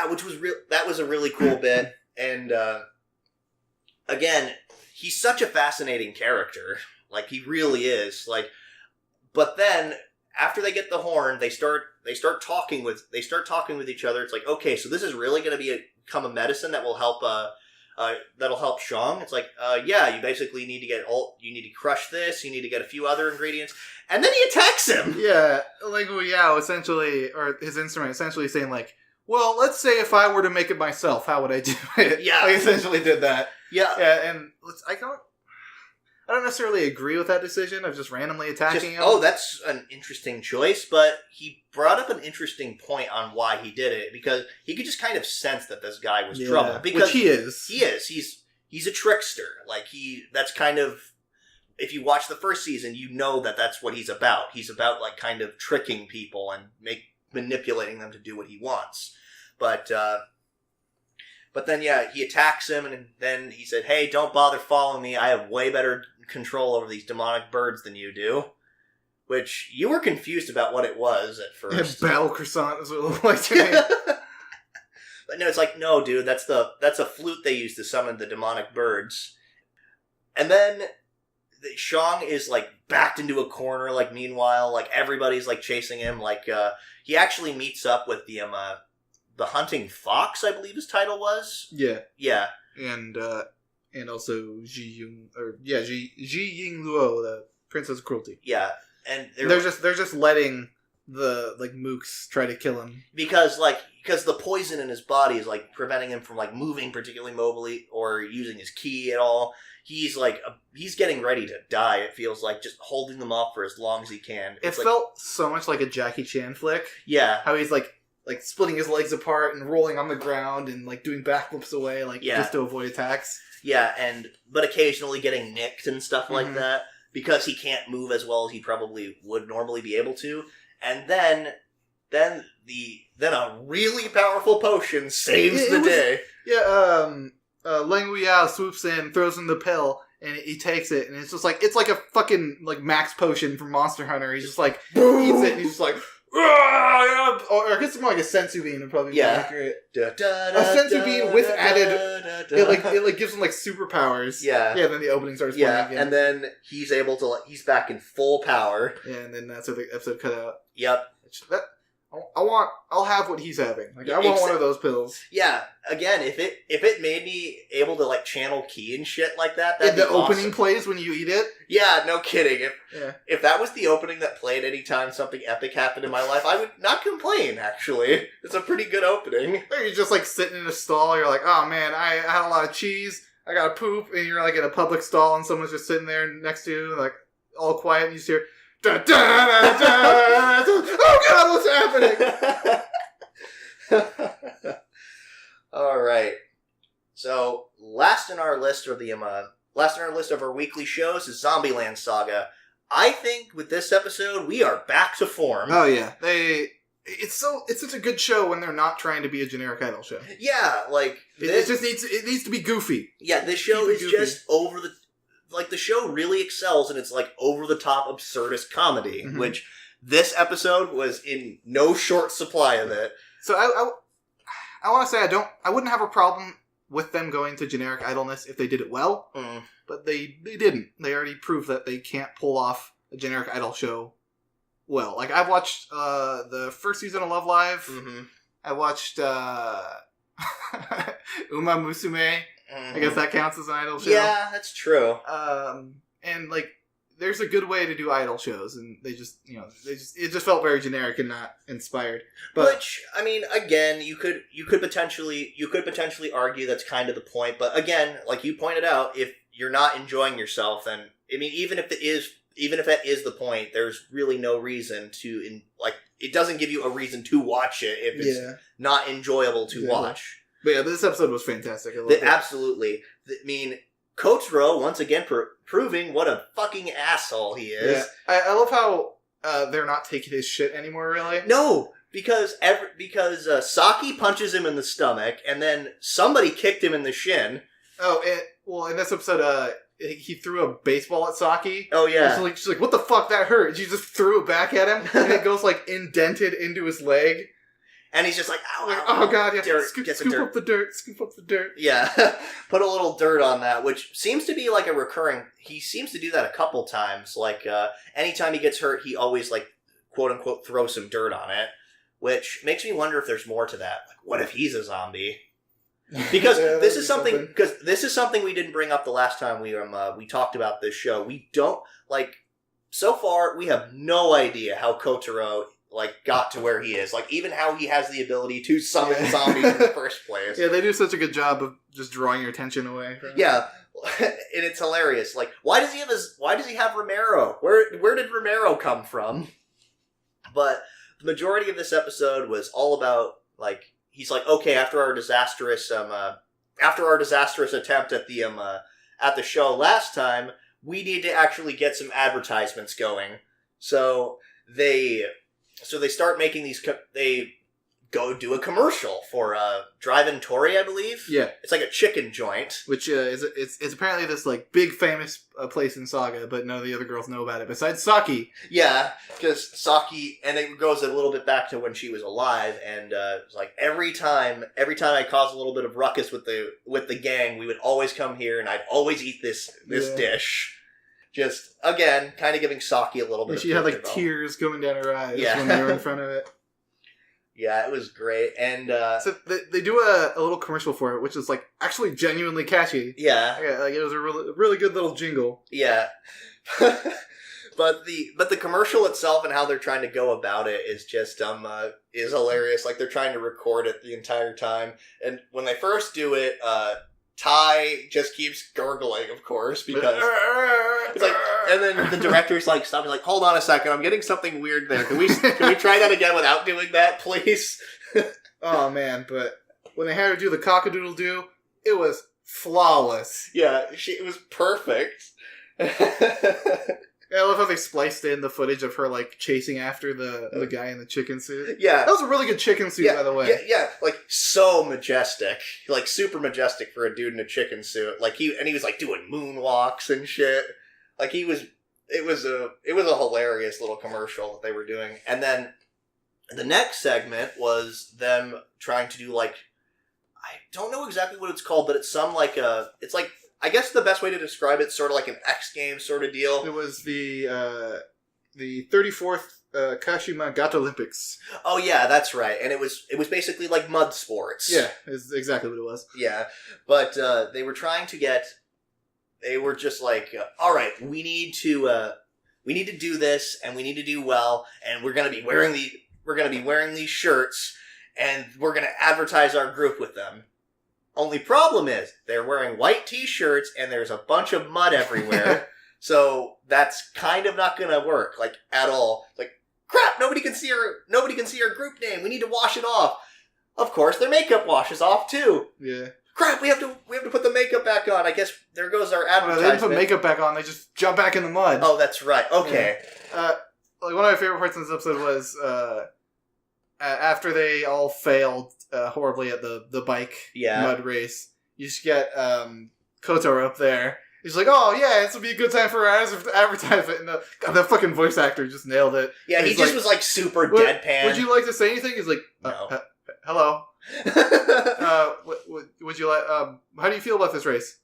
which was that was a really cool bit. And again, he's such a fascinating character. Like he really is. Like, but then after they get the horn, they start talking with each other. It's like, okay, so this is really going to become a medicine that will help. That'll help Shang. It's like, yeah, you basically need to crush this, you need to get a few other ingredients, and then he attacks him! Yeah, like Yao essentially, or his instrument essentially saying like, well, let's say if I were to make it myself, how would I do it? Yeah. He essentially did that. Yeah. Yeah, and I don't necessarily agree with that decision of just randomly attacking him. Oh, that's an interesting choice, but he brought up an interesting point on why he did it, because he could just kind of sense that this guy was trouble. Because which he is. He is. He's a trickster. Like, that's kind of, if you watch the first season, you know that that's what he's about. He's about, like, kind of tricking people and manipulating them to do what he wants. But then, yeah, he attacks him, and then he said, hey, don't bother following me. I have way better control over these demonic birds than you do. Which, you were confused about what it was at first. Battle croissant is what it looked like to me. But no, it's like, no, dude, that's a flute they use to summon the demonic birds. And then Shang is, like, backed into a corner, like, meanwhile, like, everybody's, like, chasing him. Like, he actually meets up with the Hunting Fox, I believe his title was. Yeah. Yeah. And also Ji Ying Luo, the Princess of Cruelty. Yeah. And they're just letting the like mooks try to kill him because the poison in his body is like preventing him from like moving particularly mobily or using his ki at all. He's like he's getting ready to die. It feels like, just holding them off for as long as he can. It felt so much like a Jackie Chan flick. Yeah, how he's like splitting his legs apart and rolling on the ground and like doing backflips away, just to avoid attacks. Yeah, but occasionally getting nicked and stuff like that, because he can't move as well as he probably would normally be able to. And then a really powerful potion saves the day. Yeah, Lang Wuyao swoops in, throws him the pill, and he takes it, and it's like a fucking like max potion from Monster Hunter. He's just like eats it, and he's just like. Or I guess it's more like a sensu bean would probably be more accurate. A sensu bean with added, it gives him like superpowers. Yeah. Yeah. Then the opening starts playing again. And then he's able to he's back in full power. Yeah, and then that's where the episode cut out. Yep. I'll have what he's having. Like I want one of those pills. Yeah. Again, if it made me able to like channel ki and shit like that, that'd be awesome. Opening plays when you eat it. Yeah, no kidding. If that was the opening that played anytime something epic happened in my life, I would not complain. Actually, it's a pretty good opening. Or you're just like sitting in a stall. You're like, oh man, I had a lot of cheese. I gotta poop, and you're like in a public stall, and someone's just sitting there next to you, like all quiet, and you just hear. Da, da, da, da, da. Oh God, what's happening? All right. So last in our list of our weekly shows is Zombieland Saga. I think with this episode we are back to form. Oh yeah, it's such a good show when they're not trying to be a generic idol show. Yeah, like it needs to be goofy. Yeah, this show is just over the. Like, the show really excels in its, like, over-the-top absurdist comedy, which this episode was in no short supply of it. So I want to say I wouldn't have a problem with them going to generic idleness if they did it well, but they didn't. They already proved that they can't pull off a generic idol show well. Like, I've watched the first season of Love Live. I watched Uma Musume. I guess that counts as an idol show. Yeah, that's true. And like, there's a good way to do idol shows, and it just felt very generic and not inspired. But, which, I mean, again, you could potentially argue that's kind of the point. But again, like you pointed out, if you're not enjoying yourself, then I mean, even if that is the point, there's really no reason to it doesn't give you a reason to watch it if it's not enjoyable to watch. But yeah, this episode was fantastic. Absolutely. I mean, Kotaro, once again, proving what a fucking asshole he is. Yeah. I love how they're not taking his shit anymore, really. No, because Saki punches him in the stomach, and then somebody kicked him in the shin. Oh, in this episode, he threw a baseball at Saki. Oh, yeah. She's like, what the fuck, that hurt? She just threw it back at him, and it goes, like, indented into his leg. And he's just like, ow, like, ow, oh god, yeah, scoop up the dirt, scoop up the dirt. Yeah, put a little dirt on that, which seems to be like a recurring, he seems to do that a couple times, like, anytime he gets hurt, he always, like, quote-unquote, throw some dirt on it, which makes me wonder if there's more to that. Like, what if he's a zombie? Because this is something we didn't bring up the last time we talked about this show. We don't, like, so far, we have no idea how Kotaro got to where he is. Like, even how he has the ability to summon zombies in the first place. Yeah, they do such a good job of just drawing your attention away from it. Yeah, and it's hilarious. Like, why does he have Romero? Where did Romero come from? But the majority of this episode was all about, like, he's like, okay, after our disastrous attempt at the show last time, we need to actually get some advertisements going. So they start making these. They go do a commercial for Drive-In Tori, I believe. Yeah, it's like a chicken joint, which it's apparently this like big famous place in Saga, but none of the other girls know about it besides Saki. Yeah, because Saki, and it goes a little bit back to when she was alive, and it's like every time I caused a little bit of ruckus with the gang, we would always come here, and I'd always eat this dish. Just, again, kind of giving Saki a little bit of... She had, like, tears coming down her eyes when they were in front of it. Yeah, it was great, and... So they do a little commercial for it, which is, like, actually genuinely catchy. Yeah. Like, it was a really good little jingle. Yeah. But the commercial itself and how they're trying to go about it is just, is hilarious. Like, they're trying to record it the entire time, and when they first do it, Ty just keeps gurgling, of course, because it's like, and then the director's like, stop, he's like, hold on a second, I'm getting something weird there. Can we try that again without doing that, please? Oh man, but when they had her do the cockadoodle-doo, it was flawless. Yeah, it was perfect. I love how they spliced in the footage of her, like, chasing after the guy in the chicken suit. Yeah. That was a really good chicken suit, by the way. Yeah, like, so majestic. Like, super majestic for a dude in a chicken suit. Like, he was, like, doing moonwalks and shit. Like, it was a hilarious little commercial that they were doing. And then the next segment was them trying to do, like, I don't know exactly what it's called, but it's it's like, I guess the best way to describe it's sort of like an X Games sort of deal. It was the 34th Kashima Gata Olympics. Oh yeah, that's right. And it was basically like mud sports. Yeah, is exactly what it was. Yeah, but they were trying to get. They were just like, all right, we need to do this, and we need to do well, and we're gonna be wearing these shirts, and we're gonna advertise our group with them. Only problem is, they're wearing white t-shirts and there's a bunch of mud everywhere, so that's kind of not gonna work, like, at all. Like, crap, nobody can see our group name, we need to wash it off. Of course, their makeup washes off, too. Yeah. Crap, we have to put the makeup back on. I guess there goes our advertisement. No, they didn't put makeup back on, they just jump back in the mud. Oh, that's right, okay. Yeah. Like, one of my favorite parts in this episode was, after they all failed horribly at the bike mud race, you just get Kotaro up there. He's like, oh yeah, this will be a good time for our advertisement. And the fucking voice actor just nailed it. Yeah, he just was like super deadpan. Would you like to say anything? He's like, no. hello. Would you like? How do you feel about this race?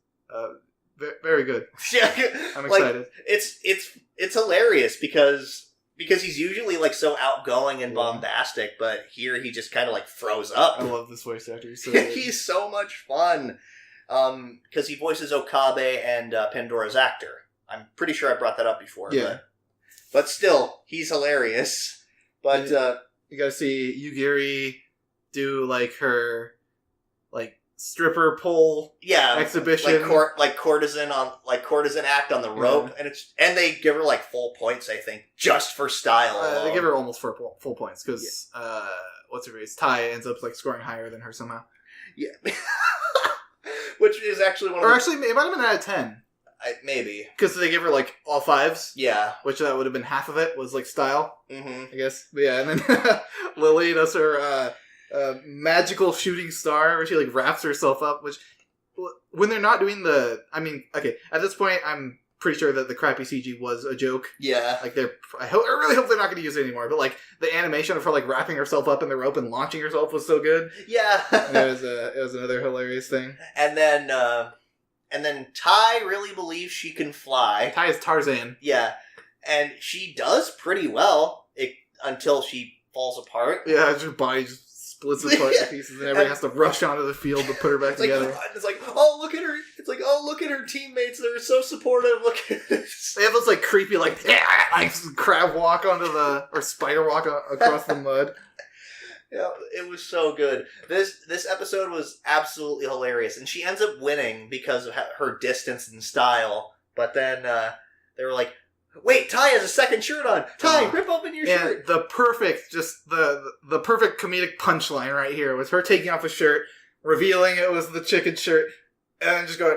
Very good. Yeah, I'm excited. It's hilarious because he's usually like so outgoing and bombastic, but here he just kind of like froze up. I love this voice actor. He's so, he's so much fun. Because he voices Okabe and Pandora's actor. I'm pretty sure I brought that up before. Yeah. But still, he's hilarious. But you gotta see Yugiri do like her stripper pole exhibition, like courtesan act on the rope, and they give her like full points, I think, just for style. They give her almost full points because what's her face? Tai ends up like scoring higher than her somehow. Yeah. Which is actually one of actually, it might have been out of 10. Maybe. Because they gave her, like, all 5s. Yeah. Which that would have been half of it, was, like, style. Mm-hmm. I guess. But yeah, and then Lily does her magical shooting star, where she, like, wraps herself up, which, when they're not doing at this point, I'm pretty sure that the crappy CG was a joke. Yeah. Like, I really hope they're not going to use it anymore, but, like, the animation of her, like, wrapping herself up in the rope and launching herself was so good. Yeah. It was another hilarious thing. And then Tai really believes she can fly. Tai is Tarzan. Yeah. And she does pretty well until she falls apart. Yeah, her body just splits apart in pieces, and everybody has to rush onto the field to put her back together. It's like, oh, look at her. It's like, oh, look at her teammates. They're so supportive. Look at this. They have those, like, creepy, like crab walk or spider walk across the mud. Yeah, it was so good. This episode was absolutely hilarious, and she ends up winning because of her distance and style. But then they were like, "Wait, Tai has a second shirt on. Tai, rip open your shirt." The perfect comedic punchline right here was her taking off a shirt, revealing it was the chicken shirt, and then just going,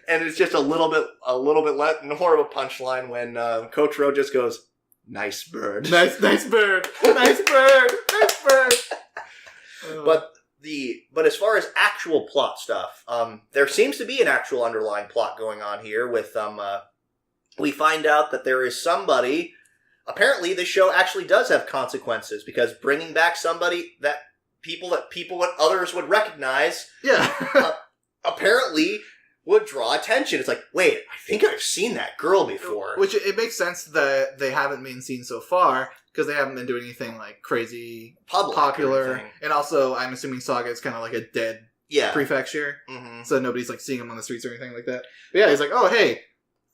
and it's just a little bit more of a punchline when Coach Ro just goes, "Nice bird. Nice bird. Nice bird. Nice bird." But as far as actual plot stuff, there seems to be an actual underlying plot going on here with we find out that there is somebody. Apparently, this show actually does have consequences because bringing back somebody that people others would recognize, apparently would draw attention. It's like, wait, I think I've seen that girl before. Which it makes sense that they haven't been seen so far because they haven't been doing anything like crazy popular. And also, I'm assuming Saga is kind of like a dead prefecture, so nobody's like seeing him on the streets or anything like that. But yeah, he's like, oh hey,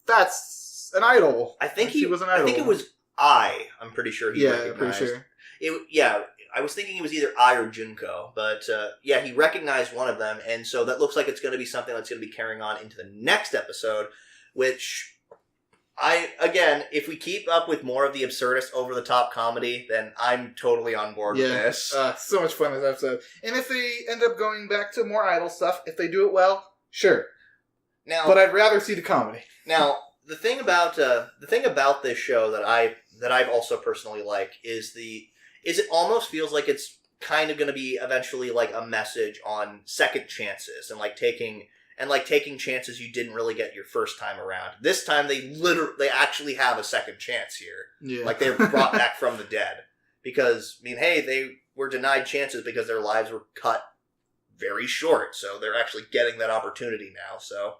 that's an idol. I think he was an idol. I think it was I'm pretty sure he recognized. Pretty sure. I was thinking it was either I or Junko, but he recognized one of them, and so that looks like it's going to be something that's going to be carrying on into the next episode, which if we keep up with more of the absurdist, over-the-top comedy, then I'm totally on board with this. So much fun this episode. And if they end up going back to more idol stuff, if they do it well, sure. But I'd rather see the comedy. Now, the thing about this show that I've also personally like is it almost feels like it's kind of going to be eventually like a message on second chances and taking chances you didn't really get your first time around. This time they actually have a second chance here. Yeah. Like they're brought back from the dead. Because, they were denied chances because their lives were cut very short. So they're actually getting that opportunity now. So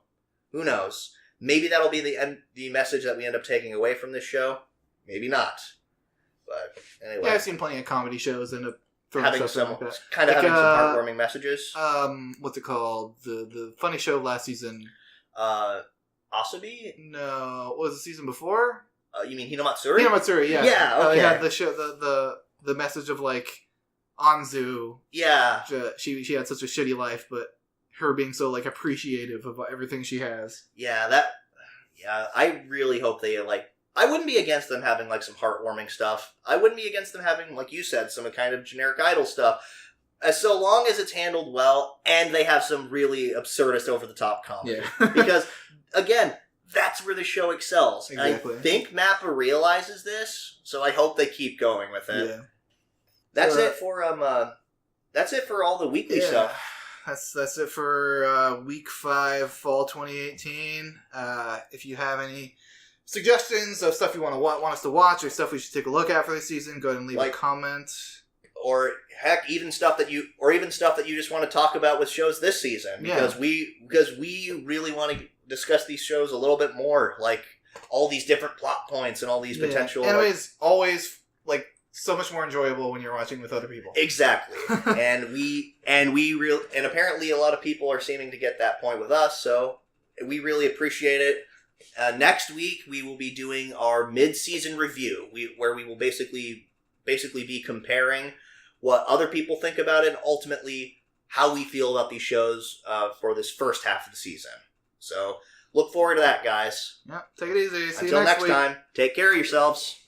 who knows? Maybe that'll be the message that we end up taking away from this show. Maybe not. But anyway. Yeah, I've seen plenty of comedy shows end up having some heartwarming messages. What's it called? The funny show last season. Asobi? No, what was the season before? You mean Hinamatsuri? Hinamatsuri, yeah. Yeah, okay. They had the show, the message of like Anzu. Yeah. She had such a shitty life, but her being so like appreciative of everything she has. Yeah, I really hope they I wouldn't be against them having, like, some heartwarming stuff. I wouldn't be against them having, like you said, some kind of generic idol stuff. As so long as it's handled well, and they have some really absurdist, over-the-top comedy. Yeah. Because, again, that's where the show excels. Exactly. I think Mappa realizes this, so I hope they keep going with it. Yeah. That's it for all the weekly stuff. That's it for week 5, fall 2018. If you have any suggestions of stuff you want us to watch or stuff we should take a look at for this season, go ahead and leave a comment. Or heck, even stuff that you just want to talk about with shows this season, because we really want to discuss these shows a little bit more, like all these different plot points and all these potential. Anime is always like so much more enjoyable when you're watching with other people. Exactly, and apparently a lot of people are seeming to get that point with us, so we really appreciate it. Next week we will be doing our mid-season review, where we will basically be comparing what other people think about it, and ultimately how we feel about these shows for this first half of the season. So look forward to that, guys. Yeah, take it easy. See Until you next week. time, take care of yourselves.